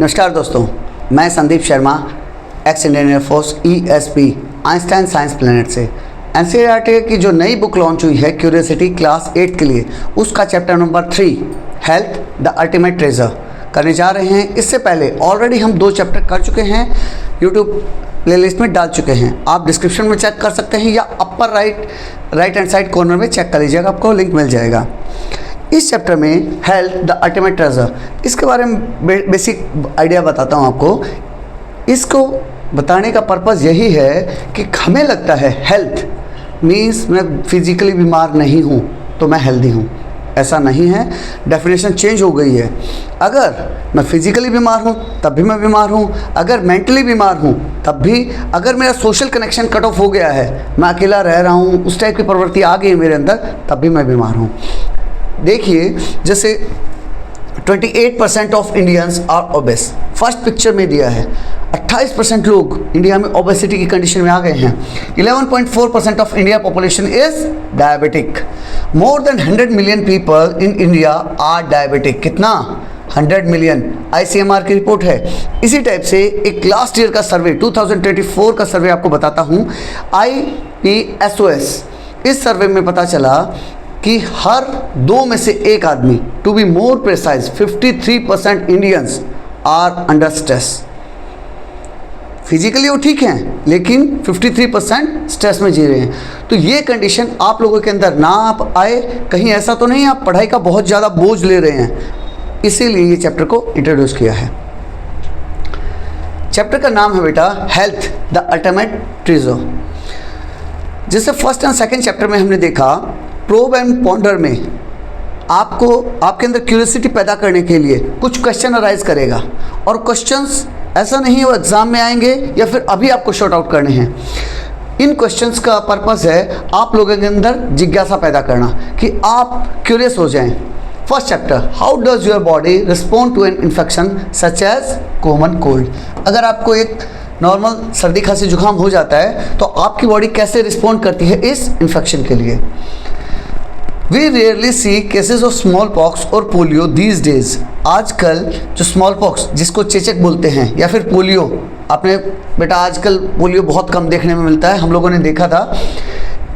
नमस्कार दोस्तों, मैं Sandeep Sharma, x Indian air force ESP Einstein science planet से NCERT की जो नई बुक लॉन्च हुई है क्यूरियोसिटी क्लास 8 के लिए, उसका chapter number 3 health the ultimate treasure करने जा रहे हैं। इससे पहले ऑलरेडी हम 2 चैप्टर कर चुके हैं, यूट्यूब प्लेलिस्ट में डाल चुके हैं। आप डिस्क्रिप्शन में चेक कर सकते हैं या upper right hand side corner में चेक कर लीजिएगा, आपको लिंक मिल जाएगा। इस चैप्टर में हेल्थ द अल्टीमेट ट्रेजर, इसके बारे में बेसिक आइडिया बताता हूँ आपको। इसको बताने का पर्पज़ यही है कि हमें लगता है हेल्थ मीन्स मैं फिजिकली बीमार नहीं हूँ तो मैं हेल्दी हूँ। ऐसा नहीं है, डेफिनेशन चेंज हो गई है। अगर मैं फिजिकली बीमार हूँ तब भी मैं बीमार हूँ, अगर मेंटली बीमार हूँ तब भी, अगर मेरा सोशल कनेक्शन कट ऑफ हो गया है, मैं अकेला रह रहा हूँ, उस टाइप की प्रवृत्ति आ गई है मेरे अंदर, तब भी मैं बीमार हूँ। देखिए, जैसे 28% of Indians are obese, first picture में दिया है। 28% लोग इंडिया में ओबेसिटी की कंडीशन में आ गए हैं। 11.4% of India population is diabetic. More than 100 million people in India are diabetic. कितना? 100 मिलियन। ICMR की रिपोर्ट है। इसी टाइप से एक लास्ट ईयर का सर्वे 2024 का सर्वे आपको बताता हूँ, IPSOS। इस सर्वे में पता चला कि हर 2 में से 1 आदमी, to be more precise 53% Indians are under stress. Physically वो ठीक हैं लेकिन 53% स्ट्रेस में जी रहे हैं। तो ये कंडीशन आप लोगों के अंदर ना आप आए, कहीं ऐसा तो नहीं आप पढ़ाई का बहुत ज़्यादा बोझ ले रहे हैं, इसीलिए ये चैप्टर को इंट्रोड्यूस किया है। चैप्टर का नाम है बेटा हेल्थ द अल्टीमेट ट्रेजर। जैसे फर्स्ट एंड सेकंड चैप्टर में हमने देखा, प्रोब एंड पॉन्डर में आपको आपके अंदर क्यूरियोसिटी पैदा करने के लिए कुछ क्वेश्चन अराइज करेगा, और क्वेश्चंस ऐसा नहीं वो एग्ज़ाम में आएंगे या फिर अभी आपको शॉर्ट आउट करने हैं। इन क्वेश्चंस का पर्पस है आप लोगों के अंदर जिज्ञासा पैदा करना, कि आप क्यूरियस हो जाएं। First chapter, how does your body respond to an infection such as common cold. अगर आपको एक नॉर्मल सर्दी खांसी जुकाम हो जाता है तो आपकी बॉडी कैसे रिस्पॉन्ड करती है इस इन्फेक्शन के लिए। We rarely see cases of smallpox और पोलियो दीज डेज। आजकल जो स्मॉल पॉक्स, जिसको चेचक बोलते हैं, या फिर पोलियो, आपने बेटा आजकल पोलियो बहुत कम देखने में मिलता है, हम लोगों ने देखा था।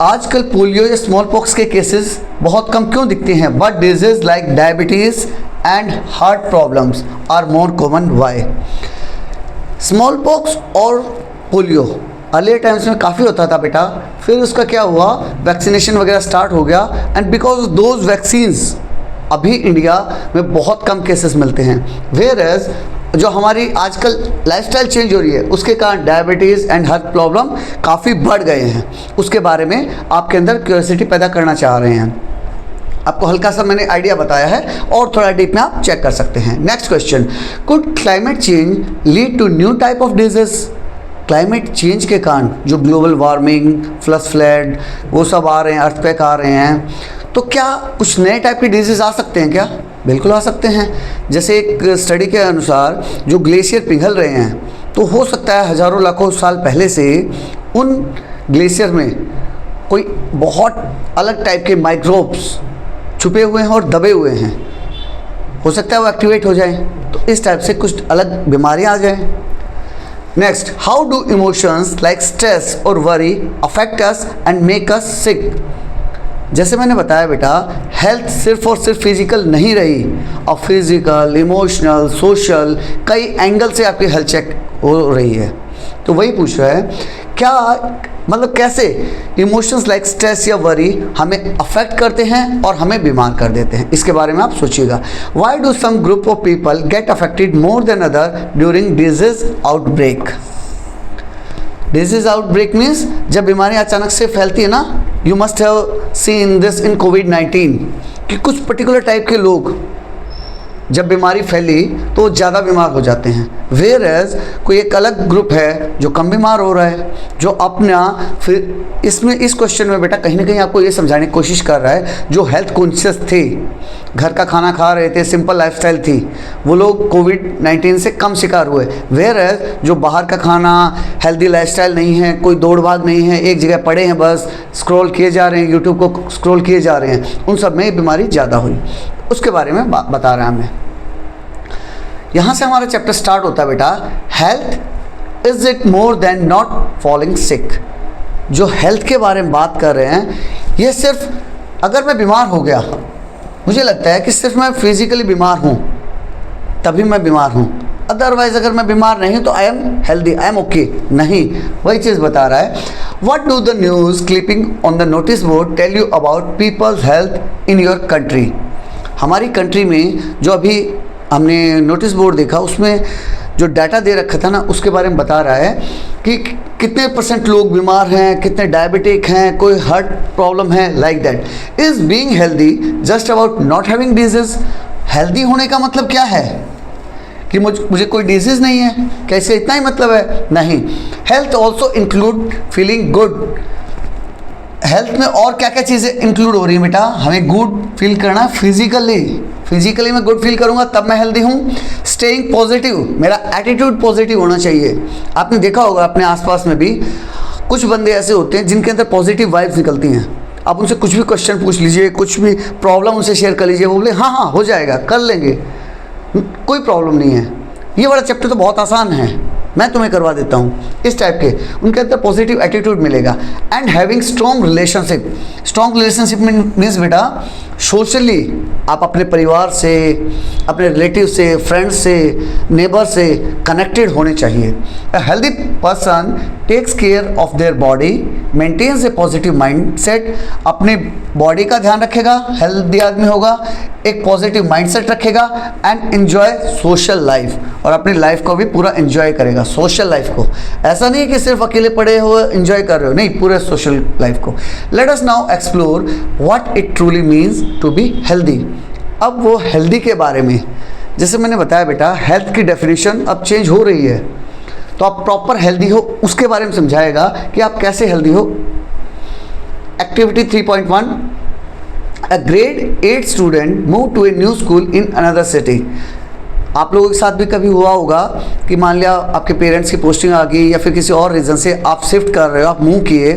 आजकल पोलियो या स्मॉल पॉक्स के केसेस बहुत कम क्यों दिखते हैं? But disease like diabetes and heart problems are more common. Why? Smallpox और पोलियो अर्लियर टाइम्स में काफ़ी होता था बेटा, फिर उसका क्या हुआ, वैक्सीनेशन वगैरह स्टार्ट हो गया, एंड बिकॉज दोज वैक्सीन्स अभी इंडिया में बहुत कम केसेस मिलते हैं। वेयर एज जो हमारी आजकल लाइफस्टाइल चेंज हो रही है उसके कारण डायबिटीज़ एंड हार्ट प्रॉब्लम काफ़ी बढ़ गए हैं। उसके बारे में आपके अंदर क्यूरियोसिटी पैदा करना चाह रहे हैं। आपको हल्का सा मैंने आइडिया बताया है, और थोड़ा डीप में आप चेक कर सकते हैं। Next question, could climate change lead to new type of disease. Climate change के कारण जो ग्लोबल वार्मिंग, फ्लड वो सब आ रहे हैं, अर्थक्वेक आ रहे हैं, तो क्या कुछ नए टाइप के डिजीज़ आ सकते हैं क्या? बिल्कुल आ सकते हैं। जैसे एक स्टडी के अनुसार जो ग्लेशियर पिघल रहे हैं, तो हो सकता है हज़ारों लाखों साल पहले से उन ग्लेशियर में कोई बहुत अलग टाइप के माइक्रोब्स छुपे हुए हैं और दबे हुए हैं, हो सकता है वो एक्टिवेट हो जाए, तो इस टाइप से कुछ अलग बीमारियाँ आ जाएँ। Next, how do emotions like stress और worry affect us and make us sick. जैसे मैंने बताया बेटा, हेल्थ सिर्फ और सिर्फ फिजिकल नहीं रही, और फिजिकल, इमोशनल, सोशल, कई एंगल से आपकी हेल्थ चेक हो रही है। तो वही पूछ रहा है, क्या मतलब कैसे इमोशंस लाइक स्ट्रेस या वरी हमें अफेक्ट करते हैं और हमें बीमार कर देते हैं, इसके बारे में आप सोचिएगा। Why do some group of people get affected more than other during disease outbreak. Disease outbreak means जब बीमारी अचानक से फैलती है ना, you must have seen this in कोविड-19 कि कुछ पर्टिकुलर टाइप के लोग जब बीमारी फैली तो ज़्यादा बीमार हो जाते हैं। वेयर एज कोई एक अलग ग्रुप है जो कम बीमार हो रहा है, जो अपना फिर इसमें इस क्वेश्चन में बेटा कहीं ना कहीं आपको ये समझाने की कोशिश कर रहा है, जो हेल्थ कॉन्शियस थे, घर का खाना खा रहे थे, सिंपल लाइफस्टाइल थी, वो लोग कोविड-19 से कम शिकार हुए। वेयर एज जो बाहर का खाना, हेल्दी लाइफस्टाइल नहीं है, कोई दौड़ भाग नहीं है, एक जगह पड़े हैं, बस स्क्रॉल किए जा रहे हैं, यूट्यूब को स्क्रॉल किए जा रहे हैं, उन सब में बीमारी ज़्यादा हुई। उसके बारे में बता रहा हूँ मैं। यहाँ से हमारा चैप्टर स्टार्ट होता है बेटा। Health is it more than not falling sick. जो हेल्थ के बारे में बात कर रहे हैं, ये सिर्फ अगर मैं बीमार हो गया, मुझे लगता है कि सिर्फ मैं फिजिकली बीमार हूँ तभी मैं बीमार हूँ, अदरवाइज अगर मैं बीमार नहीं तो I am healthy, I am okay, नहीं, वही चीज़ बता रहा है। What do the news clipping on the notice board tell you about people's health in your country. हमारी कंट्री में जो अभी हमने नोटिस बोर्ड देखा, उसमें जो डाटा दे रखा था ना, उसके बारे में बता रहा है कि कितने % लोग बीमार हैं, कितने डायबिटिक हैं, कोई हार्ट प्रॉब्लम है, like that. Is being healthy just about not having disease. Healthy होने का मतलब क्या है कि मुझे कोई डिजीज़ नहीं है, कैसे इतना ही मतलब है? नहीं। Health also include feeling good. Health में और क्या क्या चीज़ें इंक्लूड हो रही हैं बेटा? हमें गुड फील करना फिजिकली मैं गुड फील करूंगा तब मैं हेल्दी हूँ। स्टेइंग पॉजिटिव, मेरा एटीट्यूड पॉजिटिव होना चाहिए। आपने देखा होगा अपने आसपास में भी कुछ बंदे ऐसे होते हैं जिनके अंदर पॉजिटिव वाइब्स निकलती हैं। आप उनसे कुछ भी क्वेश्चन पूछ लीजिए, कुछ भी प्रॉब्लम उनसे शेयर कर लीजिए, वो बोले हाँ हाँ हो जाएगा, कर लेंगे, कोई प्रॉब्लम नहीं है, ये वाला चैप्टर तो बहुत आसान है, मैं तुम्हें करवा देता हूँ। इस टाइप के उनके अंदर पॉजिटिव एटीट्यूड मिलेगा। And having strong relationship means बेटा सोशली आप अपने परिवार से, अपने रिलेटिव से, फ्रेंड्स से, नेबर से कनेक्टेड होने चाहिए। A healthy person takes care of their body, maintains a positive mindset. अपने बॉडी का ध्यान रखेगा, हेल्दी आदमी होगा, एक पॉजिटिव माइंडसेट रखेगा एंड एंजॉय सोशल लाइफ, और अपनी लाइफ को भी पूरा एंजॉय करेगा, सोशल लाइफ को। ऐसा नहीं है कि सिर्फ अकेले पड़े हो एंजॉय कर रहे हो, नहीं, पूरे सोशल लाइफ को। Let us now explore what it truly means to be healthy. अब वो हेल्दी के बारे में, जैसे मैंने बताया बेटा, हेल्थ की डेफिनेशन अब चेंज हो रही है, तो आप प्रॉपर हेल्दी हो उसके बारे में समझाएगा कि आप कैसे हेल्दी हो। Activity 3.1, A grade 8 student moved to a new school in another city। आप लोगों के साथ भी कभी हुआ होगा कि मान लिया आपके पेरेंट्स की पोस्टिंग आ गई या फिर किसी और रीज़न से आप शिफ्ट कर रहे हो, आप मूव किए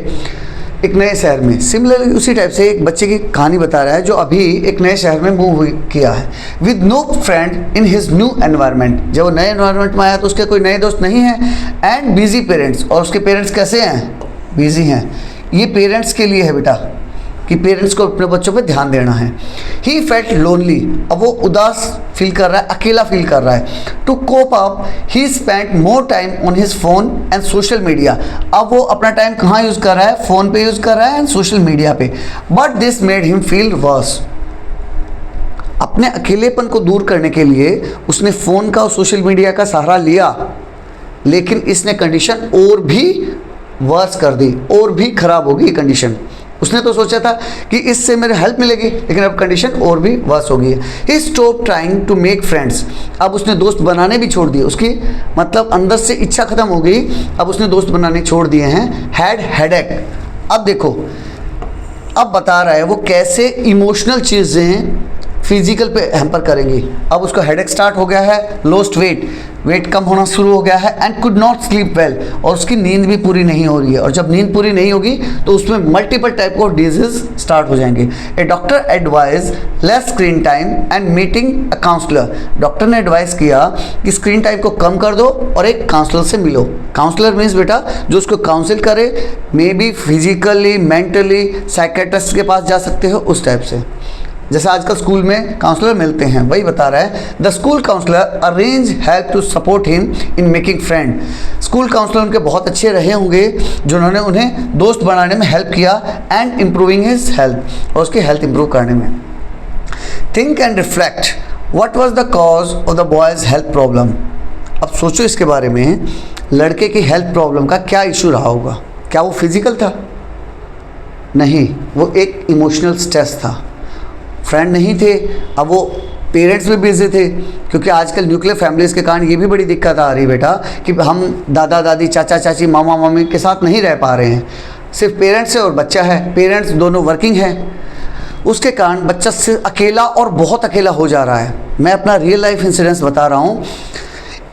एक नए शहर में। सिमिलरली उसी टाइप से एक बच्चे की कहानी बता रहा है जो अभी एक नए शहर में मूव किया है, with no friend in his new environment. जब वो नए एनवायरनमेंट में आया तो उसके कोई नए दोस्त नहीं हैं, एंड बिजी पेरेंट्स, और उसके पेरेंट्स कैसे हैं? बिजी हैं। ये पेरेंट्स के लिए है बेटा कि पेरेंट्स को अपने बच्चों पे ध्यान देना है। ही फेल्ट लोनली, अब वो उदास फील कर रहा है, अकेला फील कर रहा है। To cope up he spent more time on his phone and social media. अब वो अपना टाइम कहाँ यूज़ कर रहा है? फ़ोन पे यूज़ कर रहा है एंड सोशल मीडिया पे। But this made him feel worse. अपने अकेलेपन को दूर करने के लिए उसने फ़ोन का और सोशल मीडिया का सहारा लिया, लेकिन इसने कंडीशन और भी वर्स कर दी, और भी ख़राब होगी कंडीशन। उसने तो सोचा था कि इससे मेरे हेल्प मिलेगी, लेकिन अब कंडीशन और भी वर्स हो गई है। He stop trying to make friends. अब उसने दोस्त बनाने भी छोड़ दिए, उसकी मतलब अंदर से इच्छा खत्म हो गई, अब उसने दोस्त बनाने छोड़ दिए हैं। Had headache. अब देखो, अब बता रहा है वो कैसे इमोशनल चीज़ें फिजिकल पे हैम्पर करेंगी। अब उसका हेडेक स्टार्ट हो गया है, लॉस्ट वेट कम होना शुरू हो गया है, and could not sleep well, और उसकी नींद भी पूरी नहीं हो रही है। और जब नींद पूरी नहीं होगी तो उसमें multiple type of disease start हो जाएंगे। A doctor advise less screen time and meeting a counsellor. Doctor ने एडवाइस किया कि स्क्रीन टाइम को कम कर दो और एक काउंसलर से मिलो। काउंसलर मीन्स बेटा जो उसको काउंसिल करे, may be physically, mentally, psychiatrist के पास जा सकते हो, उस टाइप से। जैसे आजकल स्कूल में काउंसलर मिलते हैं, वही बता रहा है। The school counsellor arrange help to support him in making friend. School counsellor उनके बहुत अच्छे रहे होंगे जिन्होंने उन्हें दोस्त बनाने में हेल्प किया, एंड इम्प्रूविंग हिज हेल्थ, और उसकी हेल्थ इंप्रूव करने में। Think and reflect what was the cause of the boys health problem. अब सोचो इसके बारे में, लड़के की हेल्थ प्रॉब्लम का क्या इशू रहा होगा? क्या वो फिजिकल था? नहीं, वो एक इमोशनल स्ट्रेस था। फ्रेंड नहीं थे, अब वो पेरेंट्स भी बिजी थे, क्योंकि आजकल न्यूक्लियर फैमिलीज़ के कारण ये भी बड़ी दिक्कत आ रही है बेटा कि हम दादा दादी, चाचा चाची, मामा मामी के साथ नहीं रह पा रहे हैं, सिर्फ पेरेंट्स है और बच्चा है। पेरेंट्स दोनों वर्किंग हैं, उसके कारण बच्चा सिर्फ अकेला और बहुत अकेला हो जा रहा है। मैं अपना रियल लाइफ इंसिडेंस बता रहा हूँ।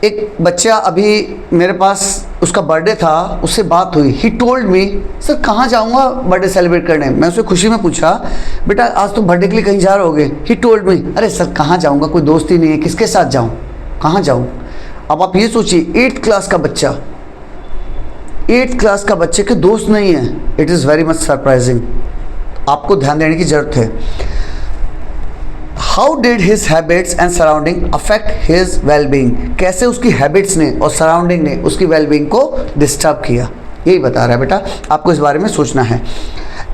एक बच्चा अभी मेरे पास, उसका बर्थडे था, उससे बात हुई। ही टोल्ड मी, सर कहाँ जाऊँगा बर्थडे सेलिब्रेट करने। मैं उससे खुशी में पूछा, बेटा आज तुम बर्थडे के लिए कहीं जा रहे होगे? ही टोल्ड मी, अरे सर कहाँ जाऊँगा, कोई दोस्त ही नहीं है, किसके साथ जाऊँ, कहाँ जाऊँ। अब आप ये सोचिए 8th क्लास का बच्चा, 8th क्लास का बच्चे के दोस्त नहीं है। It is very much surprising. आपको ध्यान देने की ज़रूरत है। How did his habits and surrounding affect his wellbeing, कैसे उसकी हैबिट्स ने और सराउंडिंग ने उसकी वेलबींग को डिस्टर्ब किया, यही बता रहा है बेटा। आपको इस बारे में सोचना है।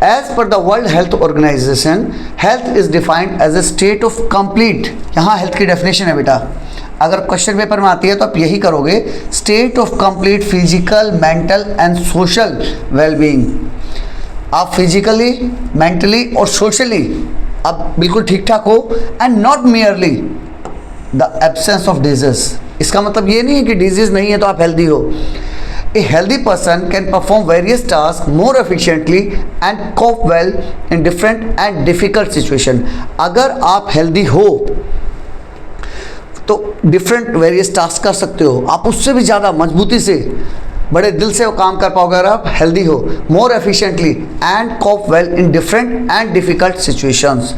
As per the world health organisation, health is defined as a state of complete, यहाँ हेल्थ की डेफिनेशन है बेटा, अगर क्वेश्चन पेपर में आती है तो आप यही करोगे, state of complete physical, mental and social wellbeing. आप फिजिकली, मेंटली और सोशली अब बिल्कुल ठीक ठाक हो, and not merely the absence of disease. इसका मतलब ये नहीं है कि डिजीज नहीं है तो आप हेल्दी हो। A healthy person can perform various tasks more efficiently and cope well in different and difficult situation। अगर आप हेल्दी हो तो डिफरेंट वेरियस टास्क कर सकते हो, आप उससे भी ज़्यादा मजबूती से, बड़े दिल से वो काम कर पाओगे अगर आप हेल्दी हो। More efficiently and cope well in different and difficult situations,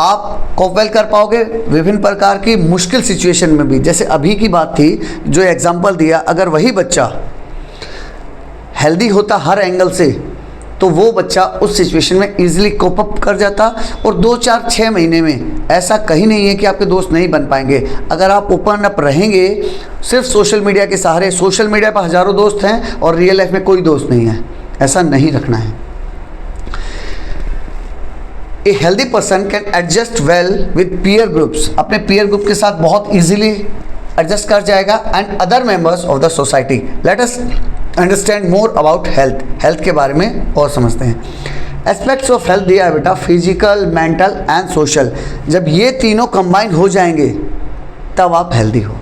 आप कोप वेल कर पाओगे विभिन्न प्रकार की मुश्किल सिचुएशन में भी। जैसे अभी की बात थी जो एग्जांपल दिया, अगर वही बच्चा हेल्दी होता हर एंगल से तो वो बच्चा उस सिचुएशन में इजीली कोप अप कर जाता, और 2, 4, 6 महीने में ऐसा कहीं नहीं है कि आपके दोस्त नहीं बन पाएंगे। अगर आप ओपन अप रहेंगे सिर्फ सोशल मीडिया के सहारे, सोशल मीडिया पर हज़ारों दोस्त हैं और रियल लाइफ में कोई दोस्त नहीं है, ऐसा नहीं रखना है। A healthy person can adjust well with peer groups, अपने पीयर ग्रुप के साथ बहुत ईजिली एडजस्ट कर जाएगा, and other members of the society. Let us understand more about health, health के बारे में और समझते हैं। एस्पेक्ट्स ऑफ हेल्थ दिया है बेटा, फिजिकल, मेंटल एंड सोशल। जब ये तीनों कंबाइन हो जाएंगे तब आप हेल्दी हो।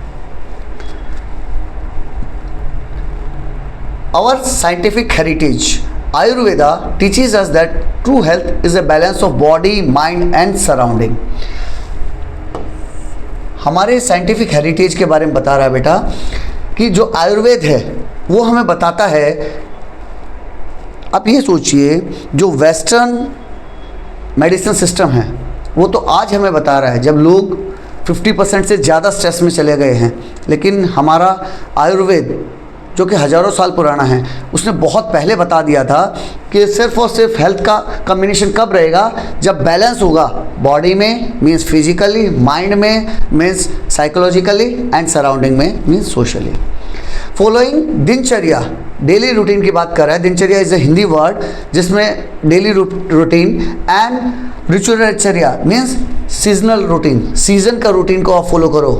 Our scientific heritage, Ayurveda teaches us that true health is a balance of body, mind and surrounding. हमारे साइंटिफिक हेरिटेज के बारे में बता रहा है बेटा कि जो आयुर्वेद है वो हमें बताता है। आप ये सोचिए जो वेस्टर्न मेडिसिन सिस्टम है वो तो आज हमें बता रहा है जब लोग 50% से ज़्यादा स्ट्रेस में चले गए हैं, लेकिन हमारा आयुर्वेद जो कि हज़ारों साल पुराना है उसने बहुत पहले बता दिया था कि सिर्फ और सिर्फ हेल्थ का कम्बिनेशन कब रहेगा, जब बैलेंस होगा बॉडी में मीन्स फिजिकली, माइंड में मीन्स साइकोलॉजिकली एंड सराउंडिंग में means socially. Following dinacharya, daily routine की बात कर रहा है। Dinacharya is a Hindi word जिसमें डेली रूटीन एंड रिचुअलचर्या मीन्स सीजनल रूटीन, सीजन का रूटीन को आप फॉलो करो।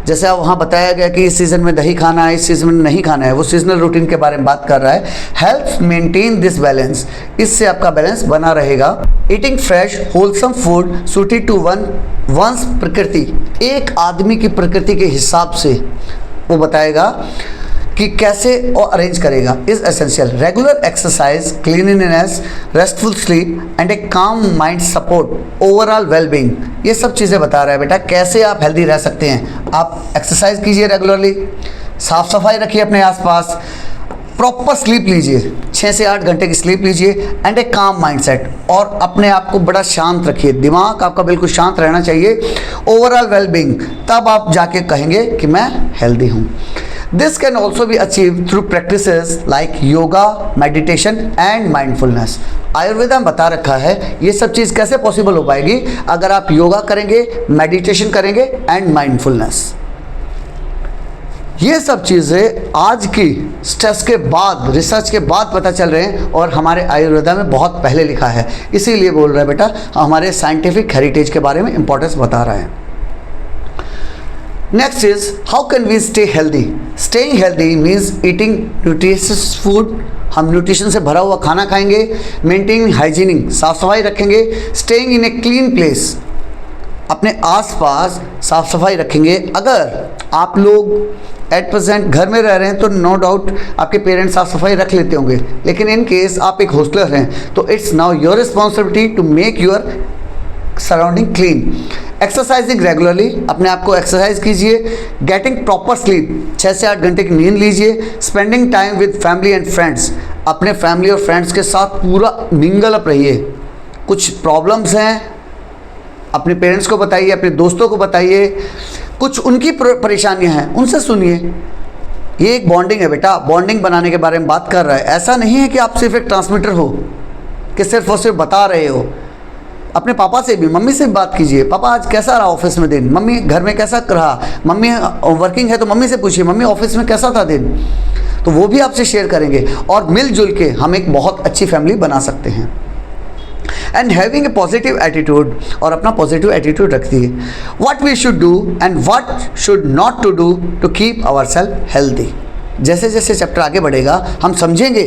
जैसे अब वहाँ बताया गया कि इस सीज़न में दही खाना है, इस सीज़न में नहीं खाना है, वो सीजनल रूटीन के बारे में बात कर रहा है। हेल्प मेंटेन दिस बैलेंस, इससे आपका बैलेंस बना रहेगा। Eating fresh wholesome food suited to one's prakriti, एक आदमी की प्रकृति के हिसाब से वो बताएगा कि कैसे और अरेंज करेगा। Is essential. Regular exercise, cleanliness, restful sleep and ए काम माइंड सपोर्ट ओवरऑल वेलबींग, ये सब चीज़ें बता रहा है बेटा कैसे आप हेल्दी रह सकते हैं। आप एक्सरसाइज कीजिए रेगुलरली, साफ सफाई रखिए अपने आसपास, प्रॉपर स्लीप लीजिए, 6 से 8 घंटे की स्लीप लीजिए, एंड ए काम माइंडसेट, और अपने आप को बड़ा शांत रखिए, दिमाग आपका बिल्कुल शांत रहना चाहिए। ओवरऑल वेलबींग, तब आप जाके कहेंगे कि मैं हेल्दी हूँ। This can also be achieve through practices like yoga, meditation and mindfulness. Ayurveda में बता रखा है ये सब चीज़ कैसे पॉसिबल हो पाएगी, अगर आप योगा करेंगे, मेडिटेशन करेंगे एंड माइंडफुलनेस। ये सब चीज़ें आज की स्ट्रेस के बाद, रिसर्च के बाद पता चल रहे हैं, और हमारे आयुर्वेदा में बहुत पहले लिखा है, इसीलिए बोल रहा है बेटा हमारे साइंटिफिक हेरिटेज के बारे में इंपॉर्टेंस बता रहा है। Next is how can we stay healthy. Staying healthy means eating nutritious food, हम न्यूट्रिशन से भरा हुआ खाना खाएंगे, मेंटेनिंग हाइजीनिंग, साफ सफाई रखेंगे, staying in a clean place, अपने आसपास साफ सफाई रखेंगे। अगर आप लोग एट प्रेजेंट घर में रह रहे हैं तो नो डाउट आपके पेरेंट्स साफ सफाई रख लेते होंगे, लेकिन इन केस आप एक हॉस्टलर हैं तो it's now your responsibility to make your surrounding clean. Exercising regularly, अपने आप को एक्सरसाइज कीजिए। गेटिंग प्रॉपर स्लीप, 6 से 8 घंटे की नींद लीजिए। Spending time with family and friends, अपने फैमिली और फ्रेंड्स के साथ पूरा मिंगल अप रहिए। कुछ प्रॉब्लम्स हैं अपने पेरेंट्स को बताइए, अपने दोस्तों को बताइए, कुछ उनकी परेशानियां हैं, उनसे सुनिए। ये एक बॉन्डिंग है बेटा, बॉन्डिंग बनाने के बारे में बात कर रहा है। ऐसा नहीं है कि आप सिर्फ एक ट्रांसमीटर हो कि सिर्फ और सिर्फ बता रहे हो। अपने पापा से भी, मम्मी से भी बात कीजिए, पापा आज कैसा रहा ऑफिस में दिन, मम्मी घर में कैसा रहा, मम्मी वर्किंग है तो मम्मी से पूछिए मम्मी ऑफिस में कैसा था दिन, तो वो भी आपसे शेयर करेंगे और मिलजुल के हम एक बहुत अच्छी फैमिली बना सकते हैं। And having a positive attitude, और अपना पॉजिटिव एटीट्यूड रखती है। What we should do and what should not to do to keep our self healthy. जैसे जैसे चैप्टर आगे बढ़ेगा हम समझेंगे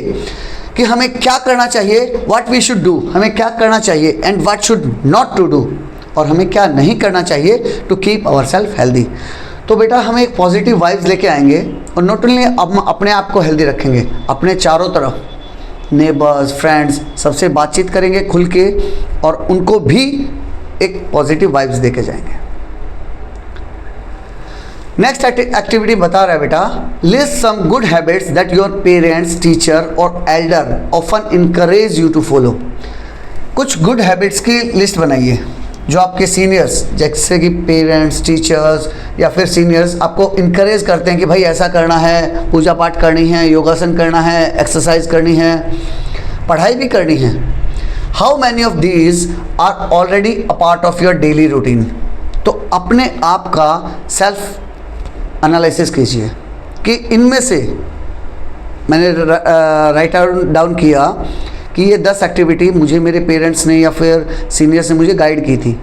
कि हमें क्या करना चाहिए, व्हाट वी शुड डू, हमें क्या करना चाहिए, and what should not to do, और हमें क्या नहीं करना चाहिए to keep our self healthy. तो बेटा हम एक पॉजिटिव वाइब्स लेके आएंगे और नॉट ओनली हम अपने आप को हेल्दी रखेंगे, अपने चारों तरफ नेबर्स, फ्रेंड्स, सबसे बातचीत करेंगे खुल के और उनको भी एक पॉजिटिव वाइब्स देके जाएंगे। नेक्स्ट एक्टिविटी बता रहा है बेटा, list some good habits that your parents, teacher और elder often encourage you to follow. कुछ गुड हैबिट्स की लिस्ट बनाइए जो आपके सीनियर्स, जैसे कि पेरेंट्स, टीचर्स या फिर सीनियर्स आपको इनकरेज करते हैं कि भाई ऐसा करना है, पूजा पाठ करनी है, योगासन करना है, एक्सरसाइज करनी है, पढ़ाई भी करनी है। How many of these are already a part of your daily routine. तो अपने आप का सेल्फ एनालिसिस कीजिए कि इनमें से मैंने राइट डाउन किया कि ये 10 एक्टिविटी मुझे मेरे पेरेंट्स ने या फिर सीनियर्स ने मुझे गाइड की थी।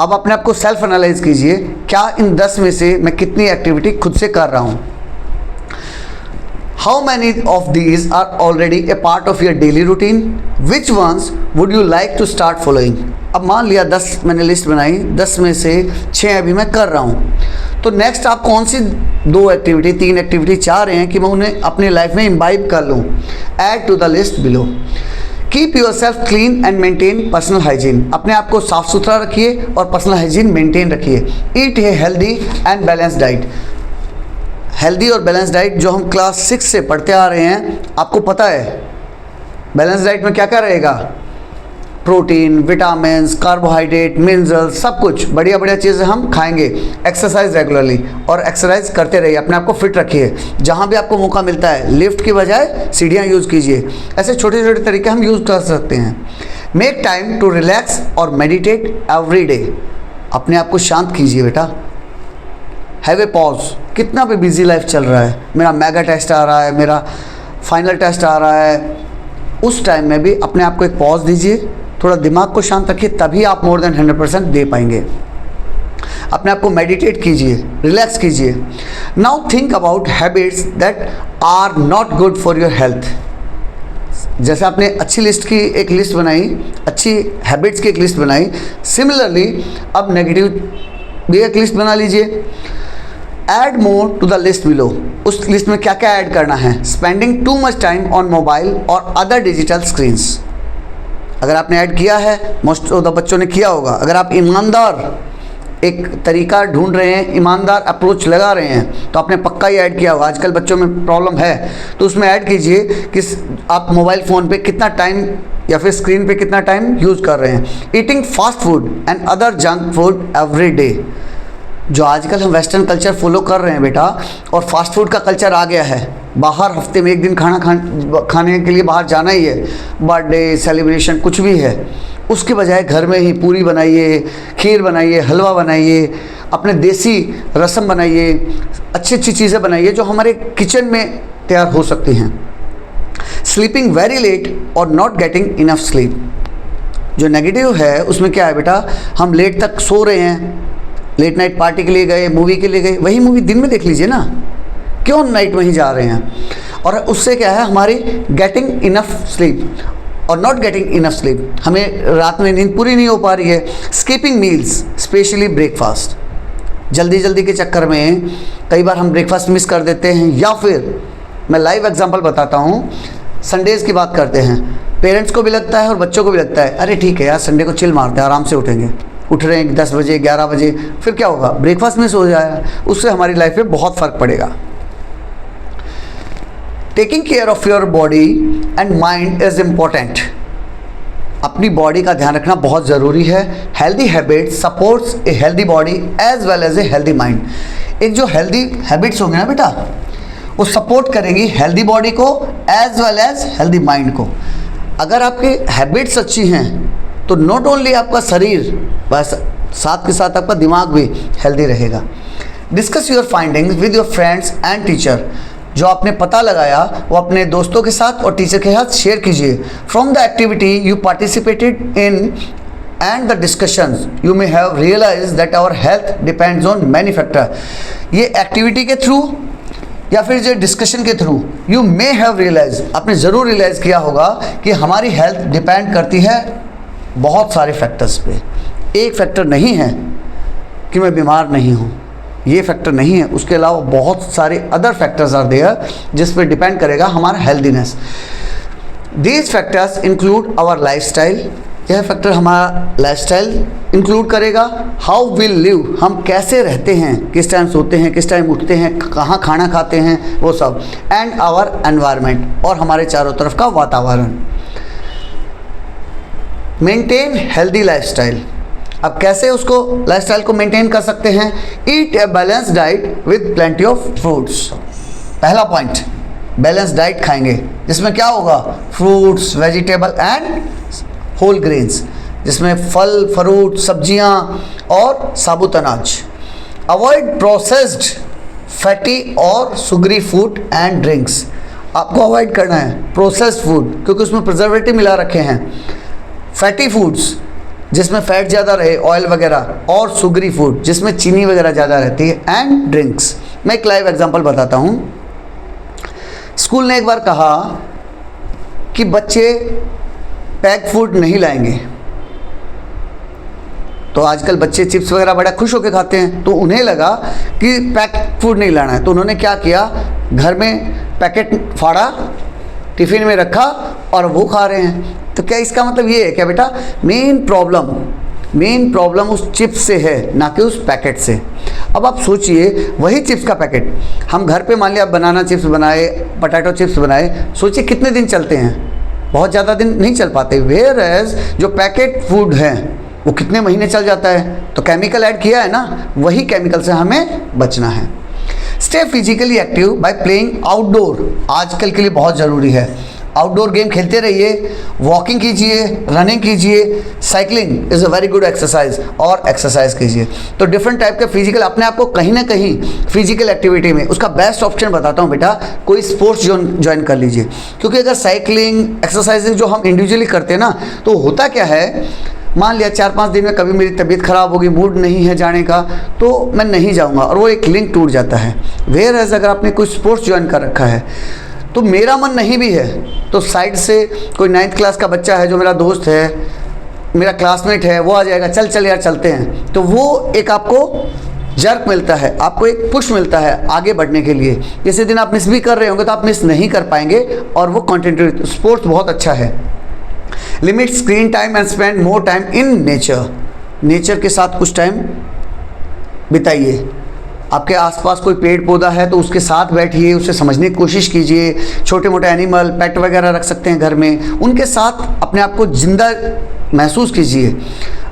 अब अपने आप को सेल्फ एनालाइज कीजिए, क्या इन 10 में से मैं कितनी एक्टिविटी खुद से कर रहा हूँ। How many of these are already a part of your daily routine, which ones would you like to start following. अब मान लिया 10 मैंने लिस्ट बनाई, 10 में से 6 अभी मैं कर रहा हूँ, तो नेक्स्ट आप कौन सी 2 एक्टिविटी, 3 एक्टिविटी चाह रहे हैं कि मैं उन्हें अपनी लाइफ में इम्बाइब कर लूँ। Add to the list below. Keep yourself clean and maintain personal hygiene. अपने आप को साफ सुथरा रखिए और पर्सनल हाइजीन मेंटेन रखिए। Eat a healthy and balance diet. Healthy और बैलेंस डाइट जो हम क्लास 6 से पढ़ते आ रहे हैं, आपको पता है बैलेंस डाइट में क्या क्या रहेगा, प्रोटीन, विटामिन्स, कार्बोहाइड्रेट, मिनरल्स, सब कुछ बढ़िया बढ़िया चीज़ें हम खाएंगे। एक्सरसाइज रेगुलरली, और एक्सरसाइज करते रहिए, अपने आप को फिट रखिए। जहाँ भी आपको मौका मिलता है लिफ्ट की बजाय सीढ़ियाँ यूज़ कीजिए। ऐसे छोटे छोटे तरीके हम यूज़ कर सकते हैं। मेक टाइम टू रिलैक्स और मेडिटेट एवरी डे। अपने आप को शांत कीजिए बेटा। Have a pause. कितना भी बिजी लाइफ चल रहा है, मेरा मेगा टेस्ट आ रहा है, मेरा फाइनल टेस्ट आ रहा है, उस टाइम में भी अपने आप को एक पॉज दीजिए, थोड़ा दिमाग को शांत रखिए, तभी आप मोर देन 100% दे पाएंगे। अपने आप को मेडिटेट कीजिए, रिलैक्स कीजिए। Now think about habits that are not good for your health. जैसे आपने अच्छी लिस्ट की एक लिस्ट बनाई, अच्छी हैबिट्स की एक लिस्ट बनाई, सिमिलरली अब नेगेटिव भी एक लिस्ट बना लीजिए। Add more to the list below. उस लिस्ट में क्या क्या ऐड करना है। Spending too much time on mobile और अदर डिजिटल स्क्रीन्स। अगर आपने ऐड किया है, मोस्ट ऑफ द बच्चों ने किया होगा। अगर आप ईमानदार एक तरीका ढूंढ रहे हैं, ईमानदार अप्रोच लगा रहे हैं, तो आपने पक्का ही ऐड किया होगा। आजकल बच्चों में प्रॉब्लम है, तो उसमें ऐड कीजिए कि आप मोबाइल फ़ोन पे कितना टाइम या फिर स्क्रीन पे कितना टाइम यूज़ कर रहे हैं। Eating fast food and other junk food every day. जो आजकल हम वेस्टर्न कल्चर फॉलो कर रहे हैं बेटा, और फास्ट फूड का कल्चर आ गया है। बाहर हफ्ते में एक दिन खाने के लिए बाहर जाना ही है, बर्थडे सेलिब्रेशन कुछ भी है, उसके बजाय घर में ही पूरी बनाइए, खीर बनाइए, हलवा बनाइए, अपने देसी रसम बनाइए, अच्छी अच्छी चीज़ें बनाइए जो हमारे किचन में तैयार हो सकती हैं। स्लीपिंग वेरी लेट और नॉट गेटिंग इनफ स्लीप। जो नेगेटिव है उसमें क्या है बेटा, हम लेट तक सो रहे हैं, लेट नाइट पार्टी के लिए गए, मूवी के लिए गए, वही मूवी दिन में देख लीजिए ना, क्यों नाइट में ही जा रहे हैं। और उससे क्या है, हमारी गेटिंग इनफ स्लीप और नॉट गेटिंग इनफ स्लीप, हमें रात में नींद पूरी नहीं हो पा रही है। Skipping meals, specially breakfast. जल्दी जल्दी के चक्कर में कई बार हम ब्रेकफास्ट मिस कर देते हैं, या फिर मैं लाइव एग्जांपल बताता हूँ, संडेज़ की बात करते हैं। पेरेंट्स को भी लगता है और बच्चों को भी लगता है, अरे ठीक है यार संडे को चिल मारते हैं, आराम से उठेंगे, उठ रहे हैं 10 बजे 11 बजे, फिर क्या होगा, ब्रेकफास्ट मिस हो जाएगा, उससे हमारी लाइफ में बहुत फ़र्क पड़ेगा। Taking care of your body and mind is important. अपनी बॉडी का ध्यान रखना बहुत ज़रूरी है। Healthy habit supports a healthy body as well as a healthy mind. एक जो हेल्दी हैबिट्स होंगे ना बेटा, वो सपोर्ट करेंगी हेल्दी बॉडी को as well as healthy mind को। अगर आपकी हैबिट्स अच्छी हैं तो नॉट ओनली आपका शरीर, बस साथ के साथ आपका दिमाग भी हेल्दी रहेगा। Discuss your findings with your friends and teacher. जो आपने पता लगाया वो अपने दोस्तों के साथ और टीचर के साथ शेयर कीजिए। From the activity you participated in and the discussions you may have realise that our health depends on many factor. ये एक्टिविटी के थ्रू या फिर जो डिस्कशन के through you may have realise, आपने ज़रूर रियलाइज़ किया होगा कि हमारी हेल्थ डिपेंड करती है बहुत सारे फैक्टर्स पे। एक फैक्टर नहीं है कि मैं बीमार नहीं हूँ, ये फैक्टर नहीं है, उसके अलावा बहुत सारे अदर फैक्टर्स आर देयर जिस पे डिपेंड करेगा हमारा healthiness. These factors include our lifestyle, यह फैक्टर हमारा लाइफस्टाइल इंक्लूड करेगा। हाउ विल लिव, हम कैसे रहते हैं, किस टाइम सोते हैं, किस टाइम उठते हैं, कहाँ खाना खाते हैं, वो सब। एंड आवर एनवायरनमेंट, और हमारे चारों तरफ का वातावरण। मेंटेन हेल्दी लाइफस्टाइल, अब कैसे उसको लाइफस्टाइल को मेंटेन कर सकते हैं? Eat a balance diet with plenty of fruits. पहला पॉइंट, बैलेंस डाइट खाएंगे जिसमें क्या होगा? Fruits, vegetable and whole grains, जिसमें फल, फ्रूट, सब्जियां और साबुत अनाज। अवॉइड प्रोसेस्ड, फैटी और सुगरी फूड एंड ड्रिंक्स। आपको अवॉइड करना है प्रोसेस्ड फूड, क्योंकि उसमें प्रिजर्वेटिव मिला रखे हैं। फैटी फूड्स जिसमें फैट ज़्यादा रहे, ऑयल वगैरह, और सुगरी फूड जिसमें चीनी वगैरह ज़्यादा रहती है, एंड ड्रिंक्स। मैं एक लाइव एग्जांपल बताता हूँ। स्कूल ने एक बार कहा कि बच्चे पैक फूड नहीं लाएंगे, तो आजकल बच्चे चिप्स वगैरह बड़ा खुश होकर खाते हैं, तो उन्हें लगा कि पैक फूड नहीं लाना है, तो उन्होंने क्या किया, घर में पैकेट फाड़ा, टिफ़िन में रखा और वो खा रहे हैं। तो क्या इसका मतलब ये है क्या बेटा? मेन प्रॉब्लम उस चिप्स से है, ना कि उस पैकेट से। अब आप सोचिए, वही चिप्स का पैकेट हम घर पे मान लिया बनाना चिप्स बनाए, पोटैटो चिप्स बनाए, सोचिए कितने दिन चलते हैं? बहुत ज़्यादा दिन नहीं चल पाते। वेयर एज जो पैकेट फूड है वो कितने महीने चल जाता है। तो केमिकल ऐड किया है ना, वही केमिकल से हमें बचना है। Stay physically active by playing outdoor, आजकल के लिए बहुत ज़रूरी है। आउटडोर गेम खेलते रहिए, वॉकिंग कीजिए, रनिंग कीजिए, cycling is a very good exercise, और एक्सरसाइज कीजिए। तो डिफरेंट टाइप के फिजिकल, अपने आप को कहीं ना कहीं फिजिकल एक्टिविटी में, उसका बेस्ट ऑप्शन बताता हूँ बेटा, कोई स्पोर्ट्स ज्वाइन कर लीजिए। क्योंकि अगर साइकिलिंग, एक्सरसाइजिंग जो हम इंडिविजुअली करते हैं ना, तो होता क्या है, मान लिया 4-5 दिन में कभी मेरी तबीयत ख़राब होगी, मूड नहीं है जाने का, तो मैं नहीं जाऊँगा, और वो एक लिंक टूट जाता है। वेयर एज अगर आपने कोई स्पोर्ट्स ज्वाइन कर रखा है, तो मेरा मन नहीं भी है, तो साइड से कोई 9th क्लास का बच्चा है जो मेरा दोस्त है, मेरा क्लासमेट है, वो आ जाएगा, चल यार चलते हैं, तो वो एक आपको जर्क मिलता है, आपको एक पुश मिलता है आगे बढ़ने के लिए। जैसे दिन आप मिस भी कर रहे होंगे तो आप मिस नहीं कर पाएंगे, और वो कंटिन्यू। स्पोर्ट्स बहुत अच्छा है। Limit screen time and spend more time in nature, nature के साथ कुछ टाइम बिताइए। आपके आसपास कोई पेड़ पौधा है तो उसके साथ बैठिए, उसे समझने की कोशिश कीजिए। छोटे मोटे एनिमल, पेट वगैरह रख सकते हैं घर में, उनके साथ अपने आप को जिंदा महसूस कीजिए।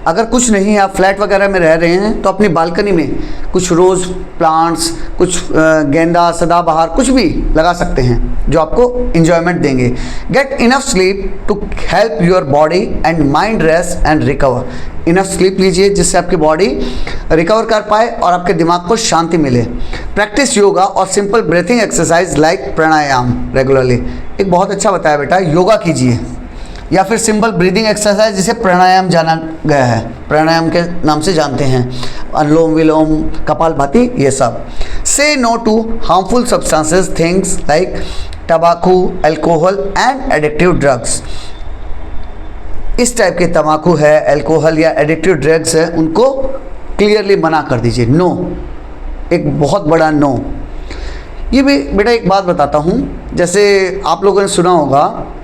अगर कुछ नहीं है, आप फ्लैट वगैरह में रह रहे हैं, तो अपनी बालकनी में कुछ रोज़ प्लांट्स, कुछ गेंदा, सदाबहार, कुछ भी लगा सकते हैं जो आपको इन्जॉयमेंट देंगे। Get enough sleep to help your body and mind rest and recover. Enough sleep लीजिए जिससे आपकी बॉडी रिकवर कर पाए और आपके दिमाग को शांति मिले। प्रैक्टिस योगा और सिंपल ब्रीथिंग एक्सरसाइज लाइक प्राणायाम रेगुलरली। एक बहुत अच्छा बताया बेटा, योगा कीजिए या फिर सिंपल ब्रीदिंग एक्सरसाइज जिसे प्राणायाम जाना गया है, प्राणायाम के नाम से जानते हैं, अनुलोम विलोम, कपालभाति, ये सब। Say no to harmful substances things like tobacco, alcohol and addictive drugs. इस टाइप के तम्बाकू है, अल्कोहल या एडिक्टिव ड्रग्स है, उनको क्लियरली मना कर दीजिए। नो, एक बहुत बड़ा नो। ये भी बेटा एक बात बताता हूँ, जैसे आप लोगों ने सुना होगा,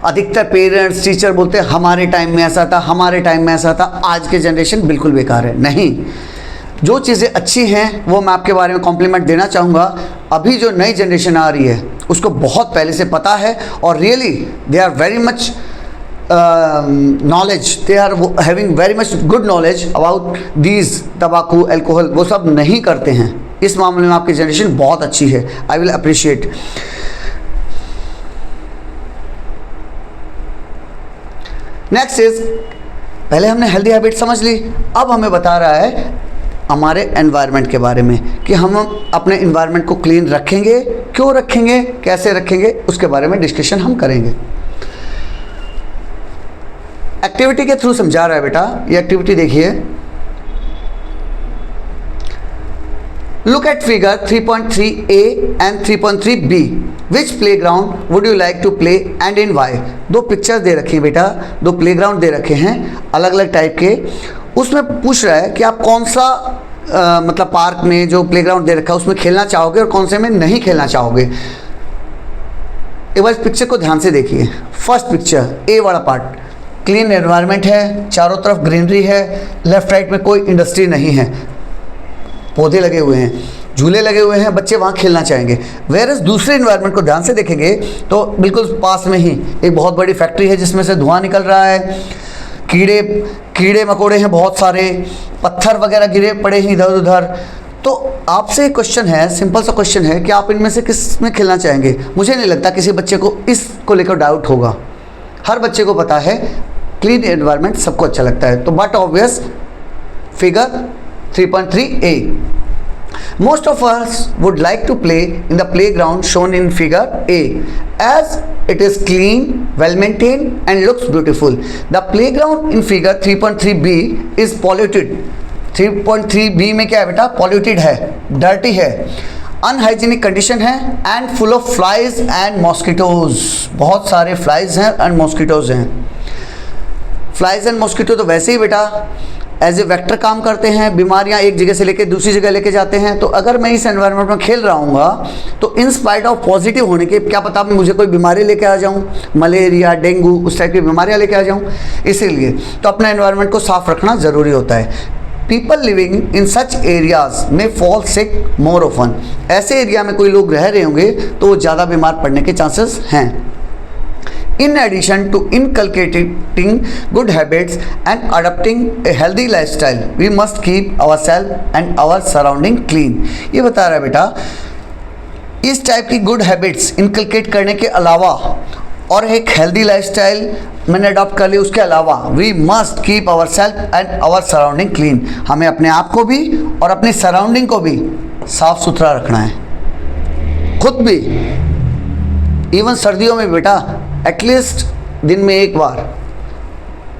अधिकतर पेरेंट्स, टीचर बोलते हैं हमारे टाइम में ऐसा था, हमारे टाइम में ऐसा था। आज के जनरेशन बिल्कुल बेकार है। नहीं, जो चीज़ें अच्छी हैं वो मैं आपके बारे में कॉम्प्लीमेंट देना चाहूँगा। अभी जो नई जनरेशन आ रही है उसको बहुत पहले से पता है, और really they are very much knowledge, they are having very much good knowledge about these तंबाकू, अल्कोहल, वो सब नहीं करते हैं। इस मामले में आपकी जनरेशन बहुत अच्छी है, I will appreciate. Next is, पहले हमने हेल्दी हैबिट समझ ली, अब हमें बता रहा है हमारे एनवायरनमेंट के बारे में कि हम अपने एनवायरनमेंट को क्लीन रखेंगे, क्यों रखेंगे, कैसे रखेंगे, उसके बारे में डिस्कशन हम करेंगे। एक्टिविटी के थ्रू समझा रहा है बेटा, ये एक्टिविटी देखिए। Look at figure 3.3a and 3.3b, which playground would you like to play and in why. दो पिक्चर दे रखी है बेटा, दो प्लेग्राउंड दे रखे हैं अलग अलग टाइप के, उसमें पूछ रहा है कि आप कौन सा मतलब पार्क में जो प्लेग्राउंड दे रखा है उसमें खेलना चाहोगे और कौन से में नहीं खेलना चाहोगे। एक बार इस पिक्चर को ध्यान से देखिए। फर्स्ट पिक्चर, ए वाला पार्ट, क्लीन एनवायरनमेंट है, चारों तरफ ग्रीनरी है, लेफ्ट राइट में कोई इंडस्ट्री नहीं है, पौधे लगे हुए हैं, झूले लगे हुए हैं, बच्चे वहाँ खेलना चाहेंगे। वेरस दूसरे एनवायरनमेंट को ध्यान से देखेंगे तो बिल्कुल पास में ही एक बहुत बड़ी फैक्ट्री है जिसमें से धुआं निकल रहा है, कीड़े मकोड़े हैं बहुत सारे, पत्थर वगैरह गिरे पड़े हैं इधर उधर। तो आपसे एक क्वेश्चन है, सिंपल सा क्वेश्चन है कि आप इनमें से किस में खेलना चाहेंगे। मुझे नहीं लगता किसी बच्चे को इसको लेकर डाउट होगा, हर बच्चे को पता है क्लीन एनवायरनमेंट सबको अच्छा लगता है। तो but obvious figure 3.3a, most of us would like to play in the playground shown in figure A as it is clean, well maintained and looks beautiful. The playground in figure 3.3b is polluted. 3.3b में क्या है बेटा, polluted है, dirty है, unhygienic condition है and full of flies and mosquitoes, बहुत सारे flies हैं एंड मॉस्किटोज हैं। फ्लाइज एंड मॉस्किटो तो वैसे ही बेटा एज ए वेक्टर काम करते हैं, बीमारियां एक जगह से लेकर दूसरी जगह लेके जाते हैं। तो अगर मैं इस एनवायरनमेंट में खेल रहा हूँ तो इन स्पाइट ऑफ पॉजिटिव होने के, क्या पता मुझे कोई बीमारी लेके आ जाऊँ, मलेरिया, डेंगू, उस टाइप की बीमारियां लेके आ जाऊँ। इसीलिए तो अपना एनवायरनमेंट को साफ रखना ज़रूरी होता है। People living in such areas में फॉल सिक मोर ऑफन, ऐसे एरिया में कोई लोग रह रहे होंगे तो वो ज़्यादा बीमार पड़ने के चांसेस हैं। In addition to inculcating good habits and adopting a healthy lifestyle, we must keep ourselves and our surrounding clean. ये बता रहा है बेटा, इस टाइप की गुड हैबिट्स इनकलकेट करने के अलावा और एक हेल्दी लाइफस्टाइल मैंने अडॉप्ट कर ली, उसके अलावा we must keep our self and our surrounding clean, हमें अपने आप को भी और अपनी सराउंडिंग को भी साफ सुथरा रखना है, खुद भी। इवन सर्दियों में बेटा एटलीस्ट दिन में एक बार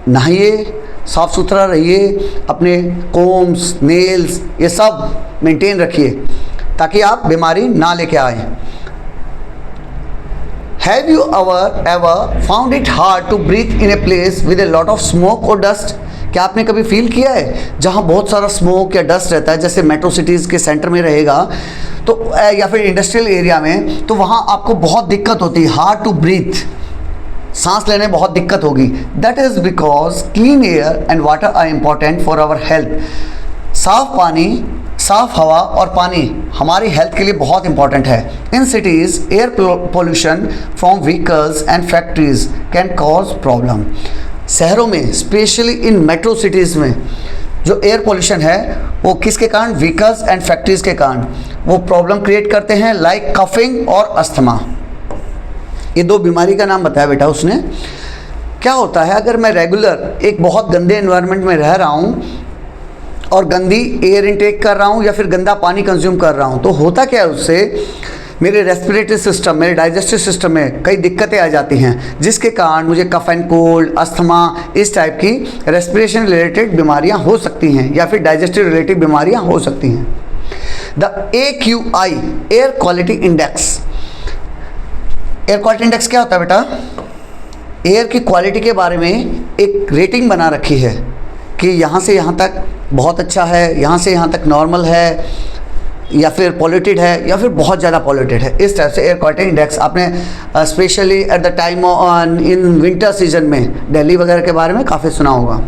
नहाइए, साफ सुथरा रहिए, अपने कोम्स, नेल्स ये सब मेंटेन रखिए ताकि आप बीमारी ना लेके आए। Have you ever found it hard to breathe in a place with a lot of smoke और डस्ट। क्या आपने कभी फील किया है जहाँ बहुत सारा स्मोक या डस्ट रहता है, जैसे मेट्रो सिटीज़ के सेंटर में रहेगा तो या फिर इंडस्ट्रियल एरिया में, तो वहाँ आपको बहुत दिक्कत होती है, हार्ड टू ब्रीथ, सांस लेने में बहुत दिक्कत होगी। That is because clean air and water are important for our health. साफ पानी, साफ हवा और पानी हमारी हेल्थ के लिए बहुत इंपॉर्टेंट है। In cities air pollution from vehicles and factories can cause problem. शहरों में स्पेशली इन मेट्रो सिटीज़ में जो एयर पोल्यूशन है वो किसके कारण, व्हीकल्स एंड फैक्ट्रीज के कारण वो प्रॉब्लम क्रिएट करते हैं, लाइक कफिंग और अस्थमा। ये दो बीमारी का नाम बताया बेटा उसने। क्या होता है अगर मैं रेगुलर एक बहुत गंदे एनवायरनमेंट में रह रहा हूँ और गंदी एयर इनटेक कर रहा हूँ या फिर गंदा पानी कंज्यूम कर रहा हूँ, तो होता क्या है उससे मेरे रेस्पिरेटरी सिस्टम, मेरे डाइजेस्टिव सिस्टम में कई दिक्कतें आ जाती हैं, जिसके कारण मुझे कफ एंड कोल्ड, अस्थमा, इस टाइप की रेस्पिरेशन रिलेटेड बीमारियां हो सकती हैं या फिर डाइजेस्टिव रिलेटेड बीमारियां हो सकती हैं। The AQI air quality index, air quality index क्या होता है बेटा, एयर की क्वालिटी के बारे में एक रेटिंग बना रखी है कि यहाँ से यहाँ तक बहुत अच्छा है, यहाँ से यहाँ तक नॉर्मल है, या फिर पॉल्यूटेड है, या फिर बहुत ज़्यादा पॉल्यूटेड है। इस तरह से एयर क्वालिटी इंडेक्स आपने specially at the time in winter season में दिल्ली वगैरह के बारे में काफ़ी सुना होगा।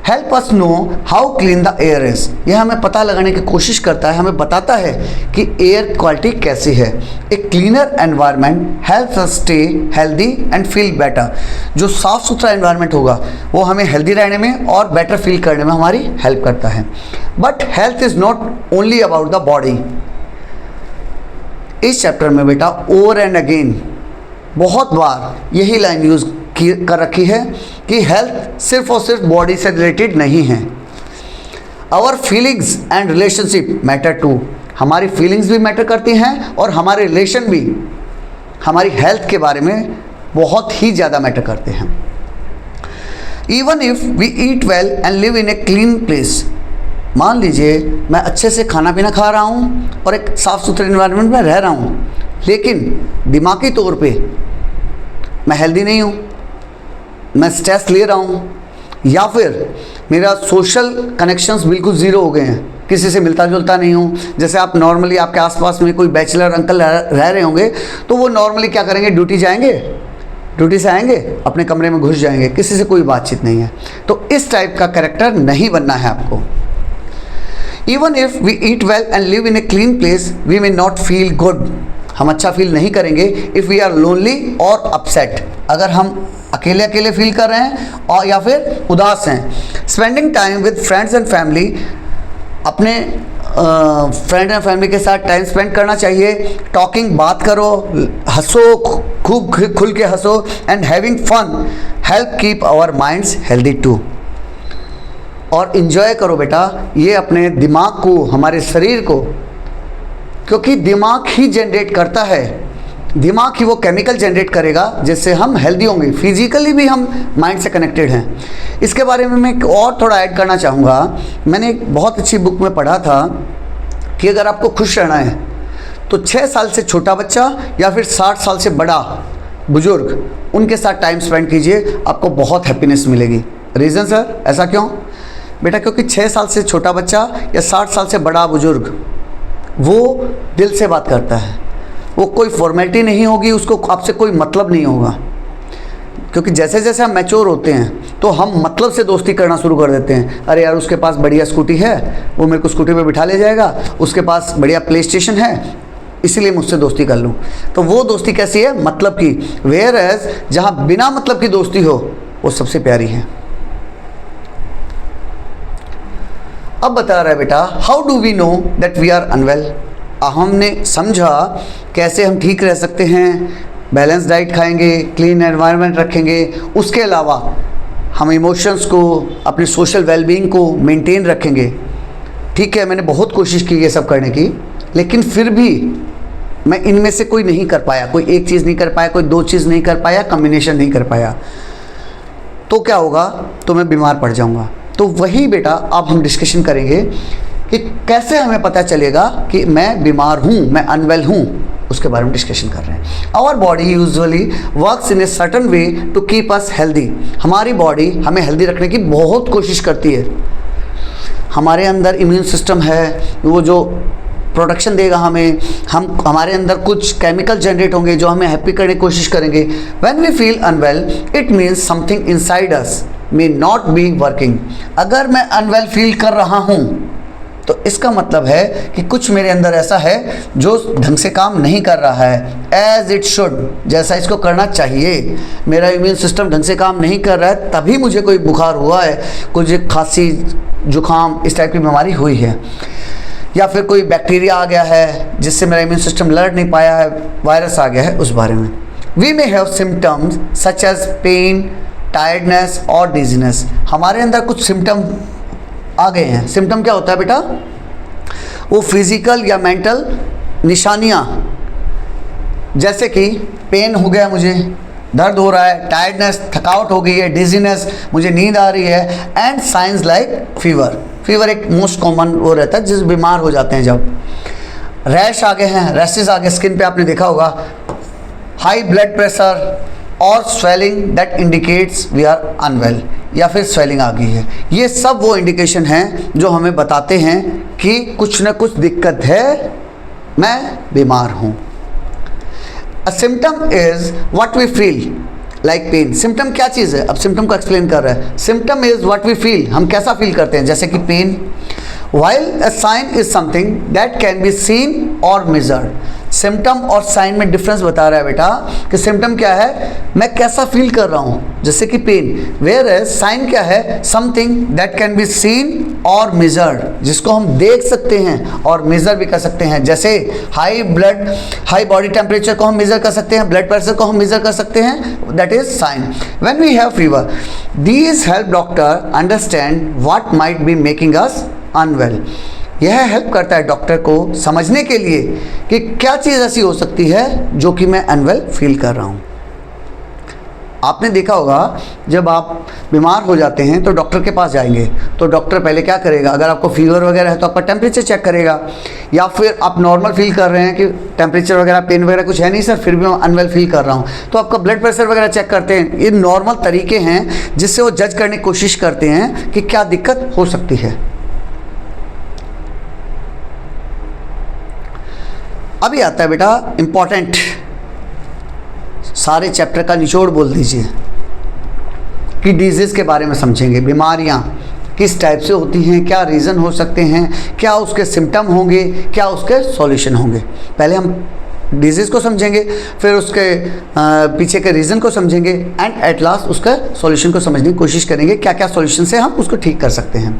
Help us know how clean the air is. यह हमें पता लगाने की कोशिश करता है, हमें बताता है कि एयर क्वालिटी कैसी है। A cleaner environment helps us stay healthy and feel better. जो साफ सुथरा एनवायरनमेंट होगा वो हमें हेल्दी रहने में और बेटर फील करने में हमारी हेल्प करता है। But health is not only about the body. इस चैप्टर में बेटा ओवर एंड अगेन बहुत बार यही लाइन यूज कर रखी है कि हेल्थ सिर्फ और सिर्फ बॉडी से रिलेटेड नहीं है। Our feelings and relationship matter too. हमारी फीलिंग्स भी मैटर करती हैं और हमारे रिलेशन भी हमारी हेल्थ के बारे में बहुत ही ज़्यादा मैटर करते हैं। Even if we eat well and live in a clean place. मान लीजिए मैं अच्छे से खाना पीना खा रहा हूँ और एक साफ़ सुथरे इन्वायरमेंट में रह रहा हूँ, लेकिन दिमागी तौर पे मैं हेल्दी नहीं हूँ, मैं स्ट्रेस ले रहा हूँ, या फिर मेरा सोशल कनेक्शंस बिल्कुल ज़ीरो हो गए हैं, किसी से मिलता जुलता नहीं हूँ। जैसे आप नॉर्मली आपके आसपास में कोई बैचलर अंकल रह रहे होंगे तो वो नॉर्मली क्या करेंगे, ड्यूटी जाएंगे, ड्यूटी से आएंगे अपने कमरे में घुस जाएंगे, किसी से कोई बातचीत नहीं है। तो इस टाइप का कैरेक्टर नहीं बनना है आपको। Even if we eat well and live in a clean place we may not feel good. हम अच्छा फील नहीं करेंगे इफ़ वी आर लोनली और अपसेट। अगर हम अकेले अकेले फील कर रहे हैं और या फिर उदास हैं। Spending time with friends and family. अपने फ्रेंड एंड फैमिली के साथ टाइम स्पेंड करना चाहिए। टॉकिंग, बात करो, हंसो, खूब खुल के हंसो and having fun help keep our minds healthy too. और इन्जॉय करो बेटा ये अपने दिमाग को, हमारे शरीर को, क्योंकि दिमाग ही जनरेट करता है, दिमाग ही वो केमिकल जनरेट करेगा जिससे हम हेल्दी होंगे। फिजिकली भी हम माइंड से कनेक्टेड हैं। इसके बारे में मैं और थोड़ा ऐड करना चाहूँगा। मैंने एक बहुत अच्छी बुक में पढ़ा था कि अगर आपको खुश रहना है तो 6 साल से छोटा बच्चा या फिर 60 साल से बड़ा बुजुर्ग, उनके साथ टाइम स्पेंड कीजिए, आपको बहुत हैप्पीनेस मिलेगी। रीज़न सर ऐसा क्यों? बेटा क्योंकि 6 साल से छोटा बच्चा या 60 साल से बड़ा बुजुर्ग वो दिल से बात करता है, वो कोई फॉर्मेलिटी नहीं होगी, उसको आपसे कोई मतलब नहीं होगा। क्योंकि जैसे जैसे हम मैच्योर होते हैं तो हम मतलब से दोस्ती करना शुरू कर देते हैं। अरे यार उसके पास बढ़िया स्कूटी है, वो मेरे को स्कूटी पे बिठा ले जाएगा, उसके पास बढ़िया प्ले स्टेशन है, इसीलिए मुझसे दोस्ती कर लूँ। तो वो दोस्ती कैसी है? मतलब की। वेयर एज जहाँ बिना मतलब की दोस्ती हो वो सबसे प्यारी है। अब बता रहा है बेटा how do we know that we are unwell. हमने समझा कैसे हम ठीक रह सकते हैं। बैलेंस डाइट खाएंगे, क्लीन एनवायरनमेंट रखेंगे, उसके अलावा हम इमोशंस को, अपने सोशल वेलबींग को मेंटेन रखेंगे। ठीक है, मैंने बहुत कोशिश की ये सब करने की, लेकिन फिर भी मैं इनमें से कोई नहीं कर पाया, कोई एक चीज़ नहीं कर पाया, कोई 2 चीज़ नहीं कर पाया, कम्बिनेशन नहीं कर पाया, तो क्या होगा? तो मैं बीमार पड़ जाऊंगा। तो वही बेटा अब हम डिस्कशन करेंगे कि कैसे हमें पता चलेगा कि मैं बीमार हूँ, मैं अनवेल हूँ, उसके बारे में डिस्कशन कर रहे हैं। Our body usually works in a certain way to keep us healthy. हमारी बॉडी हमें हेल्दी रखने की बहुत कोशिश करती है। हमारे अंदर इम्यून सिस्टम है, वो जो प्रोडक्शन देगा हमें, हमारे अंदर कुछ केमिकल जनरेट होंगे जो हमें हैप्पी करने की कोशिश करेंगे। When we feel unwell it means something inside us may not be working. अगर मैं अनवेल फील कर रहा हूँ तो इसका मतलब है कि कुछ मेरे अंदर ऐसा है जो ढंग से काम नहीं कर रहा है, एज इट शुड, जैसा इसको करना चाहिए। मेरा इम्यून सिस्टम ढंग से काम नहीं कर रहा है, तभी मुझे कोई बुखार हुआ है, कुछ खांसी, जुकाम, इस टाइप की बीमारी हुई है, या फिर कोई बैक्टीरिया आ गया है जिससे मेरा इम्यून सिस्टम लड़ नहीं पाया है, वायरस आ गया है, उस बारे में। We may have symptoms such as pain, tiredness और डिजीनेस। हमारे अंदर कुछ सिम्टम आ गए हैं। सिम्टम क्या होता है बेटा? वो फिजिकल या मेंटल निशानियाँ, जैसे कि पेन हो गया, मुझे दर्द हो रहा है, टायर्डनेस, थकावट हो गई है, डिजीनेस, मुझे नींद आ रही है, and science like fever. Fever एक मोस्ट कॉमन वो रहता है जिस बीमार हो जाते हैं जब। रैश आ गए हैं, रैशेस आ गए स्किन पे, आपने देखा होगा। हाई ब्लड प्रेशर और swelling that indicates we are unwell, या फिर स्वेलिंग आ गई है। ये सब वो इंडिकेशन हैं जो हमें बताते हैं कि कुछ न कुछ दिक्कत है, मैं बीमार हूँ। A symptom is what we feel like pain. Symptom क्या चीज़ है, अब सिम्टम को एक्सप्लेन कर रहा है। Symptom is what we feel, हम कैसा फील करते हैं, जैसे कि pain. While a sign is something that can be seen और मेजर्ड। सिम्टम और साइन में डिफरेंस बता रहा है बेटा कि सिम्टम क्या है, मैं कैसा फील कर रहा हूँ, जैसे कि पेन। वेयर एज साइन क्या है, something that can be seen और मेजर्ड, जिसको हम देख सकते हैं और मेजर भी कर सकते हैं। जैसे हाई बॉडी टेम्परेचर को हम मेजर कर सकते हैं, ब्लड प्रेशर को हम मेजर कर सकते हैं, that is sign. When we have fever, these help doctor understand what might be making us unwell. यह हेल्प करता है डॉक्टर को समझने के लिए कि क्या चीज़ ऐसी हो सकती है जो कि मैं अनवेल फील कर रहा हूँ। आपने देखा होगा जब आप बीमार हो जाते हैं तो डॉक्टर के पास जाएंगे तो डॉक्टर पहले क्या करेगा, अगर आपको फीवर वगैरह है तो आपका टेम्परेचर चेक करेगा, या फिर आप नॉर्मल फील कर रहे हैं कि टेम्परेचर वगैरह पेन वगैरह कुछ है नहीं सर, फिर भी मैं अनवेल फील कर रहा हूँ, तो आपका ब्लड प्रेशर वगैरह चेक करते हैं। ये नॉर्मल तरीके हैं जिससे वो जज करने की कोशिश करते हैं कि क्या दिक्कत हो सकती है। अभी आता है बेटा इम्पॉर्टेंट, सारे चैप्टर का निचोड़ बोल दीजिए कि डिजीज़ के बारे में समझेंगे। बीमारियां किस टाइप से होती हैं, क्या रीज़न हो सकते हैं, क्या उसके सिम्टम होंगे, क्या उसके सॉल्यूशन होंगे। पहले हम डिजीज़ को समझेंगे, फिर उसके पीछे के रीज़न को समझेंगे, एंड एट लास्ट उसका सॉल्यूशन को समझने की कोशिश करेंगे, क्या क्या सॉल्यूशन से हम उसको ठीक कर सकते हैं।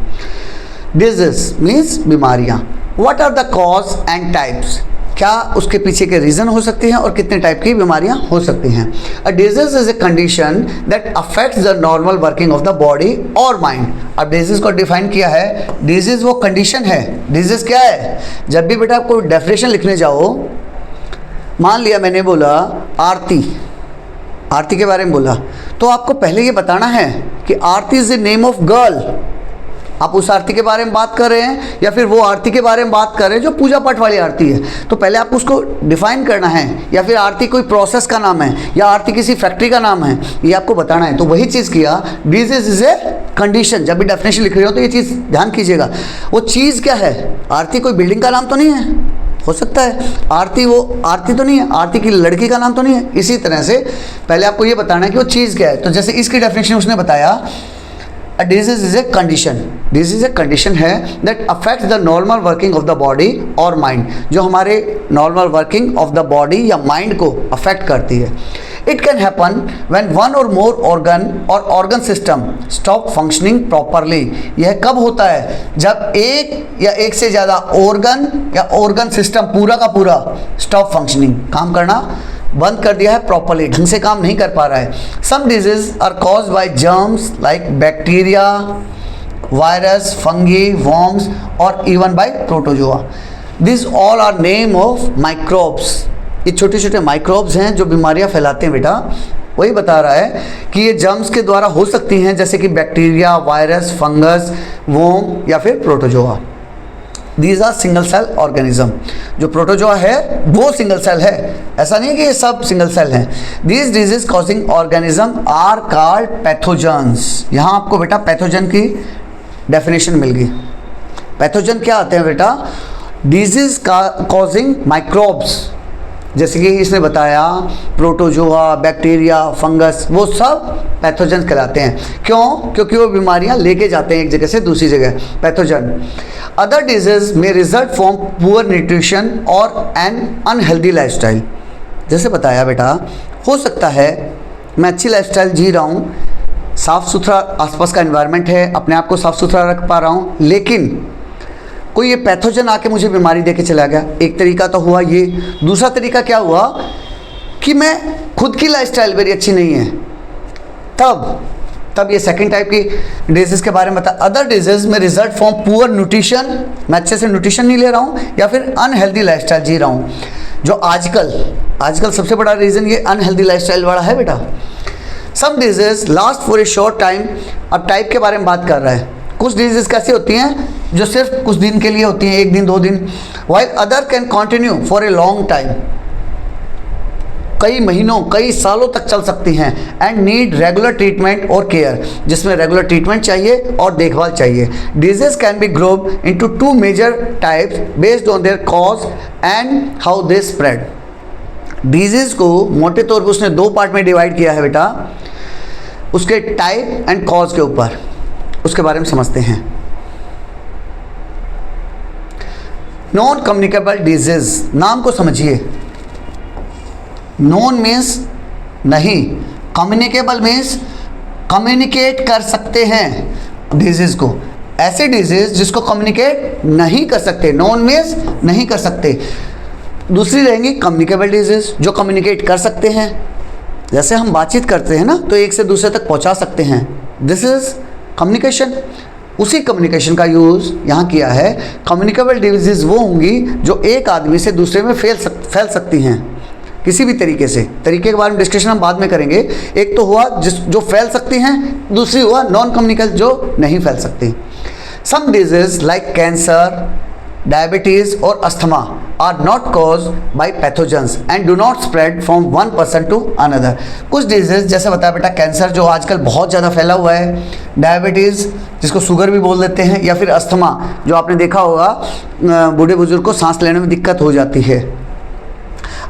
डिजीज़ मीन्स बीमारियाँ। What are the cause and types, क्या उसके पीछे के रीज़न हो सकते हैं और कितने टाइप की बीमारियां हो सकती हैं। A disease is a condition that affects the normal working of the body और माइंड। अब डिजीज को डिफाइन किया है, डिजीज वो कंडीशन है। डिजीज क्या है, जब भी बेटा आपको डेफिनेशन लिखने जाओ, मान लिया मैंने बोला आरती, आरती के बारे में बोला, तो आपको पहले ये बताना है कि Aarti is the name of girl. आप उस आरती के बारे में बात कर रहे हैं या फिर वो आरती के बारे में बात कर रहे हैं जो पूजा पाठ वाली आरती है, तो पहले आपको उसको डिफाइन करना है। या फिर आरती कोई प्रोसेस का नाम है या आरती किसी फैक्ट्री का नाम है, ये आपको बताना है। तो वही चीज़ किया, डिजीज इज ए कंडीशन। जब भी डेफिनेशन लिख रहे हो तो ये चीज़ ध्यान कीजिएगा, वो चीज़ क्या है। आरती कोई बिल्डिंग का नाम तो नहीं है, हो सकता है आरती वो आरती तो नहीं है, आरती की लड़की का नाम तो नहीं है। इसी तरह से पहले आपको ये बताना है कि वो चीज़ क्या है। तो जैसे इसकी डेफिनेशन उसने बताया, A disease is a condition. Disease एक कंडीशन है that affects the normal working of the body और mind, जो हमारे normal working of the body या mind को affect करती है। It can happen when one or more organ or organ system stop functioning properly. यह कब होता है, जब एक या एक से ज़्यादा organ या organ system पूरा का पूरा stop functioning, काम करना बंद कर दिया है, प्रॉपरली ढंग से काम नहीं कर पा रहा है। Some disease are caused by germs like bacteria, virus, fungi, worms और even by protozoa. This all are name of microbes. ये छोटे छोटे माइक्रोब्स हैं जो बीमारियां फैलाते हैं बेटा। वही बता रहा है कि ये जर्म्स के द्वारा हो सकती हैं, जैसे कि बैक्टीरिया, वायरस, फंगस, वॉर्म या फिर protozoa. These are single cell organism. जो प्रोटोजोआ है वो सिंगल सेल है, ऐसा नहीं है कि ये सब सिंगल सेल हैं। These disease causing organism are called pathogens. यहाँ आपको बेटा पैथोजन की डेफिनेशन मिल गई। पैथोजन क्या आते हैं बेटा, डिजीज कॉजिंग माइक्रोब्स, जैसे कि इसने बताया प्रोटोजोआ, बैक्टीरिया, फंगस, वो सब पैथोजन कहलाते हैं। क्यों? क्योंकि वो बीमारियां लेके जाते हैं एक जगह से दूसरी जगह, पैथोजन। अदर डिजीज में रिजल्ट फ्रॉम पुअर न्यूट्रिशन और एन अनहेल्दी लाइफस्टाइल। जैसे बताया बेटा, हो सकता है मैं अच्छी लाइफस्टाइल जी रहा हूँ, साफ़ सुथरा आसपास का एनवायरनमेंट है, अपने आप को साफ़ सुथरा रख पा रहा हूँ, लेकिन कोई ये पैथोजन आके मुझे बीमारी देके चला गया। एक तरीका तो हुआ ये। दूसरा तरीका क्या हुआ कि मैं खुद की लाइफस्टाइल मेरी अच्छी नहीं है, तब ये सेकंड टाइप की डिजीज़ के बारे में बता। अदर डिजीज में रिजल्ट फ्रॉम पुअर न्यूट्रिशन, मैं अच्छे से न्यूट्रिशन नहीं ले रहा हूँ, या फिर अनहेल्दी लाइफस्टाइल जी रहा हूँ, जो आजकल सबसे बड़ा रीज़न ये अनहेल्दी लाइफस्टाइल वाला है बेटा। Some disease last for a short time. अब टाइप के बारे में बात कर रहा है। कुछ डिजीज़ कैसी होती हैं जो सिर्फ कुछ दिन के लिए होती हैं, एक दिन दो दिन, while other can continue for a long time, कई महीनों कई सालों तक चल सकती हैं, एंड नीड रेगुलर ट्रीटमेंट और केयर, जिसमें रेगुलर ट्रीटमेंट चाहिए और देखभाल चाहिए। Disease can be grouped into two major types based on their cause and how they spread. Disease को मोटे तौर पे उसने दो पार्ट में डिवाइड किया है बेटा, उसके टाइप एंड कॉज के ऊपर। उसके बारे में समझते हैं। नॉन कम्युनिकेबल डिजीज, नाम को समझिए। नॉन मीन्स नहीं, कम्युनिकेबल मीन्स कम्युनिकेट कर सकते हैं डिजीज को। ऐसे डिजीज जिसको कम्युनिकेट नहीं कर सकते, नॉन मीन्स नहीं कर सकते। दूसरी रहेंगी कम्युनिकेबल डिजीज, जो कम्युनिकेट कर सकते हैं। जैसे हम बातचीत करते हैं ना, तो एक से दूसरे तक पहुंचा सकते हैं, दिस इज कम्युनिकेशन। उसी कम्युनिकेशन का यूज़ यहाँ किया है। कम्युनिकेबल डिजीज वो होंगी जो एक आदमी से दूसरे में फैल सकती हैं किसी भी तरीके से। तरीके के बारे में डिस्कशन हम बाद में करेंगे। एक तो हुआ जो फैल सकती हैं, दूसरी हुआ नॉन कम्युनिकेबल जो नहीं फैल सकती। Some disease like cancer, diabetes और asthma are not cause by pathogens and do not spread from one person to another. कुछ डिजीज़ जैसे बताया बेटा, कैंसर जो आजकल बहुत ज़्यादा फैला हुआ है, डायबिटीज़ जिसको शुगर भी बोल देते हैं, या फिर अस्थमा जो आपने देखा होगा बूढ़े बुजुर्ग को सांस लेने में दिक्कत हो जाती है,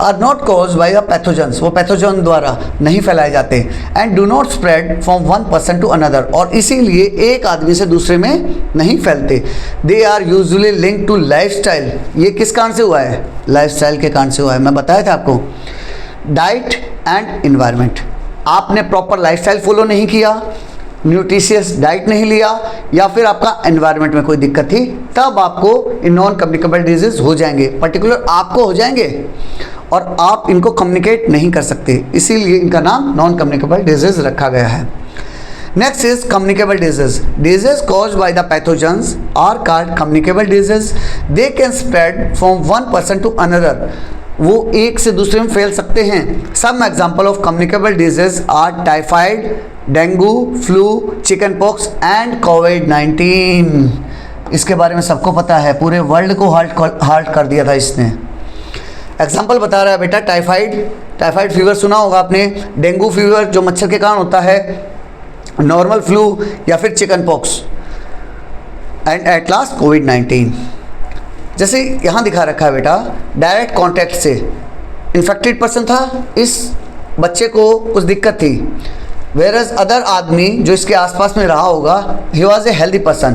are not cause by a pathogens, वो पैथोजन द्वारा नहीं फैलाए जाते। And do not spread from one person to another, और इसीलिए एक आदमी से दूसरे में नहीं फैलते। They are usually link to lifestyle. ये किस कारण से हुआ है? लाइफस्टाइल के कारण से हुआ है। मैं बताया था आपको, डाइट एंड इन्वायरमेंट। आपने प्रॉपर लाइफस्टाइल फॉलो नहीं किया, न्यूट्रिशियस डाइट नहीं लिया, या फिर आपका एनवायरनमेंट में कोई दिक्कत थी, तब आपको इन नॉन कम्युनिकेबल डिजीज हो जाएंगे। पर्टिकुलर आपको हो जाएंगे और आप इनको कम्युनिकेट नहीं कर सकते, इसीलिए इनका नाम नॉन कम्युनिकेबल डिजीज रखा गया है। Next is communicable disease. Disease cause by the pathogens are called communicable disease. They can spread from one person to another, वो एक से दूसरे में फैल सकते हैं। Some example of communicable disease are typhoid, dengue, flu, chicken pox and कोविड-19। इसके बारे में सबको पता है, पूरे वर्ल्ड को हाल्ट कर दिया था इसने। एग्जाम्पल बता रहा है बेटा, टाइफाइड फीवर सुना होगा आपने, डेंगू फीवर जो मच्छर के कारण होता है, नॉर्मल फ्लू या फिर chicken pox, and at last कोविड-19। जैसे यहाँ दिखा रखा है बेटा, डायरेक्ट कॉन्टैक्ट से इन्फेक्टेड पर्सन था, इस बच्चे को कुछ दिक्कत थी, वेरस अदर आदमी जो इसके आसपास में रहा होगा, he was a healthy person.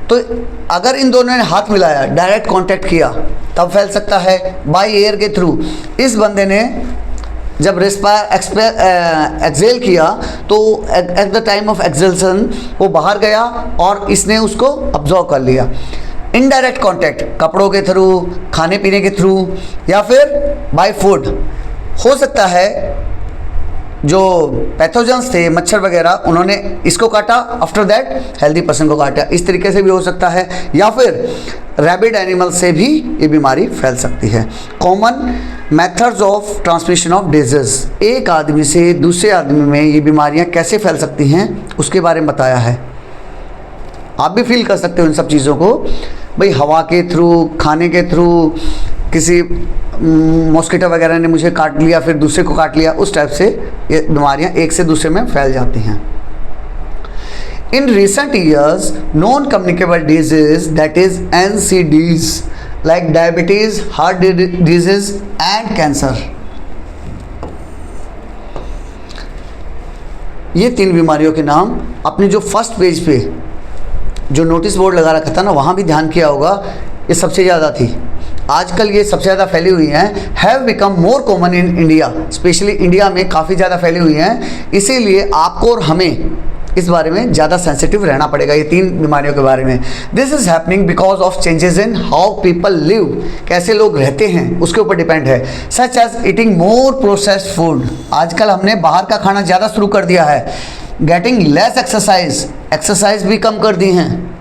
तो अगर इन दोनों ने हाथ मिलाया, डायरेक्ट कांटेक्ट किया, तब फैल सकता है। बाय एयर के थ्रू, इस बंदे ने जब एक्सहेल किया तो at the time of exhalation वो बाहर गया और इसने उसको अब्जॉर्व कर लिया। इनडायरेक्ट कांटेक्ट, कपड़ों के थ्रू, खाने पीने के थ्रू, या फिर बाय फूड। हो सकता है जो पैथोजेंस थे, मच्छर वगैरह, उन्होंने इसको काटा, आफ्टर दैट हेल्दी पर्सन को काटा, इस तरीके से भी हो सकता है। या फिर रैबिड एनिमल से भी ये बीमारी फैल सकती है। Common methods of transmission of disease, एक आदमी से दूसरे आदमी में ये बीमारियां कैसे फैल सकती हैं उसके बारे में बताया है। आप भी फील कर सकते हो इन सब चीज़ों को, भाई हवा के थ्रू, खाने के थ्रू, किसी मॉस्किटो वगैरह ने मुझे काट लिया, फिर दूसरे को काट लिया, उस टाइप से ये बीमारियां एक से दूसरे में फैल जाती हैं। In recent years non communicable disease, that is NCDs, like diabetes, heart disease and cancer, ये 3 बीमारियों के नाम अपने जो फर्स्ट पेज पे जो नोटिस बोर्ड लगा रखा था ना, वहाँ भी ध्यान किया होगा, ये सबसे ज़्यादा थी। आजकल ये सबसे ज़्यादा फैली हुई हैं, have become more common in India, specially India में काफ़ी ज़्यादा फैली हुई हैं। इसीलिए आपको और हमें इस बारे में ज़्यादा सेंसिटिव रहना पड़ेगा, ये 3 बीमारियों के बारे में। This is happening because of changes in how people live, कैसे लोग रहते हैं उसके ऊपर डिपेंड है। Such as eating more processed food, आजकल हमने बाहर का खाना ज़्यादा शुरू कर दिया है। गेटिंग लेस एक्सरसाइज, एक्सरसाइज भी कम कर दी हैं।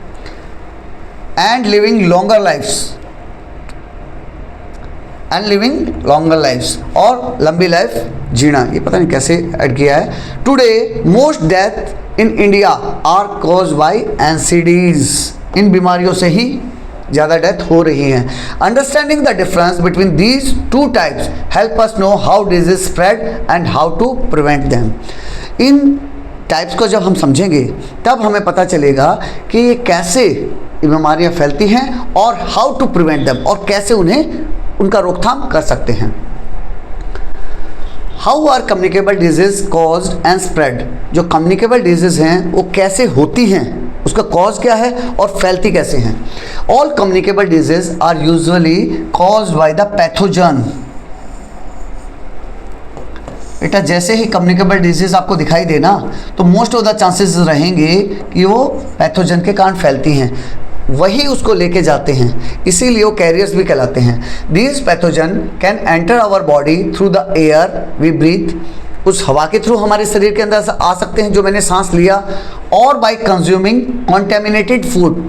एंड लिविंग लॉन्गर लाइफ्स, और लंबी लाइफ जीना, ये पता नहीं कैसे ऐड किया है। Today most death in India are cause by NCDs, इन बीमारियों से ही ज़्यादा डेथ हो रही हैं। Understanding the difference between these 2 types help us know how disease spread and how to prevent them. इन टाइप्स को जब हम समझेंगे तब हमें पता चलेगा कि ये कैसे बीमारियां फैलती हैं और हाउ टू प्रिवेंट देम, और कैसे उनका रोकथाम कर सकते हैं। How are communicable disease caused and spread, जो कम्युनिकेबल डिजीज हैं वो कैसे होती हैं, उसका कॉज क्या है और फैलती कैसे हैं। All communicable disease are usually caused by the pathogen. बेटा जैसे ही कम्युनिकेबल डिजीज आपको दिखाई देना तो मोस्ट ऑफ द चांसेस रहेंगे कि वो पैथोजन के कारण फैलती हैं, वही उसको लेके जाते हैं, इसीलिए वो कैरियर्स भी कहलाते हैं। These pathogen can enter our body through the air we breathe, उस हवा के थ्रू हमारे शरीर के अंदर आ सकते हैं जो मैंने सांस लिया, और बाय कंज्यूमिंग कॉन्टेमिनेटेड फूड,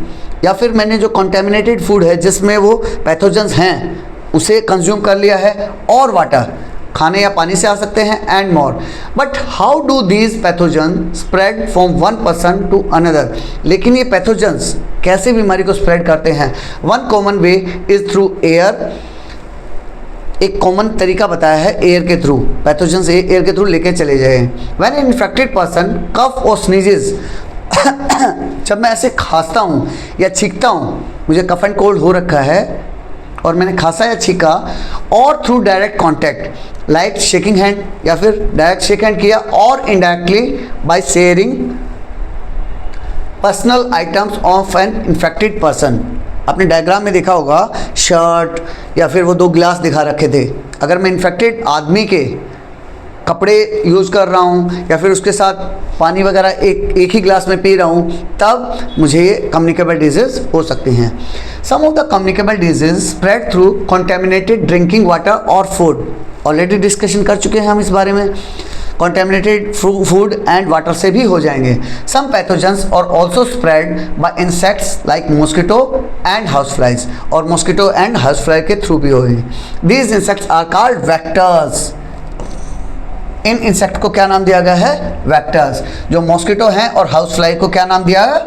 या फिर मैंने जो कॉन्टेमिनेटेड फूड है जिसमें वो पैथोजन्स हैं उसे कंज्यूम कर लिया है, और वाटर, खाने या पानी से आ सकते हैं, and more. But how do these pathogen spread from one person to another, लेकिन ये पैथोजन्स कैसे बीमारी को स्प्रेड करते हैं। One common way is through air, एक कॉमन तरीका बताया है एयर के थ्रू, पैथोजन्स एयर के थ्रू लेके चले जाए। When an infected person cough और स्नीजेस, जब मैं ऐसे खांसता हूँ या छींकता हूँ, मुझे कफ एंड कोल्ड हो रखा है और मैंने खांसा या छींका, और through direct contact like shaking hand, या फिर डायरेक्ट शेक हैंड किया, और indirectly by sharing personal items of N infected person. आपने डायग्राम में देखा होगा शर्ट या फिर वो 2 गिलास दिखा रखे थे, अगर मैं इन्फेक्टेड आदमी के कपड़े यूज़ कर रहा हूँ या फिर उसके साथ पानी वगैरह एक ही गिलास में पी रहा हूँ, तब मुझे ये कम्युनिकेबल डिजीज़ हो सकती हैं। Some of the communicable disease spread through contaminated drinking water और फूड, ऑलरेडी डिस्कशन कर चुके हैं हम इस बारे में, कॉन्टेमिनेटेड फूड एंड वाटर से भी हो जाएंगे। सम पैथोजन्स और also spread by insects like mosquito and house flies, और मॉस्किटो एंड हाउस फ्लाई के थ्रू भी होंगे। These insects are called vectors, इन इंसेक्ट को क्या नाम दिया गया है, वेक्टर्स। जो मॉस्किटो हैं और हाउस फ्लाई को क्या नाम दिया है,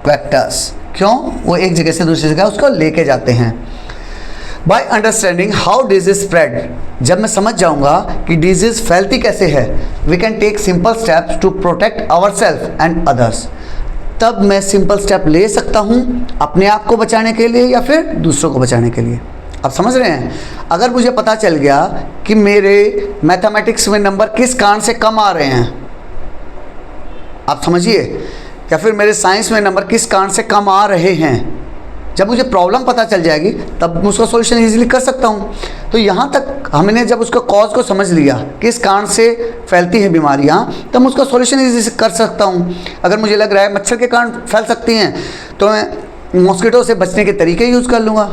वेक्टर्स। क्यों, वो एक जगह से दूसरी जगह उसको लेके जाते हैं। By understanding how disease spread, जब मैं समझ जाऊंगा कि डिजीज फैलती कैसे है, we can take simple steps to protect our self and others, तब मैं सिंपल स्टेप ले सकता हूँ अपने आप को बचाने के लिए या फिर दूसरों को बचाने के लिए। आप समझ रहे हैं, अगर मुझे पता चल गया कि मेरे मैथमेटिक्स में नंबर किस कारण से कम आ रहे हैं, आप समझिए, या फिर मेरे साइंस में नंबर किस कारण से कम आ रहे हैं, जब मुझे प्रॉब्लम पता चल जाएगी तब मैं उसका सॉल्यूशन इजीली कर सकता हूँ। तो यहाँ तक हमने जब उसका कॉज को समझ लिया किस कारण से फैलती हैं बीमारियाँ, तब मैं उसका सॉल्यूशन इजीली कर सकता हूँ। अगर मुझे लग रहा है मच्छर के कारण फैल सकती हैं तो मैं मॉस्किटो से बचने के तरीके यूज़ कर लूँगा।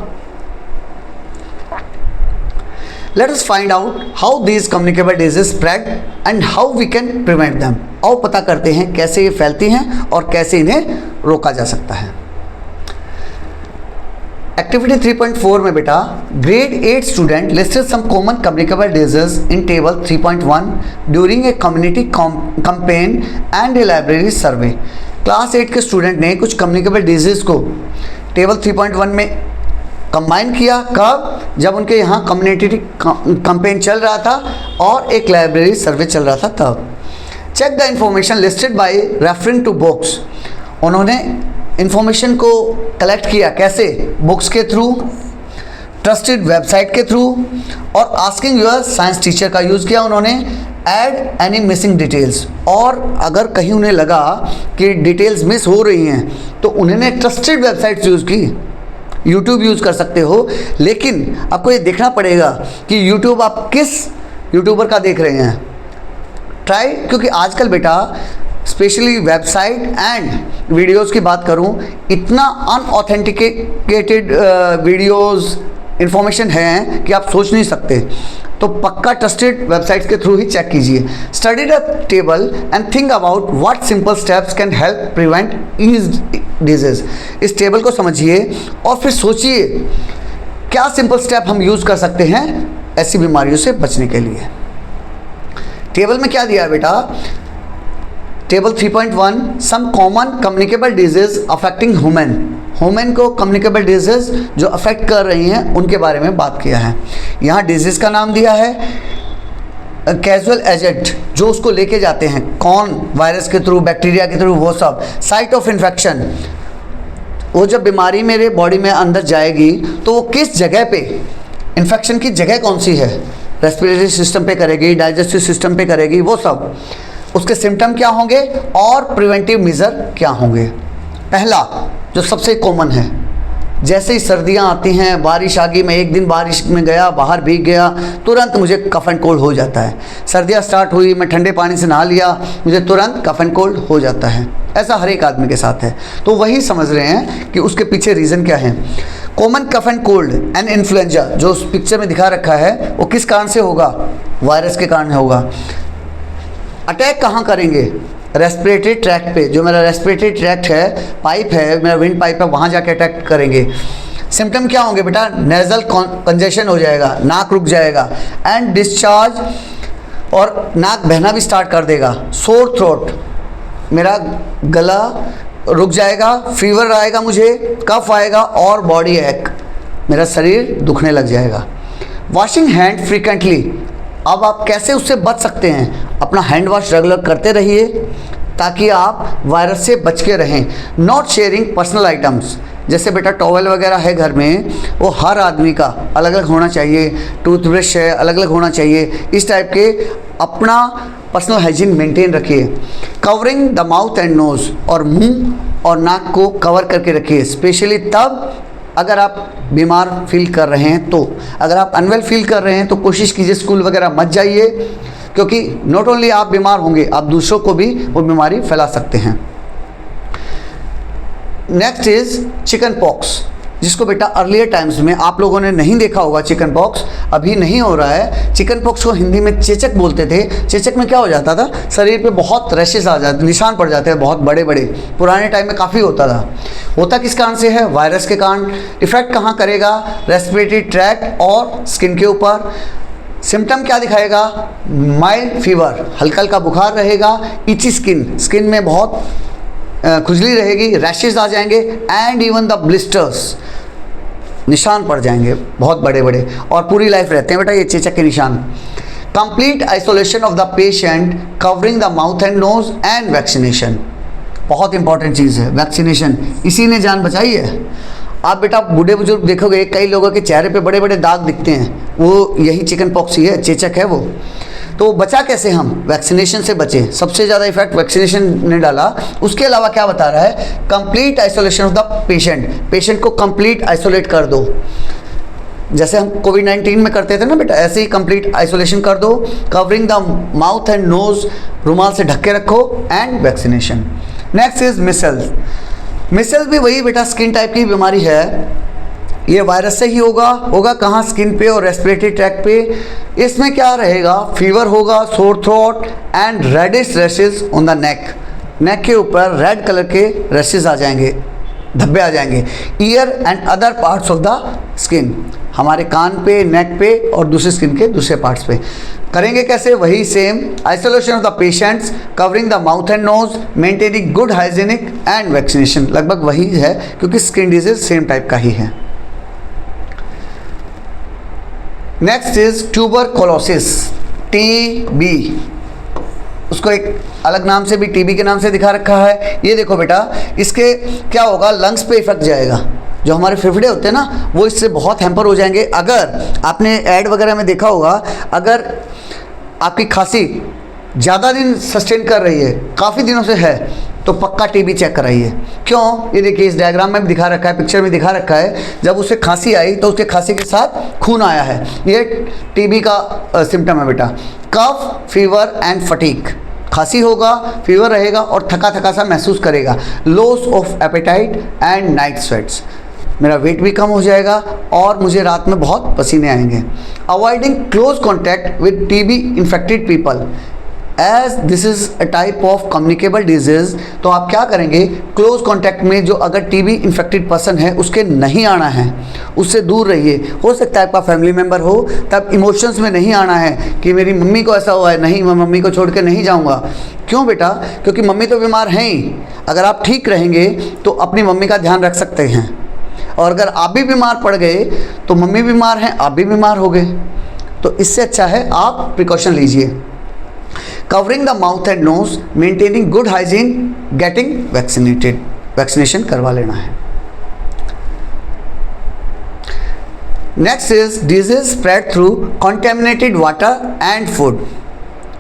Let us find out how these communicable diseases spread and how we can prevent them. आओ पता करते हैं कैसे ये फैलती हैं और कैसे इन्हें रोका जा सकता है। एक्टिविटी 3.4 में बेटा grade 8 student listed some common communicable disease in table 3.1 during a community campaign and a library survey. Class 8 के स्टूडेंट ने कुछ कम्युनिकेबल डिजीज को टेबल 3.1 में कंबाइन किया, कब, जब उनके यहाँ कम्युनिटी कैंपेन चल रहा था और एक लाइब्रेरी सर्वे चल रहा था तब। Check the information listed by referring to books, उन्होंने इंफॉर्मेशन को कलेक्ट किया कैसे, बुक्स के थ्रू, ट्रस्टेड वेबसाइट के थ्रू, और आस्किंग योर साइंस टीचर का यूज़ किया उन्होंने। ऐड एनी मिसिंग डिटेल्स, और अगर कहीं उन्हें लगा कि डिटेल्स मिस हो रही हैं तो उन्होंने ट्रस्टेड वेबसाइट्स यूज़ की। यूट्यूब यूज़ कर सकते हो, लेकिन आपको ये देखना पड़ेगा कि यूट्यूब आप किस यूट्यूबर का देख रहे हैं। ट्राई, क्योंकि आजकल बेटा स्पेशली वेबसाइट एंड वीडियोस की बात करूं, इतना अनऑथेंटिकेटेड वीडियोस इन्फॉर्मेशन है कि आप सोच नहीं सकते। तो पक्का ट्रस्टेड वेबसाइट्स के थ्रू ही चेक कीजिए। Study the table and think about what simple steps can help prevent these disease. इस टेबल को समझिए और फिर सोचिए क्या सिंपल स्टेप हम यूज़ कर सकते हैं ऐसी बीमारियों से बचने के लिए। टेबल में क्या दिया है बेटा, table 3.1 some common communicable disease affecting human को कम्युनिकेबल डिजीज जो अफेक्ट कर रही हैं उनके बारे में बात किया है। यहाँ डिजीज का नाम दिया है, कैजुअल एजेंट जो उसको लेके जाते हैं, कौन, वायरस के थ्रू, बैक्टीरिया के थ्रू, वो सब। साइट ऑफ इन्फेक्शन, वो जब बीमारी मेरे बॉडी में अंदर जाएगी तो वो किस जगह पे, इन्फेक्शन की जगह कौन सी है, रेस्पिरेटरी सिस्टम पे करेगी, डाइजेस्टिव सिस्टम पे करेगी, वो सब। उसके सिम्टम क्या होंगे और प्रिवेंटिव मेजर क्या होंगे। पहला जो सबसे कॉमन है, जैसे ही सर्दियां आती हैं, बारिश आ गई, मैं एक दिन बारिश में गया, बाहर भीग गया, तुरंत मुझे कफ एंड कोल्ड हो जाता है। सर्दियां स्टार्ट हुई, मैं ठंडे पानी से नहा लिया, मुझे तुरंत कफ एंड कोल्ड हो जाता है। ऐसा हर एक आदमी के साथ है। तो वही समझ रहे हैं कि उसके पीछे रीज़न क्या है। Common cough and cold and influenza जो उस पिक्चर में दिखा रखा है, वो किस कारण से होगा? वायरस के कारण होगा। अटैक कहाँ करेंगे? रेस्पिरेटरी ट्रैक्ट पे। जो मेरा रेस्पिरेटरी ट्रैक्ट है, पाइप है, मेरा विंड पाइप है, वहाँ जाके अटैक करेंगे। सिम्टम क्या होंगे बेटा? नेजल कंजेशन हो जाएगा, नाक रुक जाएगा, एंड डिस्चार्ज, और नाक बहना भी स्टार्ट कर देगा। सोर थ्रोट, मेरा गला रुक जाएगा, फीवर आएगा, मुझे कफ आएगा, और बॉडी एक, मेरा शरीर दुखने लग जाएगा। वॉशिंग हैंड फ्रीक्वेंटली, अब आप कैसे उससे बच सकते हैं? अपना हैंड वॉश रेगुलर करते रहिए ताकि आप वायरस से बच के रहें। नॉट शेयरिंग पर्सनल आइटम्स, जैसे बेटा टॉवल वगैरह है घर में, वो हर आदमी का अलग अलग होना चाहिए। टूथब्रश है, अलग अलग होना चाहिए। इस टाइप के अपना पर्सनल हाइजीन मेंटेन रखिए। Covering the mouth and nose, और मुंह और नाक को कवर करके रखिए, स्पेशली तब अगर आप बीमार फील कर रहे हैं तो। अगर आप अनवेल फील कर रहे हैं तो कोशिश कीजिए स्कूल वगैरह मत जाइए, क्योंकि नॉट ओनली आप बीमार होंगे, आप दूसरों को भी वो बीमारी फैला सकते हैं। नेक्स्ट इज चिकन पॉक्स, जिसको बेटा अर्लियर टाइम्स में आप लोगों ने नहीं देखा होगा। चिकन पॉक्स अभी नहीं हो रहा है। चिकन पॉक्स को हिंदी में चेचक बोलते थे। चेचक में क्या हो जाता था? शरीर पे बहुत रैशेस आ जाते, निशान पड़ जाते हैं बहुत बड़े बड़े। पुराने टाइम में काफ़ी होता था। होता किस कारण से है? वायरस के कारण। इफेक्ट कहाँ करेगा? रेस्पिरेटरी ट्रैक्ट और स्किन के ऊपर। सिम्टम क्या दिखाएगा? माइल्ड फीवर, हल्का हल्का बुखार रहेगा। इची स्किन, स्किन में बहुत खुजली रहेगी, रैशेज आ जाएंगे, एंड इवन द ब्लिस्टर्स, निशान पड़ जाएंगे बहुत बड़े बड़े, और पूरी लाइफ रहते हैं बेटा ये चेचक के निशान। Complete isolation of the patient, covering the mouth and nose, and vaccination. बहुत इंपॉर्टेंट चीज़ है वैक्सीनेशन, इसी ने जान बचाई है। आप बेटा बूढ़े बुजुर्ग देखोगे, कई लोगों के चेहरे पे बड़े बड़े दाग दिखते हैं, वो यही चिकन पॉक्स ही है, चेचक है वो। तो बचा कैसे हम? वैक्सीनेशन से बचे। सबसे ज़्यादा इफेक्ट वैक्सीनेशन ने डाला। उसके अलावा क्या बता रहा है? Complete isolation of the patient, patient को कंप्लीट आइसोलेट कर दो। जैसे हम कोविड-19 में करते थे ना बेटा, ऐसे ही कंप्लीट आइसोलेशन कर दो। Covering the mouth and nose, रुमाल से ढक के रखो, and vaccination. Next is measles. Measles भी वही बेटा स्किन टाइप की बीमारी है। ये वायरस से ही होगा कहाँ? स्किन पे और रेस्पिरेटरी ट्रैक्ट पे। इसमें क्या रहेगा? फीवर होगा, sore throat, and reddish rashes on the neck. Neck के ऊपर रेड कलर के रैशेज आ जाएंगे, धब्बे आ जाएंगे। Ear and other parts of the skin, हमारे कान पे, नेक पे, और दूसरे स्किन के दूसरे पार्ट्स पे। करेंगे कैसे? वही same. Isolation of the patients, covering the mouth and nose, maintaining good hygienic, and vaccination. लगभग वही है, क्योंकि स्किन डिजीज सेम टाइप का ही है। Next is tuberculosis, TB. उसको एक अलग नाम से भी टीबी के नाम से दिखा रखा है। ये देखो बेटा, इसके क्या होगा? लंग्स पे इफेक्ट जाएगा। जो हमारे फेफड़े होते हैं ना, वो इससे बहुत हैम्पर हो जाएंगे। अगर आपने ऐड वगैरह में देखा होगा, अगर आपकी खांसी ज़्यादा दिन सस्टेन कर रही है, काफ़ी दिनों से है, तो पक्का टीबी चेक कराइए। क्यों? ये देखिए, इस डायग्राम में भी दिखा रखा है, पिक्चर में दिखा रखा है। जब उसे खांसी आई तो उसके खांसी के साथ खून आया है, ये टीबी का सिम्टम है बेटा। कफ, फीवर एंड फटीग, खांसी होगा, फीवर रहेगा, और थका थका सा महसूस करेगा। Loss of appetite and night sweats, मेरा वेट भी कम हो जाएगा और मुझे रात में बहुत पसीने आएंगे। Avoiding close contact with TB infected people, as this is a type of communicable disease. तो आप क्या करेंगे? क्लोज कॉन्टैक्ट में जो अगर टीबी इन्फेक्टेड पर्सन है, उसके नहीं आना है, उससे दूर रहिए। हो सकता है आपका फैमिली मेम्बर हो, तब इमोशंस में नहीं आना है कि मेरी मम्मी को ऐसा हुआ है, नहीं मैं मम्मी को छोड़ के नहीं जाऊँगा। क्यों बेटा? क्योंकि मम्मी तो बीमार हैं ही। अगर आप ठीक रहेंगे तो अपनी मम्मी का ध्यान रख सकते हैं, और अगर आप भी बीमार पड़ गए तो मम्मी बीमार हैं, आप भी बीमार हो गए। तो इससे अच्छा है आप प्रिकॉशन लीजिए। Covering the mouth and nose, maintaining good hygiene, getting vaccinated, vaccination करवा लेना है। Next is disease spread through contaminated water and food.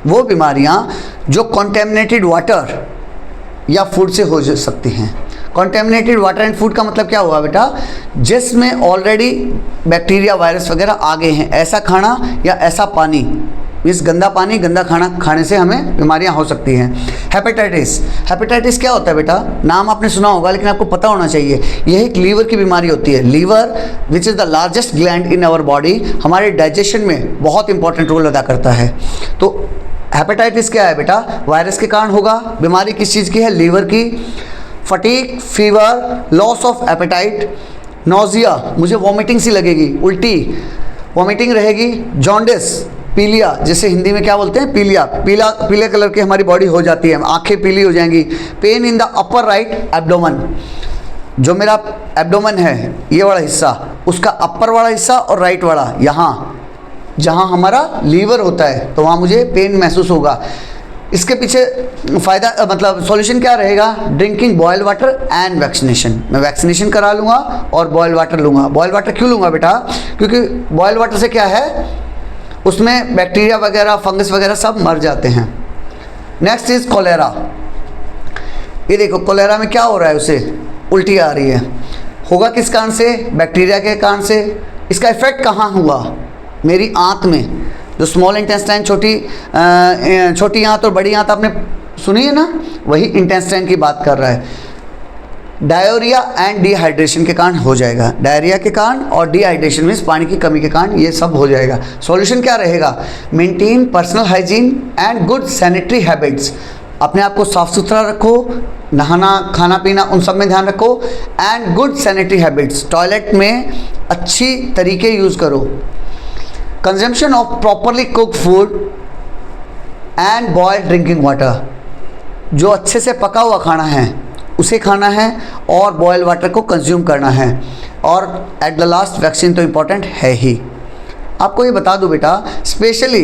वो बीमारियां जो कॉन्टेमिनेटेड वाटर या फूड से हो सकती हैं। कॉन्टेमिनेटेड वाटर एंड फूड का मतलब क्या हुआ बेटा, जिसमें ऑलरेडी बैक्टीरिया वायरस वगैरह आ गए हैं। ऐसा खाना या ऐसा पानी, इस गंदा पानी गंदा खाना खाने से हमें बीमारियां हो सकती हैं। हेपेटाइटिस, हेपेटाइटिस क्या होता है बेटा, नाम आपने सुना होगा लेकिन आपको पता होना चाहिए। यह एक लीवर की बीमारी होती है। Liver which is the largest gland in our body, हमारे डाइजेशन में बहुत इंपॉर्टेंट रोल अदा करता है। तो हेपेटाइटिस क्या है बेटा, वायरस के कारण होगा। बीमारी किस चीज़ की है, लीवर की। Fatigue, fever, loss of appetite, nausea, मुझे वॉमिटिंग सी लगेगी, उल्टी वॉमिटिंग रहेगी। जॉन्डिस, पीलिया, जिसे हिंदी में क्या बोलते हैं, पीलिया, पीले कलर की हमारी बॉडी हो जाती है, आंखें पीली हो जाएंगी। Pain in the upper right abdomen, जो मेरा एब्डोमन है ये वाला हिस्सा, उसका अपर वाला हिस्सा और राइट वाला, यहाँ जहाँ हमारा लीवर होता है तो वहाँ मुझे पेन महसूस होगा। इसके पीछे फ़ायदा मतलब सॉल्यूशन क्या रहेगा, drinking boil water and vaccination. मैं वैक्सीनेशन करा लूँगा और बॉयल वाटर लूँगा। बॉयल वाटर क्यों लूँगा बेटा, क्योंकि बॉयल वाटर से क्या है, उसमें बैक्टीरिया वगैरह फंगस वगैरह सब मर जाते हैं। Next is cholera. ये देखो कोलेरा में क्या हो रहा है, उसे उल्टी आ रही है, होगा किस कारण से, बैक्टीरिया के कारण से। इसका इफेक्ट कहाँ हुआ, मेरी आंत में, जो स्मॉल इंटेस्टाइन, छोटी आंत और बड़ी आंत आपने सुनी है ना, वही इंटेस्टाइन की बात कर रहा है। डायरिया एंड डिहाइड्रेशन के कारण हो जाएगा, डायरिया के कारण और डिहाइड्रेशन मीन्स पानी की कमी के कारण ये सब हो जाएगा। सॉल्यूशन क्या रहेगा, maintain personal hygiene and good sanitary habits. अपने आप को साफ सुथरा रखो, नहाना खाना पीना उन सब में ध्यान रखो। And good sanitary habits, toilet में अच्छी तरीके यूज़ करो। Consumption of properly cook food and boiled drinking water, जो अच्छे से पका हुआ खाना है उसे खाना है और बॉयल वाटर को कंज्यूम करना है। और एट द लास्ट वैक्सीन तो इम्पॉर्टेंट है ही। आपको ये बता दूं बेटा, स्पेशली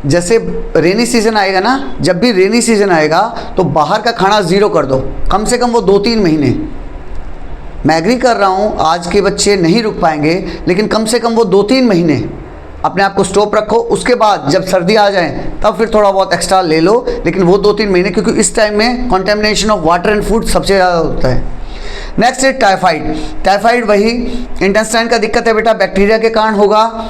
जैसे रेनी सीज़न आएगा ना, जब भी रेनी सीज़न आएगा तो बाहर का खाना ज़ीरो कर दो, कम से कम वो 2-3 महीने। मैं एग्री कर रहा हूँ आज के बच्चे नहीं रुक पाएंगे, लेकिन कम से कम वो 2-3 महीने अपने आप को स्टॉप रखो। उसके बाद जब सर्दी आ जाए तब फिर थोड़ा बहुत एक्स्ट्रा ले लो, लेकिन वो 2-3 महीने, क्योंकि इस टाइम में contamination of water and food सबसे ज़्यादा होता है। नेक्स्ट है टाइफाइड। टाइफाइड वही इंटेस्टाइन का दिक्कत है बेटा, बैक्टीरिया के कारण होगा।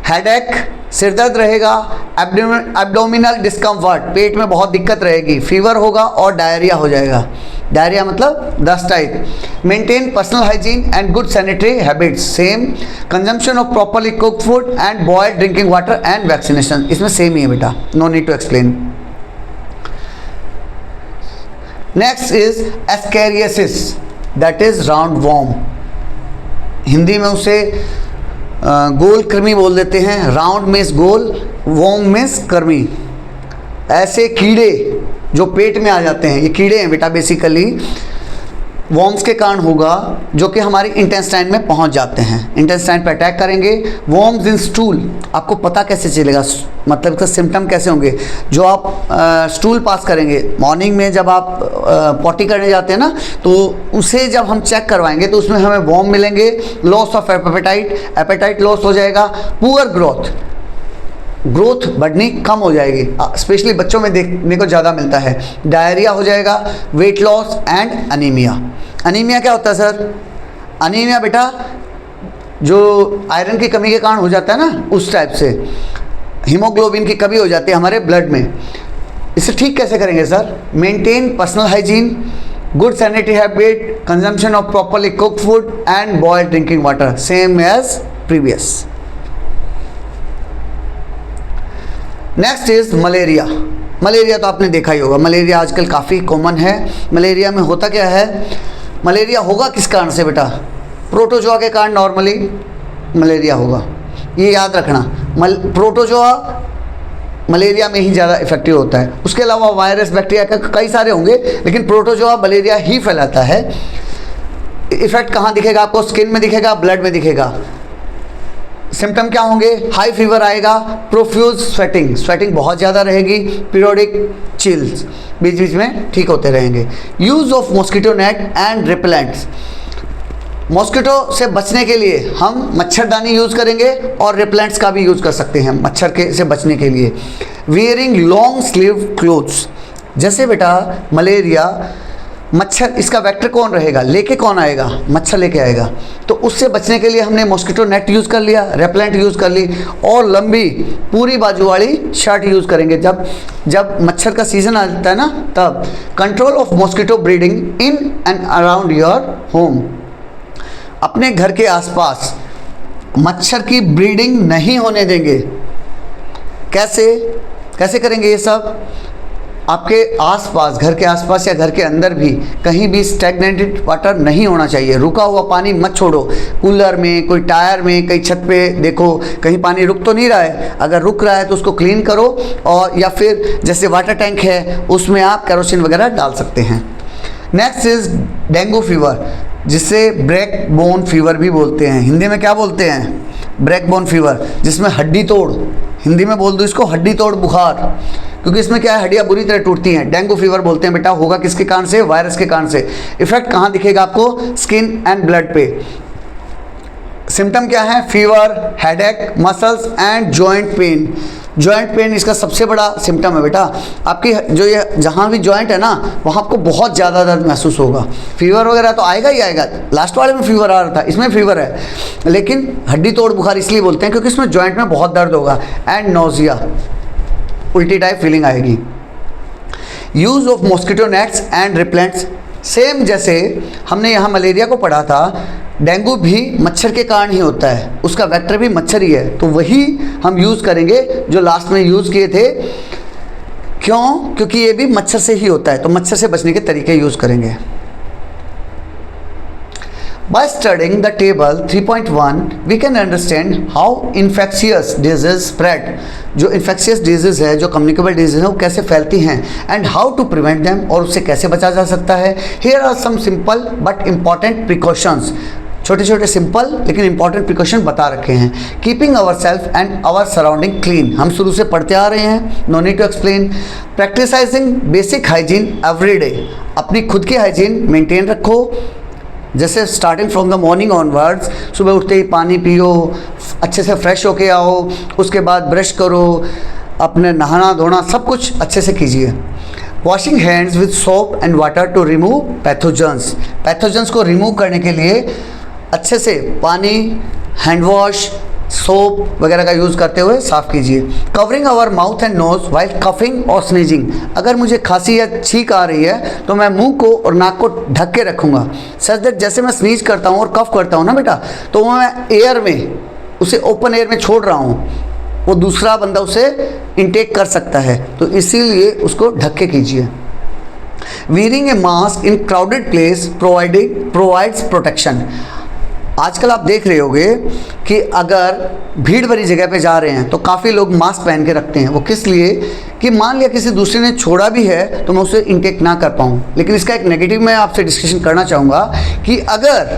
हेडेक, सिरदर्द रहेगा। एब्डोमिनल डिस्कम्फर्ट, पेट में बहुत दिक्कत रहेगी। फीवर होगा और डायरिया हो जाएगा। डायरिया मतलब दस्त type. Maintain personal hygiene and good sanitary habits, same. Consumption of properly cooked food and boiled drinking water and vaccination, इसमें सेम ही है बेटा, no need to explain. Next is ascariasis, that is round worm. Hindi में उसे गोल कृमि बोल देते हैं। राउंड मीन्स गोल, वॉर्म मीन्स कृमि। ऐसे कीड़े जो पेट में आ जाते हैं, ये कीड़े हैं बेटा बेसिकली, वॉर्म्स के कारण होगा, जो कि हमारी इंटेस्टाइन में पहुंच जाते हैं, इंटेस्टाइन पर अटैक करेंगे। वॉर्म्स इन स्टूल, आपको पता कैसे चलेगा, मतलब इसका सिम्टम कैसे होंगे, जो आप स्टूल पास करेंगे मॉर्निंग में, जब आप पॉटी करने जाते हैं ना, तो उसे जब हम चेक करवाएंगे तो उसमें हमें वॉर्म मिलेंगे। Loss of appetite, apatite loss हो जाएगा। पुअर ग्रोथ, ग्रोथ बढ़नी कम हो जाएगी, स्पेशली बच्चों में देखने को ज़्यादा मिलता है। डायरिया हो जाएगा। Weight loss and anaemia. Anaemia क्या होता है सर, अनीमिया बेटा जो आयरन की कमी के कारण हो जाता है ना, उस टाइप से हीमोग्लोबिन की कमी हो जाती है हमारे ब्लड में। इसे ठीक कैसे करेंगे sir, maintain personal hygiene, good sanitary habit, consumption of properly cooked food and boiled drinking water, same as previous. Next is malaria. Malaria तो आपने देखा ही होगा, मलेरिया आजकल काफ़ी कॉमन है। मलेरिया में होता क्या है, मलेरिया होगा किस कारण से बेटा, प्रोटोजोआ के कारण नॉर्मली मलेरिया होगा, ये याद रखना। प्रोटोजोआ मलेरिया में ही ज़्यादा इफेक्टिव होता है। उसके अलावा वायरस बैक्टीरिया का कई सारे होंगे, लेकिन प्रोटोजोआ मलेरिया ही फैलाता है। इफेक्ट कहाँ दिखेगा आपको, स्किन में दिखेगा, ब्लड में दिखेगा। सिम्टम क्या होंगे, हाई फीवर आएगा, प्रोफ्यूज स्वेटिंग, स्वेटिंग बहुत ज़्यादा रहेगी, पीरियोडिक चिल्स बीच बीच में ठीक होते रहेंगे। Use of mosquito net and repellents, mosquito से बचने के लिए हम मच्छरदानी यूज़ करेंगे और रिपेलेंट्स का भी यूज़ कर सकते हैं मच्छर के से बचने के लिए। वियरिंग लॉन्ग स्लीव क्लोथ्स, जैसे बेटा मलेरिया मच्छर, इसका वेक्टर कौन रहेगा, लेके कौन आएगा, मच्छर लेके आएगा। तो उससे बचने के लिए हमने मॉस्किटो नेट यूज़ कर लिया, रेपेलेंट यूज़ कर ली, और लंबी पूरी बाजू वाली शर्ट यूज़ करेंगे जब जब मच्छर का सीज़न आ जाता है ना तब। Control of mosquito breeding in and around your home, अपने घर के आसपास मच्छर की ब्रीडिंग नहीं होने देंगे। कैसे करेंगे ये सब, आपके आसपास, घर के आसपास या घर के अंदर भी कहीं भी स्टैग्नेटेड वाटर नहीं होना चाहिए, रुका हुआ पानी मत छोड़ो। कूलर में, कोई टायर में, कहीं छत पे देखो कहीं पानी रुक तो नहीं रहा है, अगर रुक रहा है तो उसको क्लीन करो, और या फिर जैसे वाटर टैंक है उसमें आप केरोसिन वगैरह डाल सकते हैं। नेक्स्ट इज डेंगू फीवर, जिसे ब्रेक बोन फीवर भी बोलते हैं। हिंदी में क्या बोलते हैं, ब्रेक बोन फीवर, जिसमें हड्डी तोड़, हिंदी में बोल दो इसको हड्डी तोड़ बुखार, क्योंकि इसमें क्या है, हड्डियाँ बुरी तरह टूटती हैं। डेंगू फीवर बोलते हैं बेटा, होगा किसके कारण से, वायरस के कारण से। इफेक्ट कहाँ दिखेगा आपको, स्किन एंड ब्लड पे। सिम्टम क्या है, fever, headache, muscles and joint pain. Joint pain इसका सबसे बड़ा सिम्टम है बेटा, आपकी जो ये जहाँ भी जॉइंट है ना वहाँ आपको बहुत ज़्यादा दर्द महसूस होगा। फीवर वगैरह तो आएगा ही आएगा, लास्ट वाले में फीवर आ रहा था, इसमें फीवर है, लेकिन हड्डी तोड़ बुखार इसलिए बोलते हैं क्योंकि इसमें जॉइंट में बहुत दर्द होगा। एंड नोजिया, उल्टी टाइप फीलिंग आएगी। Use of mosquito nets and repellents, same जैसे हमने यहाँ मलेरिया को पढ़ा था, डेंगू भी मच्छर के कारण ही होता है, उसका वेक्टर भी मच्छर ही है, तो वही हम यूज़ करेंगे जो लास्ट में यूज़ किए थे। क्यों, क्योंकि ये भी मच्छर से ही होता है, तो मच्छर से बचने के तरीके यूज़ करेंगे। By studying the table 3.1, we can understand how infectious diseases spread. जो infectious disease है, जो communicable disease है, वो कैसे फैलती हैं, and how to prevent them, और उससे कैसे बचा जा सकता है। Here are some simple but important precautions. छोटे छोटे सिंपल लेकिन इंपॉर्टेंट प्रिकॉशन बता रखे हैं। Keeping our self and our surrounding clean, हम शुरू से पढ़ते आ रहे हैं, no need to explain. Practicising basic hygiene every day, अपनी खुद की हाइजीन मेंटेन रखो, जैसे starting from the morning onwards, सुबह उठते ही पानी पियो, अच्छे से फ्रेश होके आओ, उसके बाद ब्रश करो, अपने नहाना धोना सब कुछ अच्छे से कीजिए। Washing hands with soap and water to remove pathogens, pathogens को रिमूव करने के लिए अच्छे से पानी, हैंड वॉश, सोप वगैरह का यूज़ करते हुए साफ़ कीजिए। Covering our mouth and nose while coughing और स्नीजिंग, अगर मुझे खांसी या छींक आ रही है तो मैं मुंह को और नाक को ढक के रखूँगा, सच दैट जैसे मैं स्नीज करता हूँ और कफ करता हूँ ना बेटा, तो मैं एयर में उसे ओपन एयर में छोड़ रहा हूँ, वो दूसरा बंदा उसे इनटेक कर सकता है, तो इसीलिए उसको ढक के कीजिए। Wearing a mask in crowded place provides protection, आजकल आप देख रहे होंगे कि अगर भीड़ भरी जगह पे जा रहे हैं तो काफ़ी लोग मास्क पहन के रखते हैं, वो किस लिए, कि मान लिया किसी दूसरे ने छोड़ा भी है तो मैं उसे इनटेक ना कर पाऊँ। लेकिन इसका एक नेगेटिव मैं आपसे डिस्कशन करना चाहूँगा कि अगर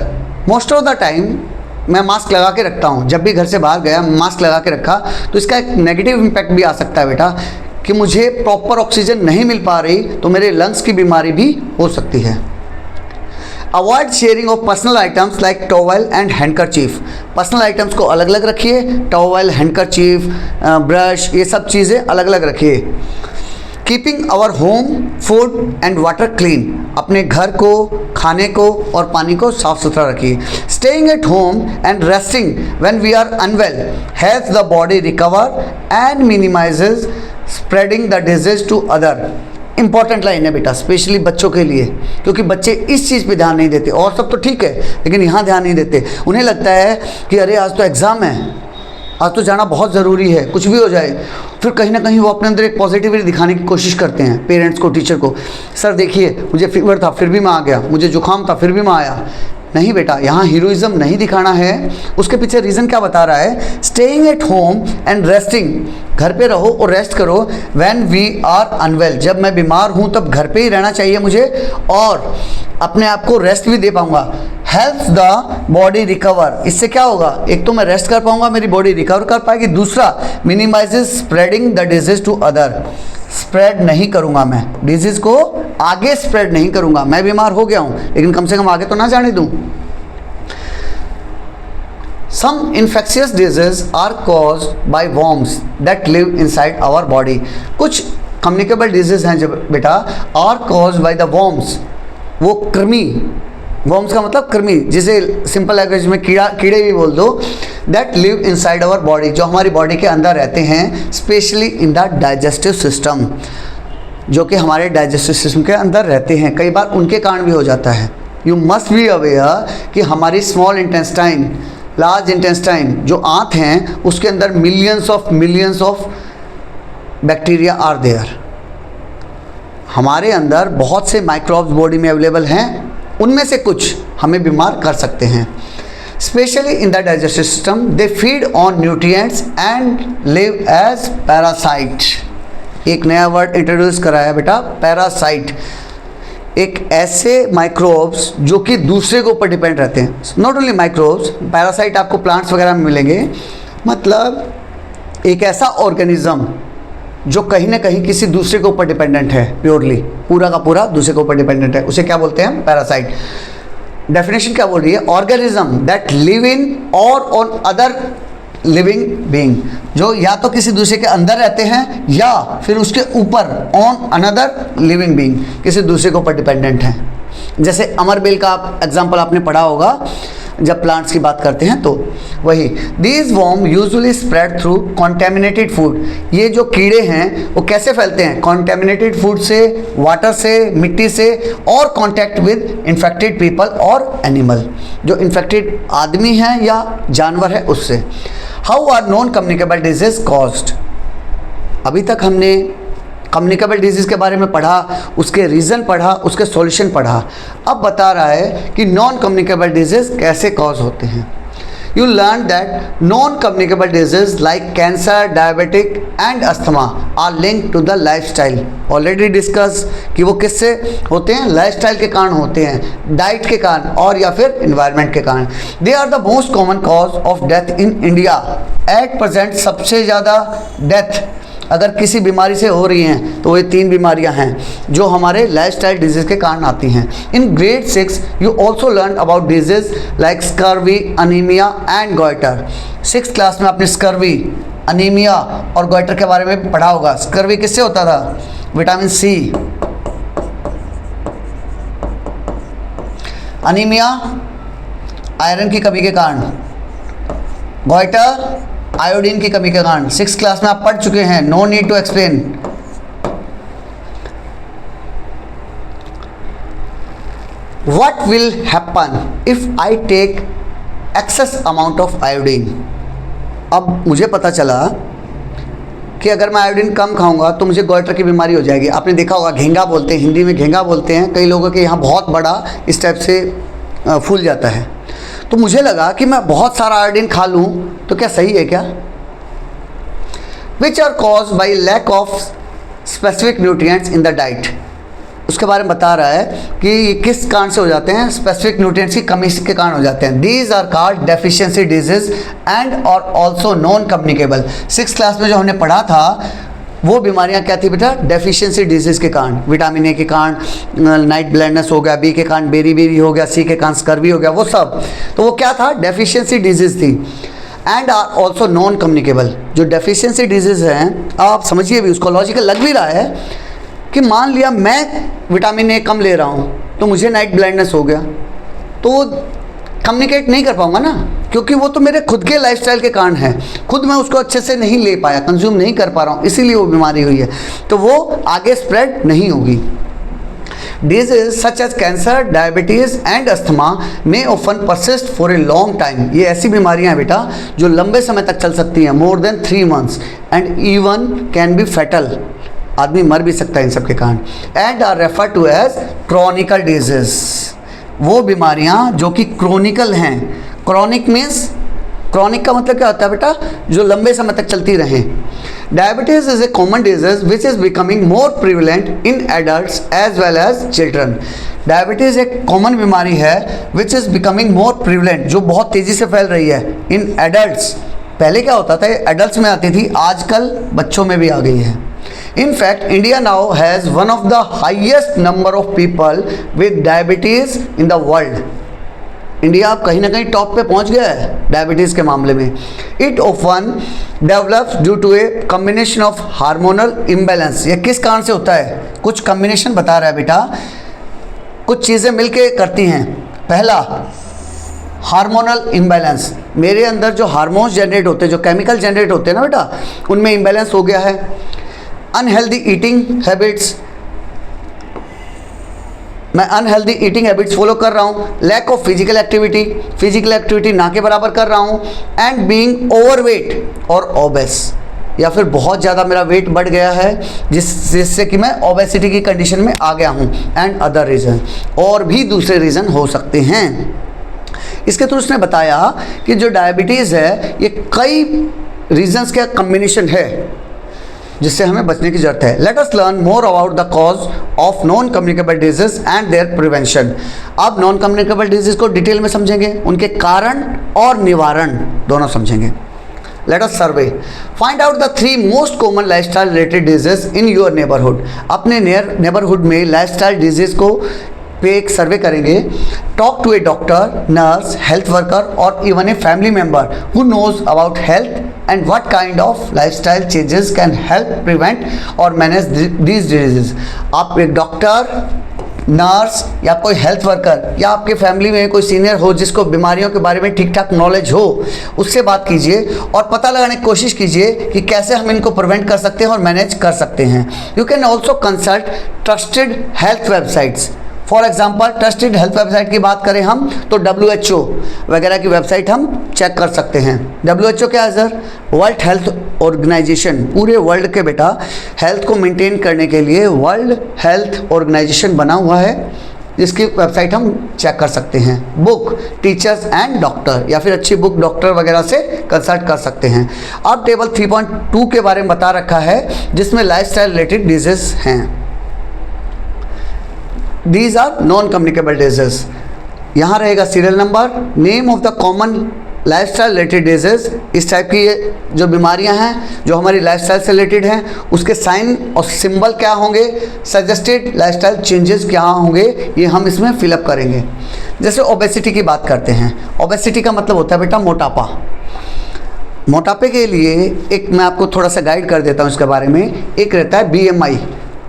मोस्ट ऑफ द टाइम मैं मास्क लगा के रखता हूँ, जब भी घर से बाहर गया मास्क लगा के रखा, तो इसका एक नेगेटिव इम्पैक्ट भी आ सकता है बेटा, कि मुझे प्रॉपर ऑक्सीजन नहीं मिल पा रही तो मेरे लंग्स की बीमारी भी हो सकती है। Avoid sharing of personal items like towel and handkerchief, personal items को अलग अलग रखिए, टॉवल, हैंडकरचीफ, ब्रश, ये सब चीज़ें अलग अलग रखिए। Keeping our home, food and water clean, अपने घर को, खाने को और पानी को साफ सुथरा रखिए। Staying at home and resting when we are unwell helps the body recover and minimises spreading the disease to other. Important line है बेटा, स्पेशली बच्चों के लिए, क्योंकि बच्चे इस चीज़ पे ध्यान नहीं देते, और सब तो ठीक है लेकिन यहाँ ध्यान नहीं देते। उन्हें लगता है कि अरे आज तो एग्ज़ाम है, आज तो जाना बहुत ज़रूरी है, कुछ भी हो जाए, फिर कहीं ना कहीं वो अपने अंदर एक पॉजिटिविटी दिखाने की कोशिश करते हैं, पेरेंट्स को, टीचर को। सर देखिए मुझे फीवर था फिर भी मैं आ गया, मुझे जुकाम था फिर भी मैं आया। नहीं बेटा, यहाँ हीरोइज्म नहीं दिखाना है, उसके पीछे रीज़न क्या बता रहा है, staying at home and resting, घर पे रहो और रेस्ट करो, व्हेन वी आर अनवेल, जब मैं बीमार हूँ तब घर पे ही रहना चाहिए मुझे, और अपने आप को रेस्ट भी दे पाऊँगा। हेल्प्स द बॉडी रिकवर, इससे क्या होगा, एक तो मैं रेस्ट कर पाऊँगा, मेरी बॉडी रिकवर कर पाएगी, दूसरा minimises spreading the disease to other, spread नहीं करूँगा मैं डिजीज़ को, आगे स्प्रेड नहीं करूँगा। मैं बीमार हो गया हूँ लेकिन कम से कम आगे तो ना जाने दूँ। Some infectious diseases are caused by worms that live inside our body. कुछ communicable diseases हैं जब बेटा are caused by the worms, वो कृमि, worms का मतलब कृमि, जिसे सिंपल लैंग्वेज में कीड़े भी बोल दो, that live inside our body, जो हमारी बॉडी के अंदर रहते हैं, specially in the digestive system, जो कि हमारे डाइजेस्टिव सिस्टम के अंदर रहते हैं, कई बार उनके कारण भी हो जाता है। यू मस्ट बी अवेयर कि हमारी स्मॉल इंटेस्टाइन, लार्ज इंटेस्टाइन जो आंत हैं, उसके अंदर millions of bacteria are there. हमारे अंदर बहुत से माइक्रोब्स बॉडी में अवेलेबल हैं, उनमें से कुछ हमें बीमार कर सकते हैं। Specially in the digestive system they feed on nutrients and live as parasite. एक नया वर्ड इंट्रोड्यूस करा है बेटा, पैरासाइट, एक ऐसे माइक्रोब्स जो कि दूसरे के ऊपर डिपेंड रहते हैं। नॉट ओनली माइक्रोब्स, पैरासाइट आपको प्लांट्स वगैरह में मिलेंगे, मतलब एक ऐसा ऑर्गेनिज्म जो कहीं ना कहीं किसी दूसरे के ऊपर डिपेंडेंट है, प्योरली पूरा का पूरा दूसरे के ऊपर डिपेंडेंट है, उसे क्या बोलते हैं? पैरासाइट। डेफिनेशन क्या बोल रही है? ऑर्गेनिज्म दैट लिव इन और ऑन अदर लिविंग बीइंग, जो या तो किसी दूसरे के अंदर रहते हैं या फिर उसके ऊपर, ऑन अनदर लिविंग बीइंग, किसी दूसरे के ऊपर डिपेंडेंट हैं। जैसे अमरबेल का एग्जाम्पल आपने पढ़ा होगा जब प्लांट्स की बात करते हैं, तो वही these worm usually spread through contaminated food. ये जो कीड़े हैं वो कैसे फैलते हैं? कॉन्टेमिनेटेड फूड से, वाटर से, मिट्टी से, और कॉन्टैक्ट विद इन्फेक्टेड पीपल और एनिमल, जो इन्फेक्टेड आदमी हैं या जानवर है उससे। How are non communicable disease caused? अभी तक हमने कम्युनिकेबल डिजीज के बारे में पढ़ा, उसके रीज़न पढ़ा, उसके सॉल्यूशन पढ़ा। अब बता रहा है कि नॉन कम्युनिकेबल डिजीज कैसे कॉज होते हैं। You learn that non communicable disease like cancer, diabetic and asthma are linked to the lifestyle. Already discuss कि वो किससे होते हैं? लाइफस्टाइल के कारण होते हैं, डाइट के कारण और या फिर इन्वायरमेंट के कारण। They are the most common cause of death in India. At present सबसे ज़्यादा डेथ अगर किसी बीमारी से हो रही हैं तो ये 3 बीमारियां हैं जो हमारे लाइफस्टाइल डिजीज़ के कारण आती हैं। In grade 6 you also learn about disease like scurvy, anaemia and goitre. 6th class में आपने स्कर्वी, अनीमिया और गॉइटर के बारे में पढ़ा होगा। स्कर्वी किससे होता था? Vitamin C. अनीमिया आयरन की कमी के कारण, गॉइटर आयोडीन की कमी के कारण। 6th क्लास में आप पढ़ चुके हैं, no need to explain. What will happen if I take excess amount of iodine? अब मुझे पता चला कि अगर मैं आयोडीन कम खाऊंगा तो मुझे गॉइटर की बीमारी हो जाएगी। आपने देखा होगा, घेंगा बोलते हैं, हिंदी में घेंगा बोलते हैं, कई लोगों के यहाँ बहुत बड़ा इस टाइप से फूल जाता है। तो मुझे लगा कि मैं बहुत सारा आयोडीन खा लूँ तो क्या सही है क्या? Which are cause by lack of specific nutrients in the diet. उसके बारे में बता रहा है कि ये किस कारण से हो जाते हैं? स्पेसिफिक न्यूट्रिएंट्स की कमी के कारण हो जाते हैं। These are called deficiency disease and और also non communicable. 6th class में जो हमने पढ़ा था वो बीमारियां क्या थी बेटा? डेफिशिएंसी डिजीज़ के कारण, विटामिन ए के कारण नाइट ब्लाइंडनेस हो गया, बी के कारण बेरी हो गया, सी के कारण स्कर्वी हो गया, वो सब। तो वो क्या था? डेफिशिएंसी डिजीज़ थी। And are also non communicable. जो डेफिशिएंसी डिजीज़ हैं, आप समझिए भी, उसको लॉजिकल लग भी रहा है कि मान लिया मैं विटामिन ए कम ले रहा हूँ तो मुझे नाइट ब्लाइंडनेस हो गया, तो कम्युनिकेट नहीं कर पाऊंगा ना, क्योंकि वो तो मेरे खुद के लाइफस्टाइल के कारण है, खुद मैं उसको अच्छे से नहीं ले पाया, कंज्यूम नहीं कर पा रहा हूँ, इसीलिए वो बीमारी हुई है, तो वो आगे स्प्रेड नहीं होगी। Diseases such as cancer, diabetes and asthma may often persist for a long time। ये ऐसी बीमारियां हैं बेटा जो लंबे समय तक चल सकती हैं, more than 3 months and even can be fatal। आदमी मर भी सकता है इन सब के कारण। And are referred to as chronic diseases। वो बीमारियां जो कि क्रोनिकल हैं। क्रॉनिक मीन्स, क्रॉनिक का मतलब क्या होता है बेटा? जो लंबे समय तक चलती रहें। Diabetes is a common disease which is becoming more prevalent in adults as well as children. Diabetes एक कॉमन बीमारी है which is becoming more prevalent, जो बहुत तेजी से फैल रही है इन एडल्ट्स। पहले क्या होता था? एडल्ट्स में आती थी, आजकल बच्चों में भी आ गई है। In fact, India now has one of the highest number of people with diabetes in the world। India अब कहीं ना कहीं टॉप पे पहुंच गया है डायबिटीज़ के मामले में। It often develops due to a combination of hormonal imbalance. ये किस कारण से होता है? कुछ कम्बिनेशन बता रहा है बेटा, कुछ चीज़ें मिलके करती हैं। पहला, हार्मोनल इम्बैलेंस, मेरे अंदर जो हार्मोन्स जनरेट होते हैं, जो केमिकल जनरेट होते हैं ना बेटा, उनमें इम्बैलेंस हो गया है। अनहेल्दी ईटिंग हैबिट्स, मैं अनहेल्दी ईटिंग हैबिट्स फॉलो कर रहा हूँ। लैक ऑफ फिजिकल एक्टिविटी ना के बराबर कर रहा हूँ। एंड बीइंग ओवरवेट और ओबेस, या फिर बहुत ज़्यादा मेरा वेट बढ़ गया है जिससे कि मैं ओबेसिटी की कंडीशन में आ गया हूँ। एंड अदर रीज़न, और भी दूसरे रीज़न हो सकते हैं। इसके थ्रू उसने बताया कि जो डायबिटीज़ है ये कई रीजंस का कम्बिनेशन है जिससे हमें बचने की जरूरत है। Let us learn more about the cause of non communicable disease and their prevention. अब नॉन कम्युनिकेबल डिजीज को डिटेल में समझेंगे, उनके कारण और निवारण दोनों समझेंगे। Let us survey, find out the 3 most common lifestyle related disease in your neighbourhood. अपने नेबरहुड में लाइफस्टाइल डिजीज को पे एक सर्वे करेंगे। Talk to a doctor, nurse, health worker और even a family member who knows about health and what kind of lifestyle changes can help prevent और manage these disease. आप एक doctor, nurse या कोई हेल्थ वर्कर या आपके family में कोई सीनियर हो जिसको बीमारियों के बारे में ठीक ठाक नॉलेज हो, उससे बात कीजिए और पता लगाने की कोशिश कीजिए कि कैसे हम इनको प्रिवेंट कर सकते हैं और मैनेज कर सकते हैं। You can also consult trusted health websites. For example, trusted health website की बात करें हम तो WHO वगैरह की वेबसाइट हम चेक कर सकते हैं। WHO क्या है सर? World health organisation. पूरे वर्ल्ड के बेटा हेल्थ को मेंटेन करने के लिए वर्ल्ड हेल्थ ऑर्गेनाइजेशन बना हुआ है, जिसकी वेबसाइट हम चेक कर सकते हैं। बुक, टीचर्स एंड डॉक्टर, या फिर अच्छी बुक डॉक्टर वगैरह से कंसल्ट कर सकते हैं। अब टेबल 3.2 के बारे में बता रखा है जिसमें लाइफस्टाइल रिलेटेड डिजीज हैं। These are non communicable disease. यहाँ रहेगा serial number, name of the common lifestyle related disease. इस टाइप की जो बीमारियाँ हैं जो हमारी लाइफस्टाइल से रिलेटेड हैं, उसके साइन और सिंबल क्या होंगे, सजेस्टेड लाइफस्टाइल चेंजेस क्या होंगे, ये हम इसमें फिलअप करेंगे। जैसे ओबेसिटी की बात करते हैं। ओबेसिटी का मतलब होता है बेटा मोटापा। मोटापे के लिए एक मैं आपको थोड़ा सा गाइड कर देता हूँ इसके बारे में। एक रहता है BMI,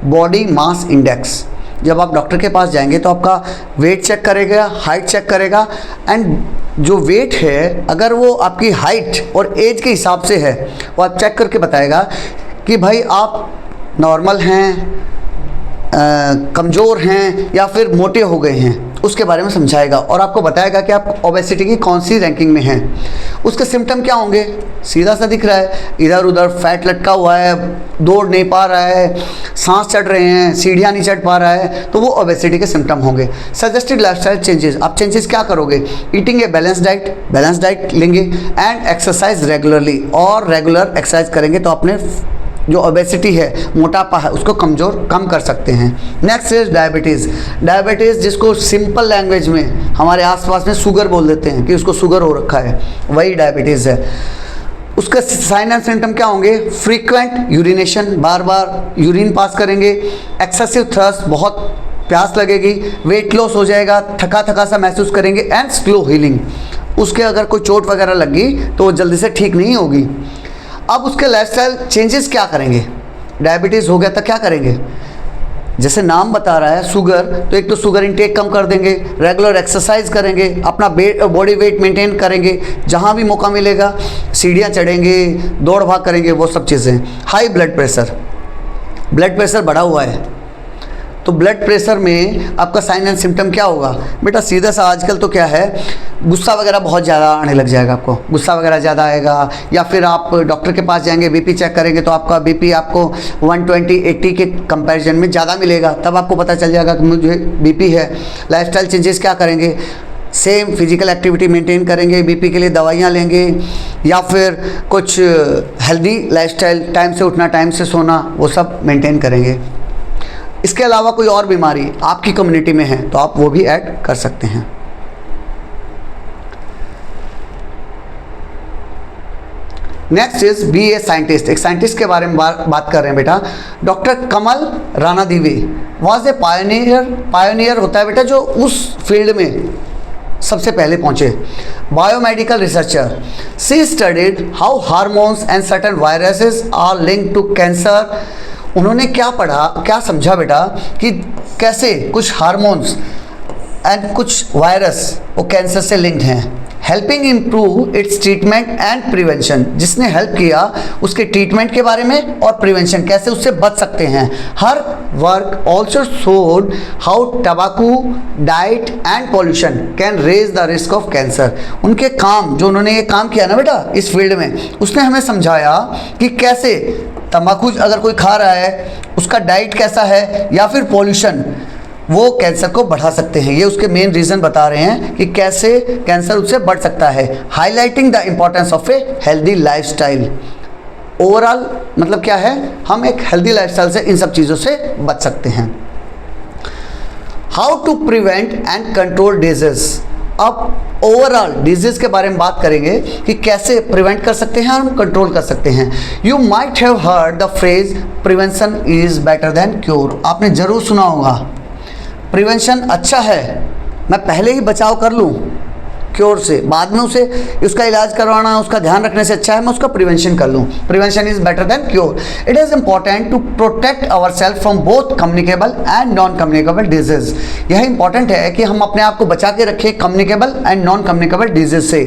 बॉडी मास इंडेक्स। जब आप डॉक्टर के पास जाएंगे तो आपका वेट चेक करेगा, हाइट चेक करेगा, एंड जो वेट है अगर वो आपकी हाइट और एज के हिसाब से है वो आप चेक करके बताएगा कि भाई आप नॉर्मल हैं, कमज़ोर हैं या फिर मोटे हो गए हैं, उसके बारे में समझाएगा और आपको बताएगा कि आप ओबेसिटी की कौन सी रैंकिंग में हैं। उसके सिम्टम क्या होंगे? सीधा सा दिख रहा है, इधर उधर फैट लटका हुआ है, दौड़ नहीं पा रहा है, सांस चढ़ रहे हैं, सीढ़ियाँ नहीं चढ़ पा रहा है, तो वो ओबेसिटी के सिम्टम होंगे। सजेस्टेड लाइफस्टाइल चेंजेस, आप चेंजेस क्या करोगे? ईटिंग ए बैलेंस डाइट लेंगे एंड एक्सरसाइज रेगुलरली, और रेगुलर एक्सरसाइज करेंगे तो अपने जो ओबेसिटी है, मोटापा है, उसको कम कर सकते हैं। नेक्स्ट इज डायबिटीज़ जिसको सिंपल लैंग्वेज में हमारे आसपास में शुगर बोल देते हैं कि उसको शुगर हो रखा है, वही डायबिटीज़ है। उसका साइन एंड सिम्टम क्या होंगे? फ्रीक्वेंट यूरिनेशन, बार बार यूरिन पास करेंगे, एक्सेसिव थर्स्ट, बहुत प्यास लगेगी, वेट लॉस हो जाएगा, थका सा महसूस करेंगे, एंड स्लो हीलिंग। उसके अगर कोई चोट वगैरह लगी तो वो जल्दी से ठीक नहीं होगी। अब उसके लाइफस्टाइल चेंजेस क्या करेंगे? डायबिटीज़ हो गया तो क्या करेंगे? जैसे नाम बता रहा है शुगर, तो एक तो शुगर इंटेक कम कर देंगे, रेगुलर एक्सरसाइज करेंगे, अपना बॉडी वेट मेंटेन करेंगे, जहाँ भी मौका मिलेगा सीढ़ियाँ चढ़ेंगे, दौड़ भाग करेंगे, वो सब चीज़ें। हाई ब्लड प्रेशर बढ़ा हुआ है तो ब्लड प्रेशर में आपका साइन एंड सिम्टम क्या होगा? बेटा सीधा सा आजकल तो क्या है, गुस्सा वगैरह बहुत ज़्यादा आने लग जाएगा, आपको गुस्सा वगैरह ज़्यादा आएगा, या फिर आप डॉक्टर के पास जाएंगे, बीपी चेक करेंगे तो आपका बीपी आपको 120/80 के कंपैरिजन में ज़्यादा मिलेगा, तब आपको पता चल जाएगा कि मुझे बीपी है। लाइफस्टाइल चेंजेस क्या करेंगे? सेम फिजिकल एक्टिविटी मेंटेन करेंगे, बीपी के लिए दवाइयाँ लेंगे, या फिर कुछ हेल्दी लाइफस्टाइल, टाइम से उठना, टाइम से सोना, वो सब मेंटेन करेंगे। इसके अलावा कोई और बीमारी आपकी कम्युनिटी में है तो आप वो भी ऐड कर सकते हैं। Next is be a scientist. एक साइंटिस्ट के बारे में बात कर रहे हैं बेटा। Doctor Kamal Ranadive was a pioneer होता है बेटा जो उस फील्ड में सबसे पहले पहुंचे। Biomedical researcher, she studied how hormones and certain viruses are linked to cancer. उन्होंने क्या पढ़ा, क्या समझा बेटा कि कैसे कुछ हार्मोन्स एंड कुछ वायरस वो कैंसर से लिंक्ड हैं। Helping improve its treatment and prevention, जिसने हेल्प किया उसके ट्रीटमेंट के बारे में और प्रिवेंशन, कैसे उससे बच सकते हैं। Her work also showed how tobacco, diet and pollution can raise the risk of cancer. उनके काम, जो उन्होंने ये काम किया ना बेटा इस फील्ड में, उसने हमें समझाया कि कैसे तंबाकू अगर कोई खा रहा है, उसका डाइट कैसा है, या फिर पॉल्यूशन, वो कैंसर को बढ़ा सकते हैं। ये उसके मेन रीज़न बता रहे हैं कि कैसे कैंसर उससे बढ़ सकता है। Highlighting the importance of A healthy lifestyle. Overall मतलब क्या है, हम एक हेल्दी लाइफस्टाइल से इन सब चीज़ों से बच सकते हैं। How to prevent and control disease. अब ओवरऑल डिजीज के बारे में बात करेंगे कि कैसे प्रिवेंट कर सकते हैं और हम कंट्रोल कर सकते हैं। You might have heard the phrase prevention is better than cure. आपने ज़रूर सुना होगा प्रिवेंशन अच्छा है, मैं पहले ही बचाव कर लूँ क्योर से, बाद में उसे उसका इलाज करवाना, उसका ध्यान रखने से अच्छा है मैं उसका प्रिवेंशन कर लूँ। Prevention is better than cure. It is important to protect our self from both communicable and non communicable disease. यह इंपॉर्टेंट है कि हम अपने आप को बचा के रखें communicable and non communicable disease से।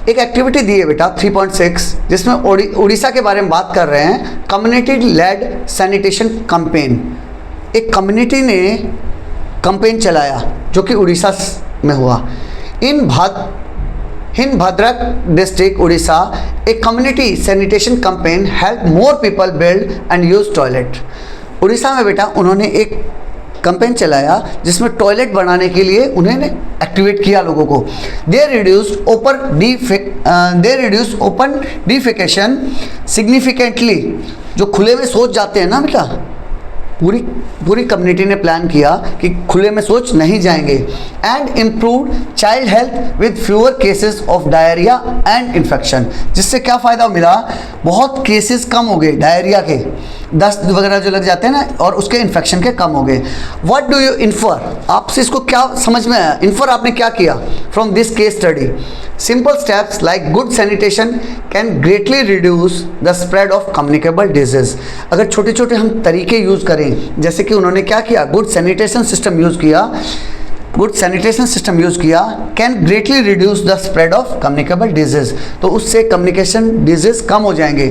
एक एक्टिविटी दी है बेटा 3.6, जिसमें उड़ीसा के बारे में बात कर रहे हैं। Community led sanitation campaign. एक कम्युनिटी ने कैंपेन चलाया जो कि उड़ीसा में हुआ। In Bhadrak district Orissa, a community sanitation campaign help more people build and use toilet. Orissa में बेटा उन्होंने एक कैंपेन चलाया जिसमें टॉयलेट बनाने के लिए उन्होंने एक्टिवेट किया लोगों को। They reduce open defecation significantly. जो खुले में शौच जाते हैं ना बेटा, पूरी कम्युनिटी ने प्लान किया कि खुले में शौच नहीं जाएंगे। And improve child health with fewer cases of diarrhoea and infection. जिससे क्या फ़ायदा मिला, बहुत केसेस कम हो गए डायरिया के, दस्त वगैरह जो लग जाते हैं ना, और उसके इन्फेक्शन के कम हो गए। व्हाट डू यू इन्फर, आपसे इसको क्या समझ में आया, इन्फर आपने क्या किया from this case study. Simple steps like good sanitation can greatly reduce the spread of communicable disease. अगर छोटे छोटे हम तरीके यूज़ करें, जैसे कि उन्होंने क्या किया, गुड सैनिटेशन सिस्टम यूज़ किया, can greatly reduce the spread of communicable disease. तो उससे कम्युनिकेशन डिजीज कम हो जाएंगे।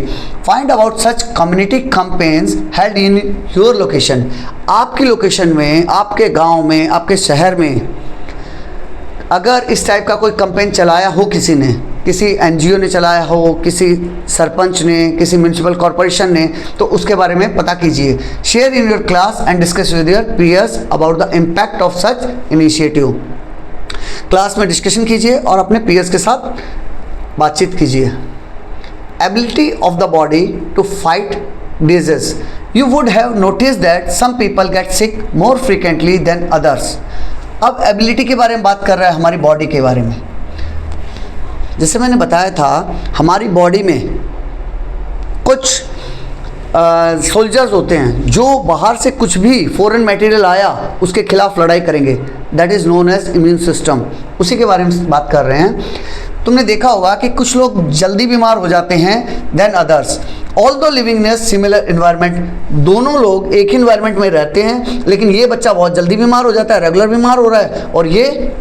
Find about such community campaigns held in your location. आपकी लोकेशन में, आपके गांव में, आपके शहर में अगर इस टाइप का कोई कैंपेन चलाया हो, किसी एनजीओ ने चलाया हो, किसी सरपंच ने, किसी म्यूनसिपल कॉरपोरेशन ने, तो उसके बारे में पता कीजिए। Share in your class and discuss with your peers about the impact of such initiative. Class में डिस्कशन कीजिए और अपने पीयर्स के साथ बातचीत कीजिए। Ability of the body to fight disease. You would have notice that some people get sick more frequently than others. अब ability के बारे में बात कर रहा है, हमारी बॉडी के बारे में। जैसे मैंने बताया था, हमारी बॉडी में कुछ सोल्जर्स होते हैं जो बाहर से कुछ भी फॉरेन मटेरियल आया उसके खिलाफ लड़ाई करेंगे। That is known as immune system. उसी के बारे में बात कर रहे हैं। तुमने देखा होगा कि कुछ लोग जल्दी बीमार हो जाते हैं than others. Although living in similar environment, दोनों लोग एक ही इन्वायरमेंट में रहते हैं, लेकिन ये बच्चा बहुत जल्दी बीमार हो जाता है, रेगुलर बीमार हो रहा है, और ये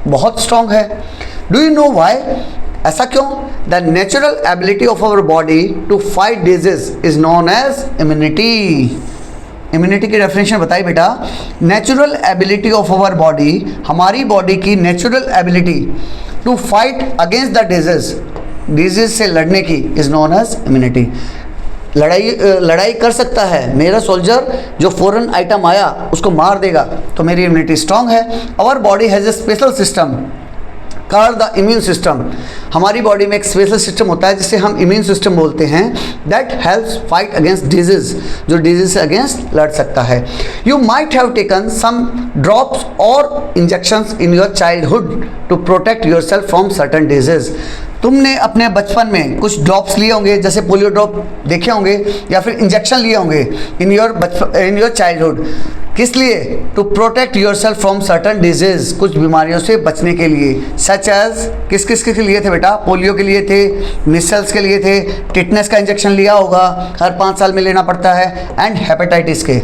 बहुत स्ट्रांग है। Do you know why? ऐसा क्यों? The natural ability of our body to fight disease is known as immunity. Immunity की डेफिनेशन बताइए बेटा। Natural ability of our body, हमारी बॉडी की natural ability to fight against the disease से लड़ने की इज नोन एज इम्यूनिटी। लड़ाई कर सकता है मेरा सोल्जर, जो फॉरेन आइटम आया उसको मार देगा, तो मेरी इम्यूनिटी स्ट्रांग है। Our body has a special system called the immune system. हमारी बॉडी में एक स्पेशल सिस्टम होता है जिसे हम इम्यून सिस्टम बोलते हैं, that helps fight against disease, जो डिजीज से अगेंस्ट लड़ सकता है। You might have taken some drops और injections in your childhood to protect your self from certain disease. तुमने अपने बचपन में कुछ ड्रॉप्स लिए होंगे, जैसे पोलियो ड्रॉप देखे होंगे, या फिर इंजेक्शन लिए होंगे इन योर चाइल्डहुड, किस लिए? To protect your self from certain disease, कुछ बीमारियों से बचने के लिए। सच एज किस किस के लिए थे बेटा? पोलियो के लिए थे, मिसल्स के लिए थे, टिटनेस का इंजेक्शन लिया होगा, हर 5 साल में लेना पड़ता है, एंड हेपेटाइटिस के।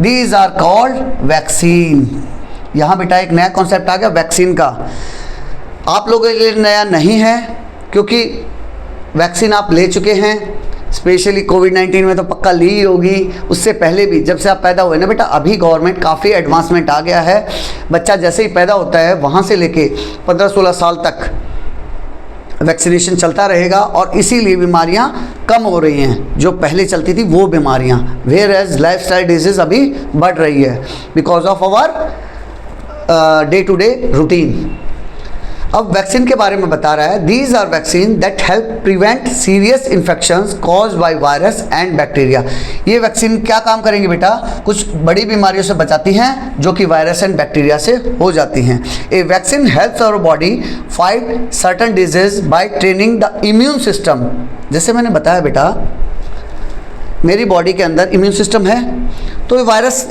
These are called vaccine. यहाँ बेटा एक नया कॉन्सेप्ट आ गया वैक्सीन का। आप लोगों के लिए नया नहीं है क्योंकि वैक्सीन आप ले चुके हैं, स्पेशली कोविड-19 में तो पक्का ली ही होगी, उससे पहले भी जब से आप पैदा हुए ना बेटा, अभी गवर्नमेंट काफ़ी एडवांसमेंट आ गया है। बच्चा जैसे ही पैदा होता है वहाँ से लेके 15-16 साल तक वैक्सीनेशन चलता रहेगा और इसीलिए बीमारियाँ कम हो रही हैं। जो पहले चलती थी वो बीमारियाँ, वेयर एज लाइफस्टाइल डिजीज़ अभी बढ़ रही है because of our day to day routine. अब वैक्सीन के बारे में बता रहा है, these are vaccine that help prevent serious infections caused by virus and bacteria. ये वैक्सीन क्या काम करेंगे बेटा? कुछ बड़ी बीमारियों से बचाती हैं जो कि वायरस एंड बैक्टीरिया से हो जाती हैं। A vaccine helps our body fight certain disease by training the immune system. जैसे मैंने बताया बेटा, मेरी बॉडी के अंदर इम्यून सिस्टम है, तो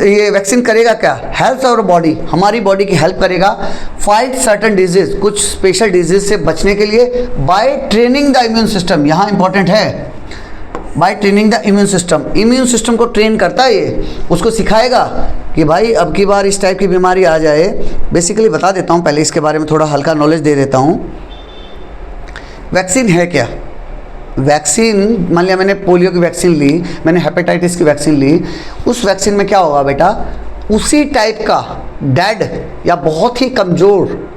ये वैक्सीन करेगा क्या? हेल्प्स आवर बॉडी, हमारी बॉडी की हेल्प करेगा फाइट सर्टन डिजीज, कुछ स्पेशल डिजीज से बचने के लिए, bye training the immune system. यहाँ इंपॉर्टेंट है, bye training the immune system. Immune system को ट्रेन करता है ये, उसको सिखाएगा कि भाई अब की बार इस टाइप की बीमारी आ जाए। बेसिकली बता देता हूँ, पहले इसके बारे में थोड़ा हल्का नॉलेज दे देता हूँ। वैक्सीन है क्या? वैक्सीन, मान लिया मैंने पोलियो की वैक्सीन ली, मैंने हेपेटाइटिस की वैक्सीन ली, उस वैक्सीन में क्या होगा बेटा? उसी टाइप का डेड या बहुत ही कमज़ोर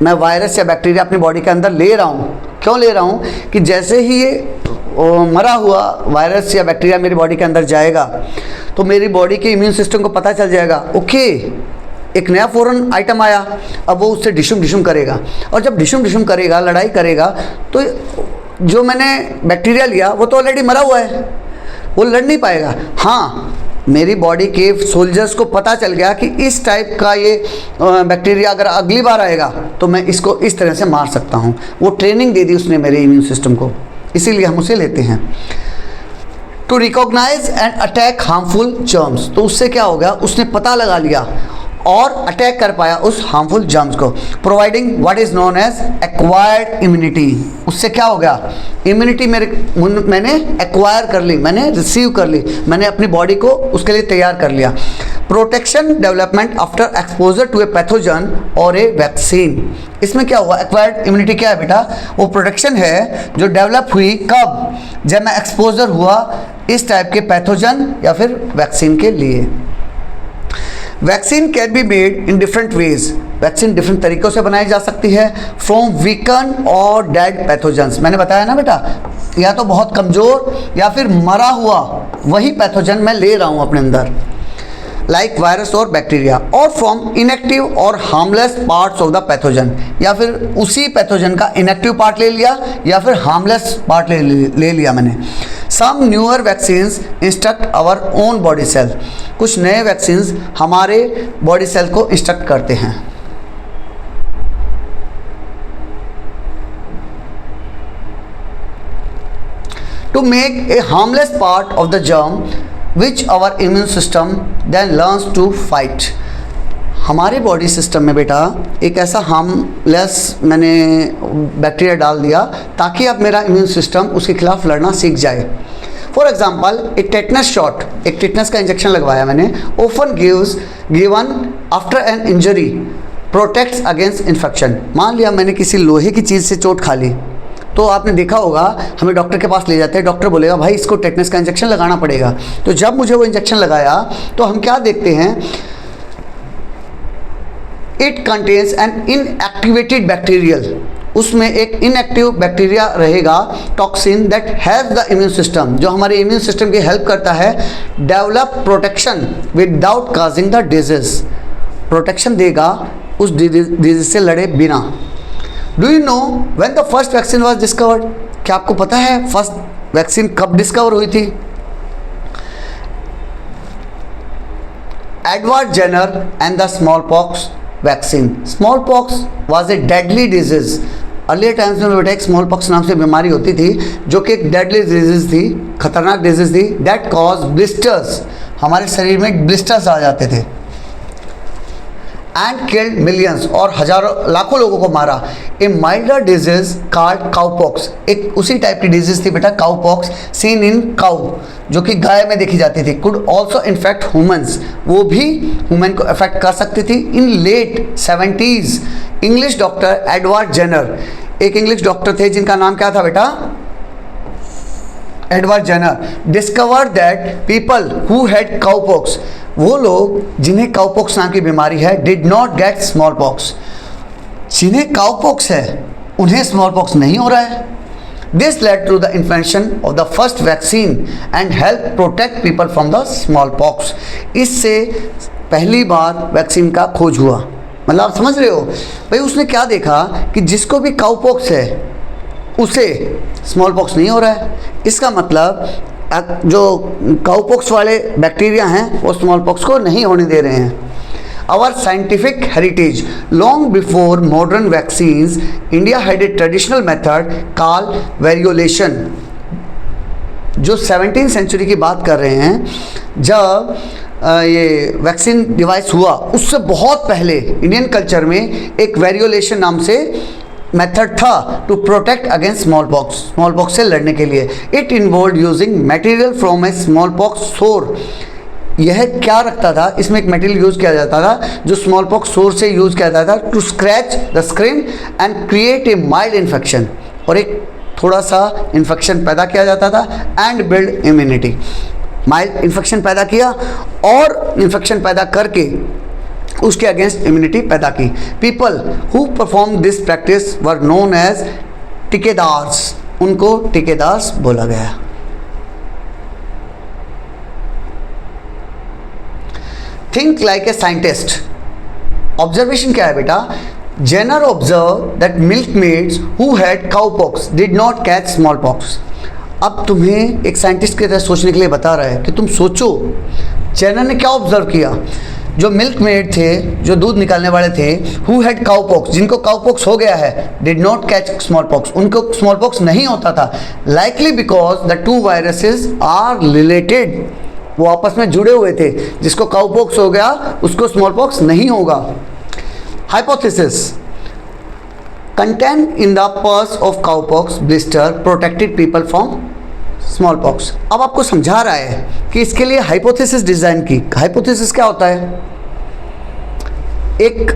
मैं वायरस या बैक्टीरिया अपनी बॉडी के अंदर ले रहा हूँ। क्यों ले रहा हूँ? कि जैसे ही ये मरा हुआ वायरस या बैक्टीरिया मेरी बॉडी के अंदर जाएगा तो मेरी बॉडी के इम्यून सिस्टम को पता चल जाएगा, ओके एक नया फॉरेन आइटम आया, अब वो उससे डिशुम डिशुम करेगा, और जब डिशुम डिशुम करेगा, लड़ाई करेगा, तो जो मैंने बैक्टीरिया लिया वो तो ऑलरेडी मरा हुआ है, वो लड़ नहीं पाएगा। हाँ, मेरी बॉडी के सोल्जर्स को पता चल गया कि इस टाइप का ये बैक्टीरिया अगर अगली बार आएगा तो मैं इसको इस तरह से मार सकता हूँ। वो ट्रेनिंग दे दी उसने मेरे इम्यून सिस्टम को, इसीलिए हम उसे लेते हैं। To recognise and attack harmful germs, तो उससे क्या हो गया? उसने पता लगा लिया और अटैक कर पाया उस हार्मफुल जर्म्स को। Providing what is known as acquired immunity, उससे क्या हो गया? इम्यूनिटी मैंने एक्वायर कर ली, मैंने रिसीव कर ली, मैंने अपनी बॉडी को उसके लिए तैयार कर लिया। Protection development after exposure to a pathogen और ए वैक्सीन, इसमें क्या हुआ? एक्वायर्ड इम्यूनिटी क्या है बेटा? वो प्रोटेक्शन है जो डेवलप हुई कब? जब मैं एक्सपोजर हुआ इस टाइप के पैथोजन या फिर वैक्सीन के लिए। Vaccine can be made in different ways, vaccine different तरीक़ों से बनाई जा सकती है। फ्रॉम वीकन और डेड पैथोजेंस, मैंने बताया ना बेटा, या तो बहुत कमज़ोर या फिर मरा हुआ वही पैथोजन मैं ले रहा हूँ अपने अंदर, लाइक वायरस और बैक्टीरिया। और फ्रॉम इनएक्टिव और harmless parts of the pathogen, या फिर उसी पैथोजन का इनएक्टिव पार्ट ले लिया या फिर हार्मलेस पार्ट ले लिया मैंने। Some newer vaccines instruct our own body cell, कुछ नए वैक्सीन्स हमारे बॉडी सेल को इंस्ट्रक्ट करते हैं। To make a harmless part of the germ which our immune system then learns to fight. हमारे बॉडी सिस्टम में बेटा एक ऐसा हार्मलेस मैंने बैक्टीरिया डाल दिया ताकि अब मेरा इम्यून सिस्टम उसके खिलाफ लड़ना सीख जाए। फॉर एग्जाम्पल, एक टेटनस शॉट, एक टेटनस का इंजेक्शन लगवाया मैंने, often given after an injury, protects against infection. मान लिया मैंने किसी लोहे की चीज़ से चोट खा ली, तो आपने देखा होगा हमें डॉक्टर के पास ले जाते हैं, डॉक्टर बोलेगा भाई इसको टेटनस का इंजेक्शन लगाना पड़ेगा। तो जब मुझे वो इंजेक्शन लगाया तो हम क्या देखते हैं? It contains an inactivated bacterial, उसमें एक इनएक्टिव बैक्टीरिया रहेगा, toxin that help the immune system, जो हमारे इम्यून सिस्टम की हेल्प करता है develop protection without causing the disease, protection देगा उस डिजीज से लड़े बिना। Do you know when the first vaccine was discovered, क्या आपको पता है फर्स्ट वैक्सीन कब डिस्कवर हुई थी? Edward Jenner and the small pox vaccine. Smallpox was a deadly disease. Earlier times में बेटा एक स्मॉल पॉक्स नाम से बीमारी होती थी जो कि एक डेडली डिजीज थी, खतरनाक डिजीज थी, दैट कॉज ब्लिस्टर्स, हमारे शरीर में ब्लिस्टर्स आ जाते थे। एंड किल्ड मिलियंस, और हजारों लाखों लोगों को मारा। ए माइल्डर डिजीज कॉल्ड काउपॉक्स, एक उसी टाइप की डिजीज थी बेटा काउपॉक्स, सीन इन काउ, जो कि गाय में देखी जाती थी। कुड ऑल्सो इन्फेक्ट ह्यूमन्स, वो भी ह्यूमन को अफेक्ट कर सकती थी। In late 70s English doctor Edward Jenner, एक इंग्लिश डॉक्टर थे जिनका नाम क्या था बेटा, Edward Jenner, discovered that people who had cowpox, वो लोग जिन्हें काउपॉक्स नाम की बीमारी है, did not get small pox, जिन्हें काउपॉक्स है उन्हें स्मॉल पॉक्स नहीं हो रहा है। This led to the invention of the first vaccine and help protect people from the small pox, इससे पहली बार वैक्सीन का खोज हुआ। मतलब आप समझ रहे हो भाई, उसने क्या देखा कि जिसको भी काउपॉक्स है उसे स्मॉल पॉक्स नहीं हो रहा है, इसका मतलब जो काउपॉक्स वाले बैक्टीरिया हैं वो स्मॉल पॉक्स को नहीं होने दे रहे हैं। Our scientific heritage, long before modern vaccines India had a traditional method called variolation. जो 17वीं सेंचुरी की बात कर रहे हैं, जब ये वैक्सीन डिवाइस हुआ उससे बहुत पहले इंडियन कल्चर में एक वेरियोलेशन नाम से मेथड था to protect against smallpox से लड़ने के लिए। It involve using material from a smallpox sore, यह क्या रखता था, इसमें एक मटेरियल यूज़ किया जाता था जो स्मॉल पॉक्स सोर से यूज़ किया जाता था to scratch the skin and create a mild infection, और एक थोड़ा सा इन्फेक्शन पैदा किया जाता था and build immunity. Mild infection पैदा किया और इन्फेक्शन पैदा करके उसके अगेंस्ट इम्यूनिटी पैदा की। People who perform this practice were known as tikadars, उनको टिकेदार्स बोला गया। Think like a scientist, observation क्या है बेटा, Jenner observe that milkmaids who had cowpox did not catch small pox. अब तुम्हें एक साइंटिस्ट की तरह सोचने के लिए बता रहा है कि तुम सोचो जेनर ने क्या ऑब्जर्व किया। जो मिल्कमेड थे, जो दूध निकालने वाले थे, हु हैड काउपॉक्स, जिनको काउपॉक्स हो गया है, did not catch small pox, उनको स्मॉल पॉक्स नहीं होता था। Likely because the two viruses are related, वो आपस में जुड़े हुए थे, जिसको काउपॉक्स हो गया उसको स्मॉल पॉक्स नहीं होगा। Hypothesis, content in the purse of cowpox blister protected people from small pox. अब आपको समझा रहा है कि इसके लिए हाइपोथेसिस डिजाइन की। हाइपोथेसिस क्या होता है, एक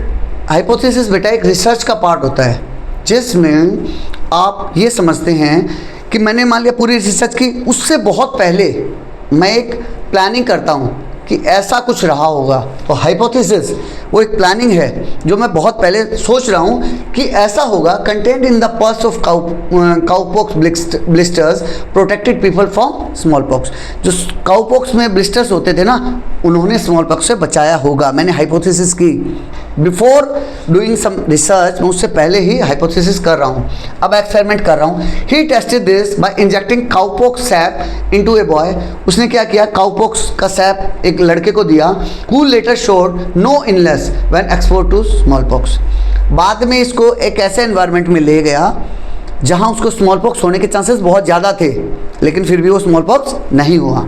हाइपोथेसिस बेटा एक रिसर्च का पार्ट होता है, जिसमें आप ये समझते हैं कि मैंने मान लिया पूरी रिसर्च की, उससे बहुत पहले मैं एक प्लानिंग करता हूँ कि ऐसा कुछ रहा होगा। तो हाइपोथेसिस वो एक प्लानिंग है जो मैं बहुत पहले सोच रहा हूँ कि ऐसा होगा। Content in the purse of cowpox blisters protected people from small pox, जो काउपॉक्स में ब्लिस्टर्स होते थे ना, उन्होंने स्मॉल पॉक्स से बचाया होगा। मैंने हाइपोथेसिस की बिफोर डूइंग सम रिसर्च, मैं उससे पहले ही हाइपोथेसिस कर रहा हूँ। अब एक्सपेरिमेंट कर रहा हूँ। He tested this by injecting cowpox sap into a boy, उसने क्या किया, काउपॉक्स का सैप एक लड़के को दिया, who later showed no illness when expose to smallpox. बाद में इसको एक ऐसे एनवायरनमेंट में ले गया जहां उसको स्मॉल पॉक्स होने के चांसेस बहुत ज़्यादा थे, लेकिन फिर भी वो स्मॉल पॉक्स नहीं हुआ।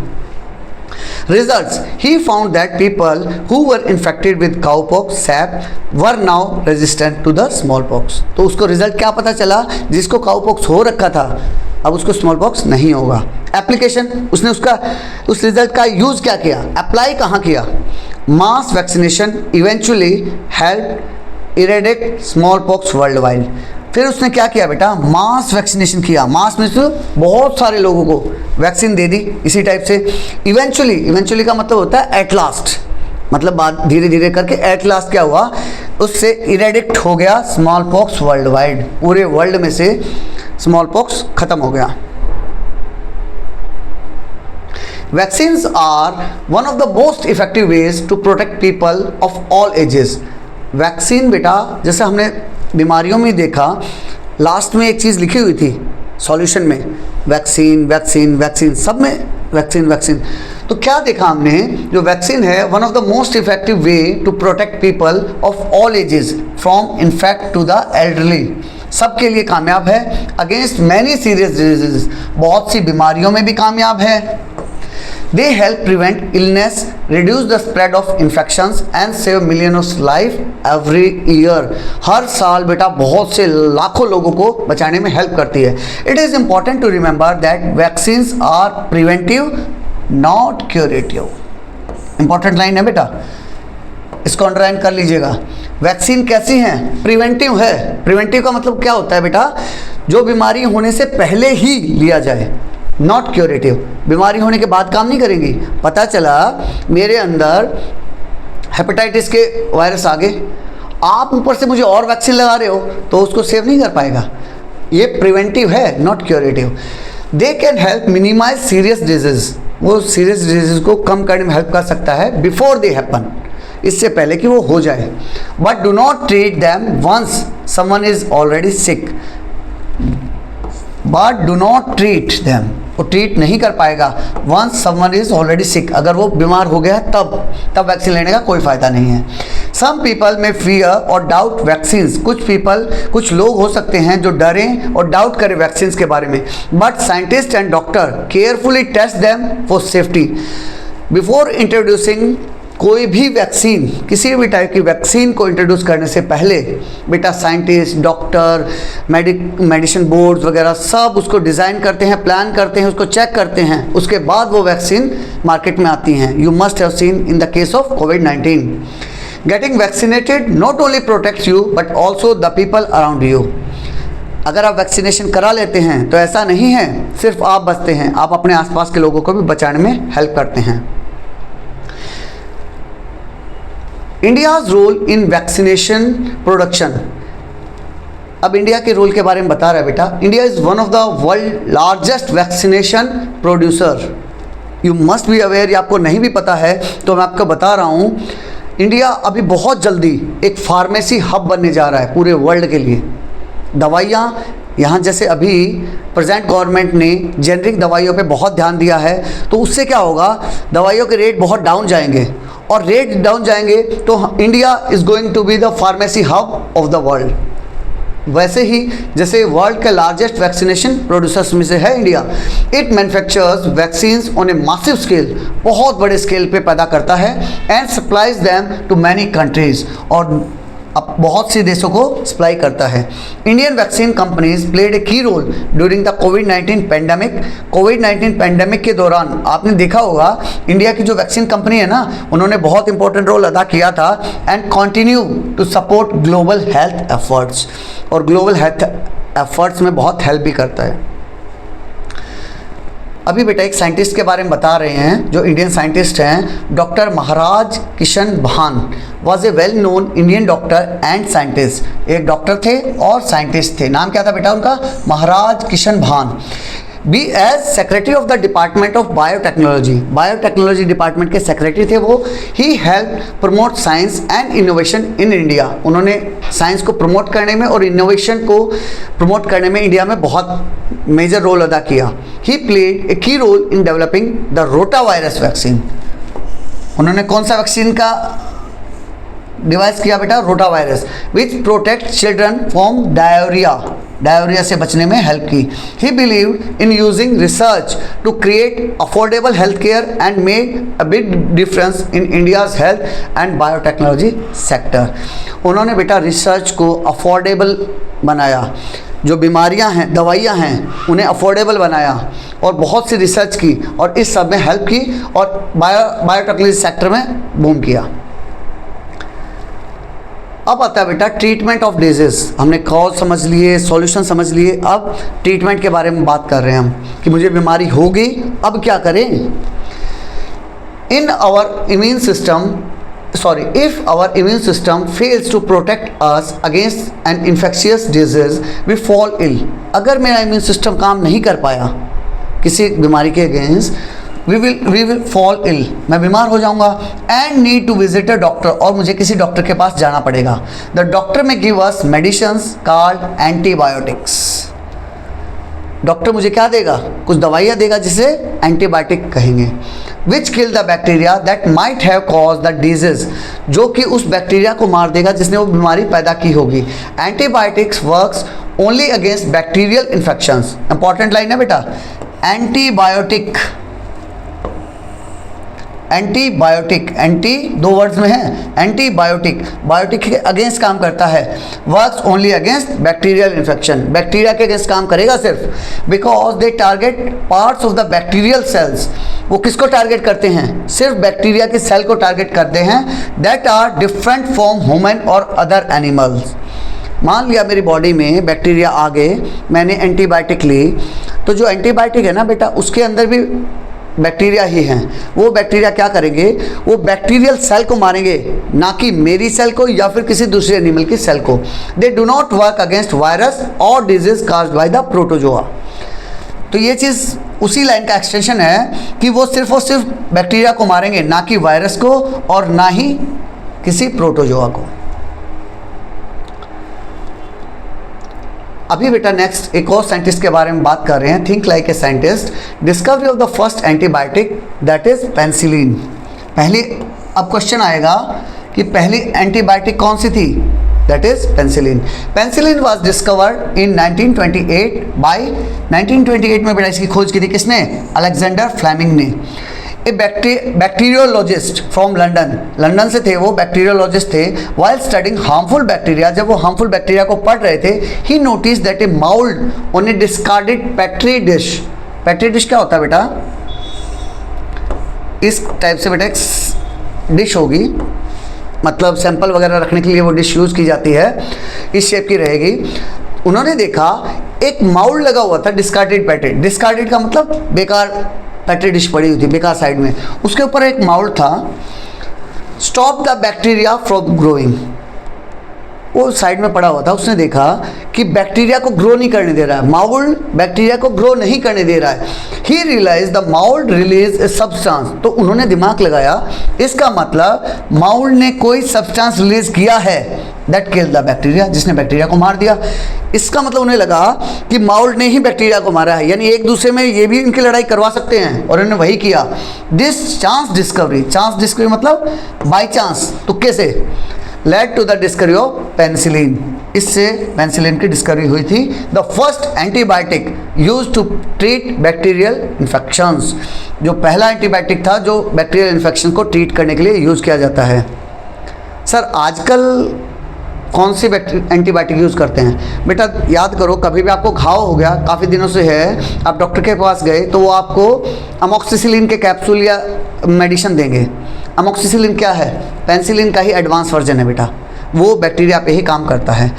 Results, he found that people who were infected with cowpox sap were now resistant to the smallpox. तो उसको रिजल्ट क्या पता चला, जिसको काउपॉक्स हो रखा था अब उसको स्मॉल पॉक्स नहीं होगा। एप्लीकेशन, उसने उस रिजल्ट का यूज़ क्या किया, अप्लाई कहाँ किया, mass vaccination eventually help eradicate small pox world wide. फिर उसने क्या किया बेटा, मास वैक्सीनेशन किया। मास में से बहुत सारे लोगों को वैक्सीन दे दी इसी टाइप से। इवेंचुअली का मतलब होता है एट लास्ट, मतलब बात धीरे धीरे करके एट लास्ट क्या हुआ, उससे इरेडिक्ट हो गया स्मॉल पॉक्स वर्ल्ड वाइड, पूरे वर्ल्ड में से स्मॉल पॉक्स खत्म हो गया। Vaccines are one of the most effective ways to protect people of all ages. Vaccine बेटा, जैसे हमने बीमारियों में देखा, लास्ट में एक चीज़ लिखी हुई थी सॉल्यूशन में, वैक्सीन वैक्सीन वैक्सीन, सब में वैक्सीन वैक्सीन। तो क्या देखा हमने, जो वैक्सीन है one of the most effective way to protect people of all ages from infants to the elderly, सबके लिए कामयाब है। अगेंस्ट मैनी सीरियस डिजीजेस, बहुत सी बीमारियों में भी कामयाब है। They help prevent illness, reduce the spread of infections and save millions of life every year. हर साल बेटा बहुत से लाखों लोगों को बचाने में हेल्प करती है. It is important to remember that vaccines are preventive, not curative. Important line है बेटा, इसको अंडरलाइन कर लीजिएगा. वैक्सीन कैसी हैं? प्रिवेंटिव है. प्रिवेंटिव का मतलब क्या होता है बेटा? जो बीमारी होने से पहले ही लिया जाए, नॉट क्यूरेटिव. बीमारी होने के बाद काम नहीं करेंगी. पता चला मेरे अंदर हेपेटाइटिस के वायरस आ गए, आप ऊपर से मुझे और वैक्सीन लगा रहे हो तो उसको सेव नहीं कर पाएगा. ये प्रिवेंटिव है, not curative. They can help minimise serious disease. वो सीरियस डिजीज को कम करने में हेल्प कर सकता है बिफोर दे हैपन, इससे पहले कि वो हो जाए. But do not treat them once someone is already sick. But do not treat them, वो ट्रीट नहीं कर पाएगा once someone is already sick. अगर वो बीमार हो गया तब वैक्सीन लेने का कोई फ़ायदा नहीं है. सम पीपल में फियर और डाउट वैक्सीन्स. कुछ लोग हो सकते हैं जो डरें और डाउट करें वैक्सीन्स के बारे में. But scientist and doctor carefully test them for safety before introducing. कोई भी वैक्सीन, किसी भी टाइप की वैक्सीन को इंट्रोड्यूस करने से पहले बेटा साइंटिस्ट, डॉक्टर, मेडिसिन बोर्ड्स वगैरह सब उसको डिज़ाइन करते हैं, प्लान करते हैं, उसको चेक करते हैं, उसके बाद वो वैक्सीन मार्केट में आती हैं. You must have seen in the case of covid. Getting vaccinated not only protects you but also the people around you. अगर आप वैक्सीनेशन करा लेते हैं तो ऐसा नहीं है सिर्फ आप बचते हैं, आप अपने आसपास के लोगों को भी बचाने में हेल्प करते हैं. India's role in vaccination production. अब इंडिया के रोल के बारे में बता रहा है बेटा. India is one of the world largest vaccination producer. You must be aware. ये आपको नहीं भी पता है तो मैं आपको बता रहा हूँ, इंडिया अभी बहुत जल्दी एक फार्मेसी हब बनने जा रहा है पूरे वर्ल्ड के लिए. दवाइयाँ यहाँ जैसे अभी प्रेजेंट गवर्नमेंट ने जेनरिक दवाइयों पे बहुत ध्यान दिया है, तो उससे क्या होगा, दवाइयों के रेट बहुत डाउन जाएंगे, और रेट डाउन जाएंगे तो India is going to be the pharmacy hub of the world. वैसे ही जैसे वर्ल्ड के लार्जेस्ट वैक्सीनेशन प्रोड्यूसर्स में से है India. It manufactures vaccines on a massive scale. बहुत बड़े स्केल पे पैदा करता है. And supplies them to many countries. और अब बहुत सी देशों को सप्लाई करता है. Indian vaccine companies played a key role during the कोविड-19 पैंडमिक. कोविड-19 पैंडमिक के दौरान आपने देखा होगा इंडिया की जो वैक्सीन कंपनी है ना, उन्होंने बहुत इंपॉर्टेंट रोल अदा किया था. And continue to support global health efforts. और ग्लोबल हेल्थ एफर्ट्स में बहुत हेल्प भी करता है. अभी बेटा एक साइंटिस्ट के बारे में बता रहे हैं जो इंडियन साइंटिस्ट हैं. डॉक्टर महाराज किशन भान was a well known Indian doctor and scientist. एक डॉक्टर थे और साइंटिस्ट थे. नाम क्या था बेटा उनका? Maharaj Kishan Bhan. Be as secretary of the department of biotechnology. Biotechnology department के सेक्रेटरी थे वो. He help promote science and innovation in India. उन्होंने साइंस को प्रमोट करने में और इनोवेशन को प्रमोट करने में इंडिया में बहुत मेजर रोल अदा किया. ही played a key role in developing the rotavirus vaccine. उन्होंने कौन सा वैक्सीन का डिवाइस किया बेटा? Rotavirus, which protect children from diarrhoea से बचने में हेल्प की. He believed in using research to create affordable health care and made a big difference in India's health and biotechnology sector. उन्होंने बेटा research को affordable बनाया. जो बीमारियां हैं, दवाइयां हैं, उन्हें अफोर्डेबल बनाया और बहुत सी रिसर्च की और इस सब में हेल्प की और बायोटेक्नोलॉजी सेक्टर में बूम किया. अब आता है बेटा ट्रीटमेंट ऑफ डिजीज़. हमने कॉज समझ लिए, सॉल्यूशन समझ लिए, अब ट्रीटमेंट के बारे में बात कर रहे हैं हम कि मुझे बीमारी हो गई, अब क्या करें. if our immune system fails to protect us against an infectious disease, we fall ill. अगर मेरा इम्यून सिस्टम काम नहीं कर पाया किसी बीमारी के against, we will fall ill, मैं बीमार हो जाऊंगा, and need to visit a doctor, और मुझे किसी डॉक्टर के पास जाना पड़ेगा. The doctor may give us medicines called antibiotics. Doctor मुझे क्या देगा? कुछ दवाइयाँ देगा जिसे एंटीबायोटिक कहेंगे. Which kill the bacteria that might have cause the disease, जो कि उस बैक्टीरिया को मार देगा जिसने वो बीमारी पैदा की होगी. Antibiotics works only against bacterial infections. Important line है बेटा, एंटीबायोटिक एंटीबायोटिक, एंटी दो वर्ड्स में है, एंटीबायोटिक बायोटिक के अगेंस्ट काम करता है, works only against bacterial infection, bacteria के अगेंस्ट काम करेगा सिर्फ, because they target parts of the bacterial cells, वो किसको टारगेट करते हैं, सिर्फ बैक्टीरिया के सेल को टारगेट करते हैं, that are different from human और अदर एनिमल्स। मान लिया मेरी बॉडी में बैक्टीरिया आ गए, मैंने एंटीबायोटिक ली, तो जो एंटीबायोटिक है ना बेटा, उसके अंदर भी बैक्टीरिया ही हैं, वो बैक्टीरिया क्या करेंगे, वो बैक्टीरियल सेल को मारेंगे, ना कि मेरी सेल को या फिर किसी दूसरे एनिमल की सेल को। They do not work against virus और disease caused by the protozoa. तो ये चीज़ उसी लाइन का एक्सटेंशन है कि वो सिर्फ और सिर्फ बैक्टीरिया को मारेंगे, ना कि वायरस को और ना ही किसी प्रोटोजोआ को। अभी बेटा नेक्स्ट एक और साइंटिस्ट के बारे में बात कर रहे हैं, think like a scientist, discovery of the first antibiotic that is penicillin. पहली, अब क्वेश्चन आएगा कि पहली एंटीबायोटिक कौन सी थी, that is penicillin. Penicillin was discovered in 1928 by 1928 में बेटा इसकी खोज की थी किसने, अलेक्जेंडर फ्लेमिंग ने। ए बैक्टीरियोलॉजिस्ट फ्रॉम लंदन, लंदन से थे वो, बैक्टीरियोलॉजिस्ट थे, वाइल स्टडिंग हार्मफुल बैक्टीरिया, जब वो हार्मफुल बैक्टीरिया को पढ़ रहे थे, he notice that a mould on a discarded petri dish. Petri dish क्या होता है बेटा, इस टाइप से बेटा एक डिश होगी, मतलब सैंपल वगैरह रखने के लिए वो डिश यूज़ की जाती है, इस शेप की रहेगी। उन्होंने देखा एक माउल्ड लगा हुआ था, डिस्कार्डेड पेट्री, डिस्कार्डेड का मतलब बेकार पेट्री डिश पड़ी हुई थी बेकार साइड में, उसके ऊपर एक माउल्ड था, stop the bacteria from growing, वो साइड में पड़ा हुआ था। उसने देखा कि बैक्टीरिया को ग्रो नहीं करने दे रहा है, माउल्ड बैक्टीरिया को ग्रो नहीं करने दे रहा है। He realise the mould release a substance, तो उन्होंने दिमाग लगाया इसका मतलब माउल्ड ने कोई सब्सटेंस रिलीज किया है दैट किल द बैक्टीरिया, जिसने बैक्टीरिया को मार दिया। इसका मतलब उन्हें लगा कि माउल्ड ने ही बैक्टीरिया को मारा है, यानी एक दूसरे में ये भी इनकी लड़ाई करवा सकते हैं, और उन्होंने वही किया। This chance discovery, chance discovery मतलब बाई चांस, तुक्के से, led to the discovery of penicillin, इससे पेनिसिलिन की डिस्कवरी हुई थी। The first antibiotic used to treat bacterial infections, जो पहला एंटीबायोटिक था जो बैक्टीरियल इन्फेक्शन को ट्रीट करने के लिए यूज़ किया जाता है। सर आजकल कौन सी एंटीबायोटिक यूज़ करते हैं, बेटा याद करो, कभी भी आपको घाव हो गया, काफ़ी दिनों से है, आप डॉक्टर के पास गए तो वो आपको अमोक्सिसिलिन के कैप्सूल या मेडिसिन देंगे। अमोक्सिसिलिन क्या है, पेनिसिलिन का ही एडवांस वर्जन है बेटा, वो बैक्टीरिया पे ही काम करता है।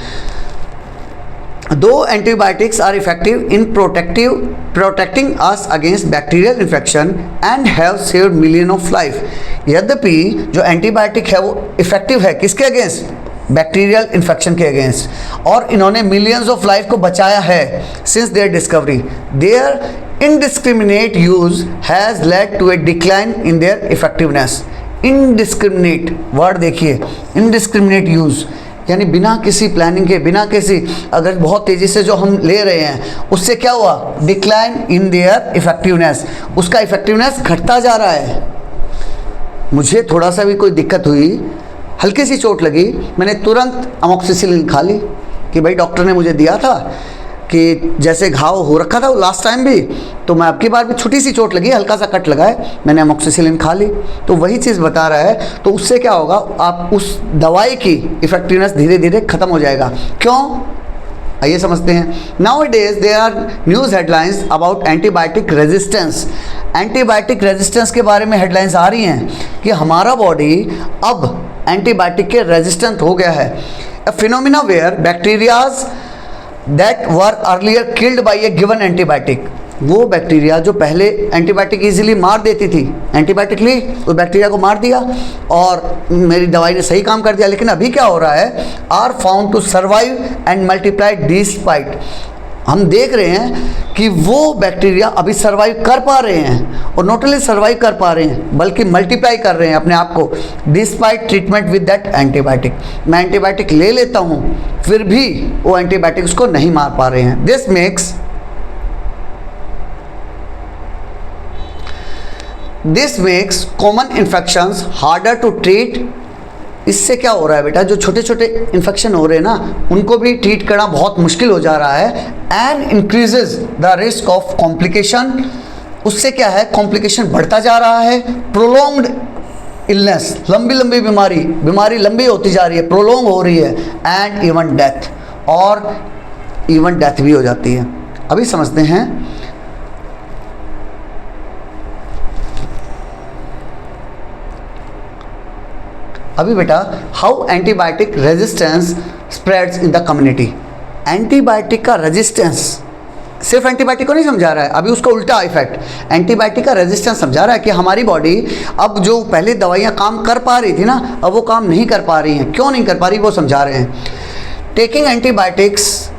दो antibiotics are effective in protecting us against bacterial infection and have saved million of life. यद्यपि जो एंटीबायोटिक है वो इफेक्टिव है किसके अगेंस्ट, बैक्टीरियल इन्फेक्शन के अगेंस्ट, और इन्होंने मिलियंस ऑफ लाइफ को बचाया है since their discovery. Their indiscriminate use has led to a decline in their effectiveness. Indiscriminate word देखिए, इनडिस्क्रिमिनेट यूज़ यानी बिना किसी प्लानिंग के, बिना किसी, अगर बहुत तेज़ी से जो हम ले रहे हैं उससे क्या हुआ, डिक्लाइन इन देयर इफेक्टिवनेस, उसका इफेक्टिवनेस घटता जा रहा है। मुझे थोड़ा सा भी कोई दिक्कत हुई, हल्की सी चोट लगी, मैंने तुरंत अमोक्सिसिलिन खा ली कि भाई डॉक्टर ने मुझे दिया था कि जैसे घाव हो रखा था लास्ट टाइम भी, तो मैं अब की बार भी छोटी सी चोट लगी, हल्का सा कट लगा है, मैंने अमोक्सिसिलिन खा ली। तो वही चीज़ बता रहा है, तो उससे क्या होगा, आप उस दवाई की इफेक्टिवनेस धीरे धीरे ख़त्म हो जाएगा। क्यों, आइए समझते हैं। Nowadays there are news headlines about antibiotic resistance. Antibiotic resistance के बारे में हेडलाइंस आ रही हैं कि हमारा बॉडी अब एंटीबायोटिक के रेजिस्टेंट हो गया है। A phenomena where bacterias that were earlier killed by a given antibiotic, वो बैक्टीरिया जो पहले एंटीबायोटिक इजीली मार देती थी, एंटीबायोटिक ली उस बैक्टीरिया को मार दिया और मेरी दवाई ने सही काम कर दिया, लेकिन अभी क्या हो रहा है, are found to survive and multiply despite. हम देख रहे हैं कि वो बैक्टीरिया अभी सर्वाइव कर पा रहे हैं, और नॉट ओनली सर्वाइव कर पा रहे हैं बल्कि मल्टीप्लाई कर रहे हैं अपने आप को, despite treatment with that antibiotic. मैं एंटीबायोटिक ले लेता हूँ फिर भी वो एंटीबायोटिक उसको नहीं मार पा रहे हैं। This makes common infections harder to treat. इससे क्या हो रहा है बेटा, जो छोटे छोटे इन्फेक्शन हो रहे हैं ना, उनको भी ट्रीट करना बहुत मुश्किल हो जा रहा है। And increases the risk of complication उससे क्या है, कॉम्प्लिकेशन बढ़ता जा रहा है, प्रोलॉन्ग्ड इलनेस, लंबी लंबी बीमारी लंबी होती जा रही है, प्रोलॉन्ग हो रही है, एंड इवन डेथ, और इवन डेथ भी हो जाती है। अभी समझते हैं अभी बेटा how antibiotic resistance spreads in the community. Antibiotic का रेजिस्टेंस, सिर्फ एंटीबायोटिक को नहीं समझा रहा है, अभी उसका उल्टा इफेक्ट, एंटीबायोटिक का रेजिस्टेंस समझा रहा है कि हमारी बॉडी अब जो पहले दवाइयाँ काम कर पा रही थी ना, अब वो काम नहीं कर पा रही हैं। क्यों नहीं कर पा रही वो समझा रहे हैं। Taking antibiotics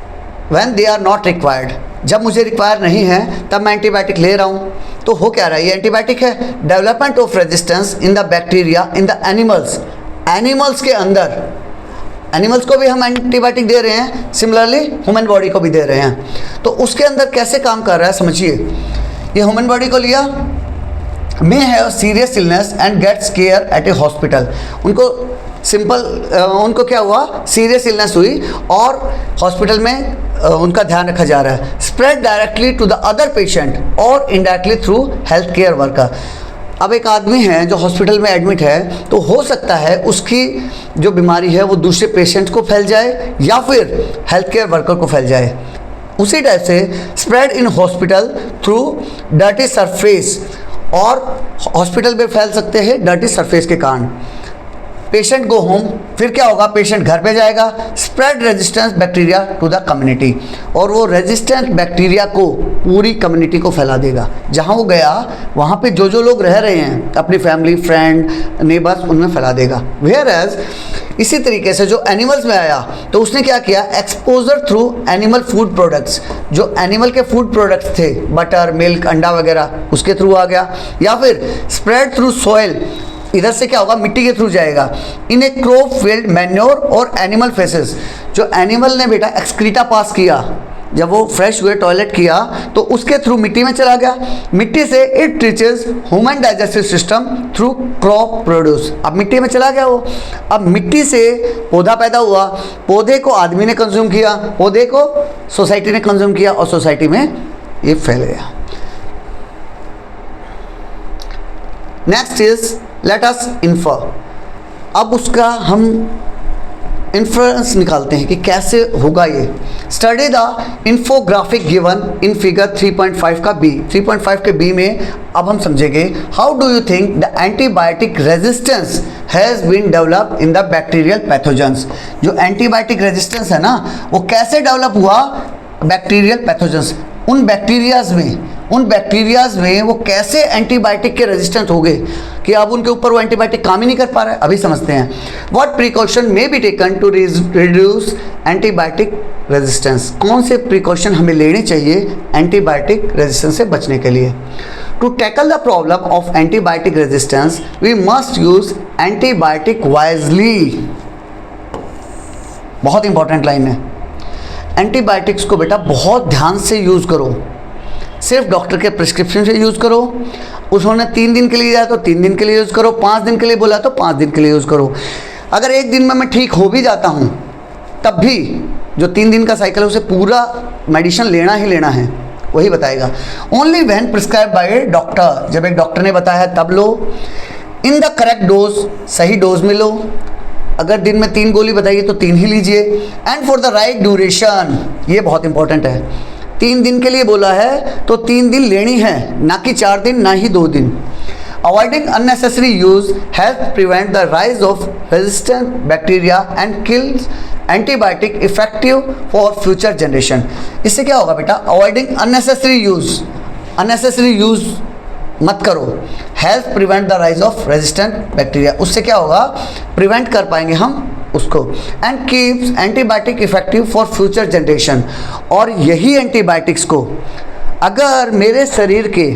when they are not required, जब मुझे रिक्वायर नहीं है तब मैं एंटीबायोटिक ले रहा हूँ, तो हो क्या रहा है, ये एंटीबायोटिक है। Development of resistance in the bacteria in the animals, animals के अंदर, एनिमल्स को भी हम एंटीबायोटिक दे रहे हैं, सिमिलरली ह्यूमन बॉडी को भी दे रहे हैं। तो उसके अंदर कैसे काम कर रहा है समझिए। ये ह्यूमन बॉडी को लिया, may have serious illness and gets care at a hospital, उनको सिंपल उनको क्या हुआ, सीरियस इलनेस हुई और हॉस्पिटल में उनका ध्यान रखा जा रहा है। Spread directly to the other patient और indirectly through health care worker. अब एक आदमी है जो हॉस्पिटल में एडमिट है, तो हो सकता है उसकी जो बीमारी है वो दूसरे पेशेंट को फैल जाए या फिर हेल्थ केयर वर्कर को फैल जाए। उसी टाइप से spread in hospital through dirty surface, और हॉस्पिटल में फैल सकते हैं डर्टी सरफेस के कारण। पेशेंट गो होम, फिर क्या होगा, पेशेंट घर पे जाएगा। Spread resistance bacteria to the community, और वो रेजिस्टेंट बैक्टीरिया को पूरी कम्युनिटी को फैला देगा। जहाँ वो गया वहाँ पे जो जो लोग रह रहे हैं, अपनी फैमिली, फ्रेंड, नेबर्स, उनमें फैला देगा। वेयर एज इसी तरीके से जो एनिमल्स में आया तो उसने क्या किया, exposure through animal food products, जो एनिमल के फूड प्रोडक्ट्स थे, बटर, मिल्क, अंडा वगैरह, उसके थ्रू आ गया। या फिर स्प्रेड थ्रू सॉइल, इधर से क्या होगा, मिट्टी के थ्रू जाएगा। इन ए क्रॉप फील्ड मैन्योर और एनिमल फेसेस, जो एनिमल ने बेटा एक्सक्रीटा पास किया, जब वो फ्रेश हुए, टॉयलेट किया, तो उसके थ्रू मिट्टी में चला गया। मिट्टी से it reaches human digestive system through crop produce, अब मिट्टी में चला गया वो। अब मिट्टी से पौधा पैदा हुआ, पौधे को आदमी ने कंज्यूम किया, पौधे को सोसाइटी ने कंज्यूम किया, और सोसाइटी में ये फैल गया। Next is let us infer, अब उसका हम इन्फ्लुएंस निकालते हैं कि कैसे होगा ये। Study the infographic given in figure 3.5 का बी, 3.5 के बी में अब हम समझेंगे how do you think the antibiotic resistance has been develop in the bacterial pathogens. जो एंटीबायोटिक रेजिस्टेंस है ना, वो कैसे डेवलप हुआ बैक्टीरियल पैथोजेंस, उन बैक्टीरियाज में वो कैसे एंटीबायोटिक के रेजिस्टेंट हो गए कि अब उनके ऊपर वो एंटीबायोटिक काम ही नहीं कर पा रहा है। अभी समझते हैं। What precaution may be taken to reduce antibiotic resistance, कौन से प्रिकॉशन हमें लेने चाहिए एंटीबायोटिक रेजिस्टेंस से बचने के लिए। To tackle the problem of antibiotic resistance we must use antibiotic wisely. बहुत इंपॉर्टेंट लाइन है। एंटीबायोटिक्स को बेटा बहुत ध्यान से यूज़ करो, सिर्फ डॉक्टर के प्रिस्क्रिप्शन से यूज़ करो। उन्होंने 3 दिन के लिए दिया तो 3 दिन के लिए यूज़ करो, 5 दिन के लिए बोला तो 5 दिन के लिए यूज़ करो। अगर 1 दिन में मैं ठीक हो भी जाता हूँ, तब भी जो 3 दिन का साइकिल है उसे पूरा मेडिसिन लेना ही लेना है, वही बताएगा। Only when prescribe by a doctor, जब एक डॉक्टर ने बताया तब लो। इन द करेक्ट डोज, सही डोज में लो। अगर दिन में 3 गोली बताइए तो 3 ही लीजिए। And for the right duration, ये बहुत इंपॉर्टेंट है। 3 दिन के लिए बोला है तो 3 दिन लेनी है, ना कि 4 दिन, ना ही 2 दिन। Avoiding unnecessary use help prevent the rise of resistant bacteria and kills antibiotic effective for future generation. इससे क्या होगा बेटा, अवॉइडिंग अननेसेसरी यूज मत करो। Help prevent the rise of resistant bacteria, उससे क्या होगा, प्रिवेंट कर पाएंगे हम उसको। And keeps antibiotic effective for future generation, और यही एंटीबायोटिक्स को अगर मेरे शरीर के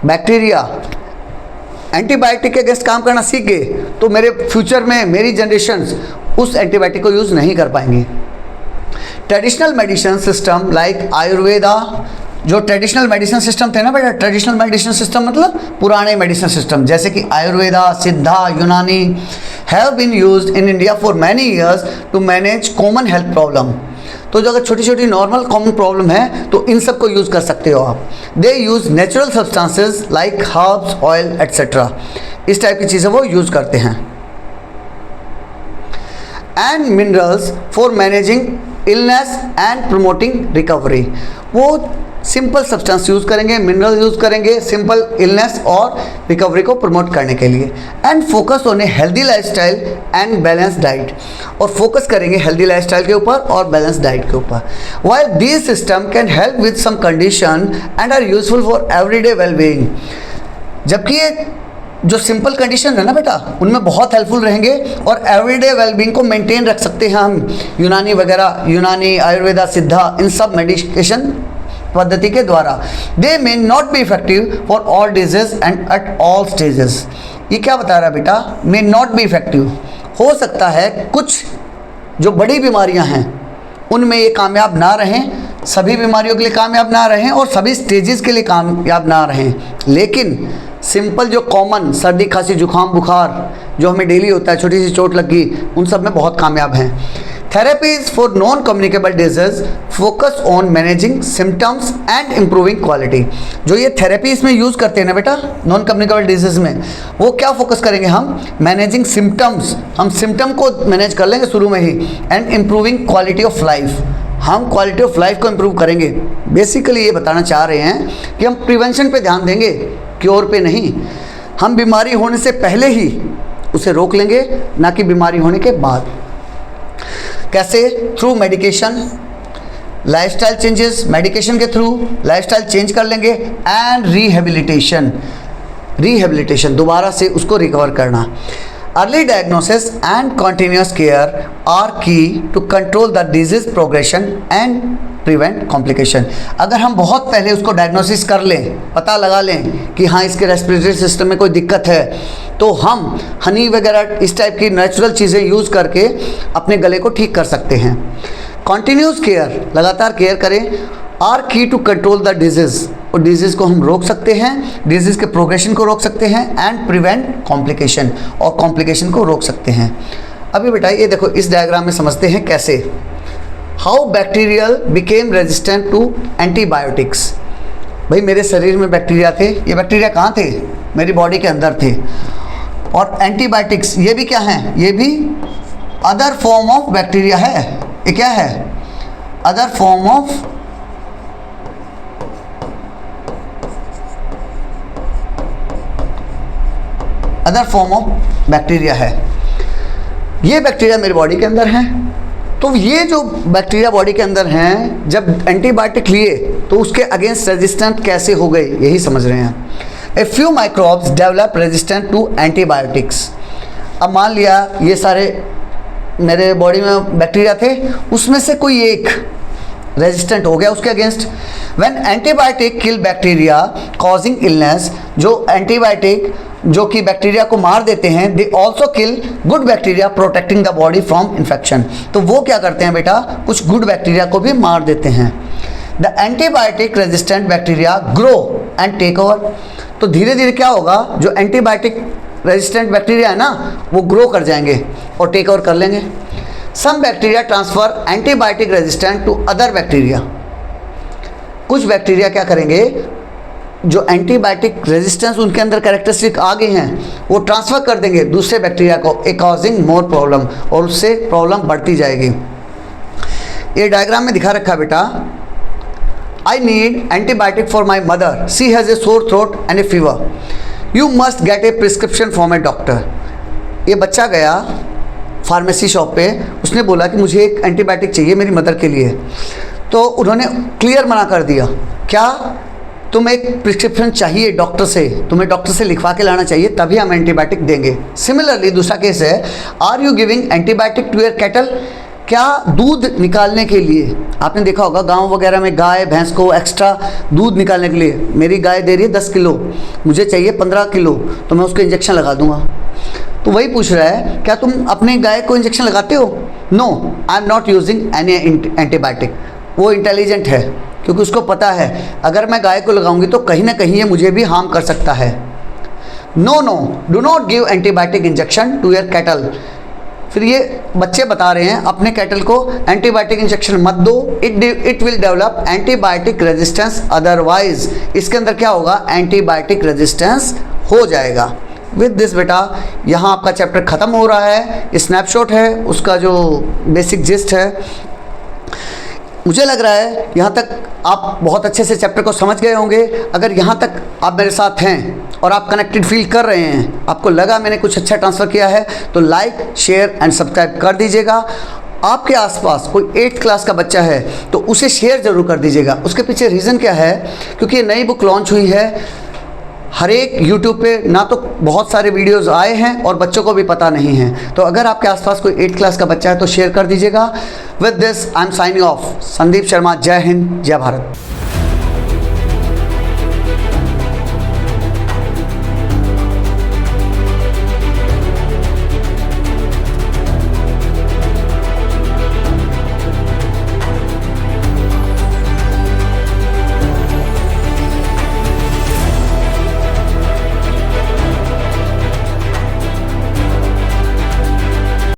बैक्टीरिया एंटीबायोटिक के अगेंस्ट काम करना सीख गए तो मेरे फ्यूचर में मेरी जनरेशन्स उस एंटीबायोटिक को यूज़ नहीं कर पाएंगी। Traditional medicine system like Ayurveda, जो ट्रेडिशनल मेडिसिन सिस्टम थे ना बेटा, ट्रेडिशनल मेडिसिन सिस्टम मतलब पुराने मेडिसिन सिस्टम, जैसे कि Ayurveda, Siddha, Unani, have been used in India for many years to manage common health problem. तो जो अगर छोटी छोटी नॉर्मल कॉमन प्रॉब्लम है तो इन सब को यूज़ कर सकते हो आप। They use natural substances like herbs, oil etcetera, इस टाइप की चीज़ें वो यूज़ करते हैं। And minerals for managing illness and promoting recovery, वो सिंपल सब्सटेंस यूज़ करेंगे, मिनरल यूज़ करेंगे सिंपल इलनेस और रिकवरी को प्रमोट करने के लिए। And focus on a healthy lifestyle and balance diet, और फोकस करेंगे हेल्दी लाइफस्टाइल के ऊपर और बैलेंस डाइट के ऊपर। While this system can help with some condition and are useful for everyday wellbeing, जबकि ये जो सिंपल कंडीशन है ना बेटा, उनमें बहुत हेल्पफुल रहेंगे और एवरीडे वेलबींग को मेंटेन रख सकते हैं हम। यूनानी वगैरह, यूनानी, आयुर्वेदा, सिद्धा, इन सब मेडिकेशन पद्धति के द्वारा। They may not be effective for all disease and at all stages. ये क्या बता रहा है बेटा, मे नॉट बी इफेक्टिव, हो सकता है कुछ जो बड़ी बीमारियां हैं उनमें ये कामयाब ना रहें, सभी बीमारियों के लिए कामयाब ना रहें और सभी स्टेजेस के लिए कामयाब ना रहें, लेकिन सिंपल जो कॉमन सर्दी, खांसी, जुकाम, बुखार जो हमें डेली होता है, छोटी सी चोट लगी, उन सब में बहुत कामयाब हैं। Therapies for non communicable disease focus on managing symptoms and improving quality. जो ये थेरेपी इसमें यूज़ करते हैं ना बेटा नॉन कम्युनिकेबल डिजीज में, वो क्या फोकस करेंगे हम, मैनेजिंग सिम्टम्स, हम सिम्टम को मैनेज कर लेंगे शुरू में ही, and improving quality of life, हम क्वालिटी ऑफ लाइफ को इम्प्रूव करेंगे। बेसिकली ये बताना चाह रहे हैं कि हम प्रिवेंशन पे ध्यान देंगे, क्योर पे नहीं। हम बीमारी होने से पहले ही उसे रोक लेंगे, ना कि बीमारी होने के बाद। कैसे? Through medication, lifestyle changes, medication के थ्रू लाइफस्टाइल चेंज कर लेंगे, एंड रिहेबिलिटेशन, दोबारा से उसको रिकवर करना। Early diagnosis and continuous care are key to control the disease progression and prevent complication. अगर हम बहुत पहले उसको डायग्नोसिस कर लें, पता लगा लें कि हाँ इसके रेस्पिरेटरी सिस्टम में कोई दिक्कत है, तो हम हनी वगैरह इस टाइप की नेचुरल चीज़ें यूज़ करके अपने गले को ठीक कर सकते हैं। कॉन्टीन्यूस केयर, लगातार केयर करें, are key to control the disease, और डिजीज़ को हम रोक सकते हैं, डिजीज़ के प्रोग्रेशन को रोक सकते हैं, एंड प्रिवेंट कॉम्प्लिकेशन, और कॉम्प्लिकेशन को रोक सकते हैं। अभी बेटा ये देखो इस डायग्राम में समझते हैं कैसे। How bacterial became resistant to antibiotics. भाई मेरे शरीर में बैक्टीरिया थे, ये बैक्टीरिया कहाँ थे, मेरी बॉडी के अंदर थे, और एंटीबायोटिक्स ये भी क्या हैं, ये भी अदर फॉर्म ऑफ बैक्टीरिया है। ये क्या है, अदर फॉर्म ऑफ बैक्टीरिया है। ये बैक्टीरिया मेरी बॉडी के अंदर हैं, तो ये जो बैक्टीरिया बॉडी के अंदर हैं, जब एंटीबायोटिक लिए तो उसके अगेंस्ट रेजिस्टेंट कैसे हो गए, यही समझ रहे हैं। A few microbes develop resistant to antibiotics. अब मान लिया ये सारे मेरे बॉडी में बैक्टीरिया थे, उसमें से कोई एक रेजिस्टेंट हो गया उसके against. When antibiotic kill bacteria causing illness, जो एंटीबायोटिक जो कि बैक्टीरिया को मार देते हैं, they also kill good bacteria protecting the body from infection. तो वो क्या करते हैं बेटा, कुछ गुड बैक्टीरिया को भी मार देते हैं। The antibiotic resistant bacteria grow and take over. तो धीरे धीरे क्या होगा, जो एंटीबायोटिक रेजिस्टेंट बैक्टीरिया है ना, वो ग्रो कर जाएंगे और टेक ओवर कर लेंगे। Some bacteria transfer antibiotic resistant to other bacteria. कुछ बैक्टीरिया क्या करेंगे, जो एंटीबायोटिक रेजिस्टेंस उनके अंदर कैरेक्टरिस्टिक आ गए हैं, वो ट्रांसफ़र कर देंगे दूसरे बैक्टीरिया को, ए कॉजिंग मोर प्रॉब्लम, और उससे प्रॉब्लम बढ़ती जाएगी। ये डायग्राम में दिखा रखा है बेटा। I need antibiotic for my mother, she has a सोर throat and A fever, you must get A prescription from A doctor. ये बच्चा गया फार्मेसी शॉप पे, उसने बोला कि मुझे एक एंटीबायोटिक चाहिए मेरी मदर के लिए, तो उन्होंने क्लियर मना कर दिया, क्या तुम एक प्रिस्क्रिप्शन चाहिए डॉक्टर से, तुम्हें डॉक्टर से लिखवा के लाना चाहिए, तभी हम एंटीबायोटिक देंगे। सिमिलरली दूसरा केस है, are you giving antibiotic to your cattle. क्या दूध निकालने के लिए, आपने देखा होगा गांव वगैरह में गाय भैंस को एक्स्ट्रा दूध निकालने के लिए, मेरी गाय दे रही है 10 किलो, मुझे चाहिए 15 किलो, तो मैं उसको इंजेक्शन लगा दूंगा। तो वही पूछ रहा है, क्या तुम अपने गाय को इंजेक्शन लगाते हो? No, I am not using any antibiotic. वो इंटेलिजेंट है, क्योंकि उसको पता है अगर मैं गाय को लगाऊंगी तो कहीं ना कहीं ये मुझे भी हार्म कर सकता है। No no, do not give antibiotic injection to your cattle, फिर ये बच्चे बता रहे हैं अपने कैटल को एंटीबायोटिक इंजेक्शन मत दो, it will develop antibiotic resistance, otherwise इसके अंदर क्या होगा, एंटीबायोटिक रेजिस्टेंस हो जाएगा। विद दिस बेटा यहाँ आपका चैप्टर ख़त्म हो रहा है। स्नैपशॉट है उसका जो बेसिक जिस्ट है। मुझे लग रहा है यहाँ तक आप बहुत अच्छे से चैप्टर को समझ गए होंगे। अगर यहाँ तक आप मेरे साथ हैं और आप कनेक्टेड फील कर रहे हैं, आपको लगा मैंने कुछ अच्छा ट्रांसफ़र किया है, तो लाइक शेयर एंड सब्सक्राइब कर दीजिएगा। आपके आसपास कोई 8th क्लास का बच्चा है तो उसे शेयर ज़रूर कर दीजिएगा। उसके पीछे रीज़न क्या है, क्योंकि ये नई बुक लॉन्च हुई है। हर एक यूट्यूब पे ना तो बहुत सारे वीडियोस आए हैं और बच्चों को भी पता नहीं है। तो अगर आपके आसपास कोई 8th क्लास का बच्चा है तो शेयर कर दीजिएगा। With this I am signing off. Sandeep Sharma. जय हिंद, जय भारत।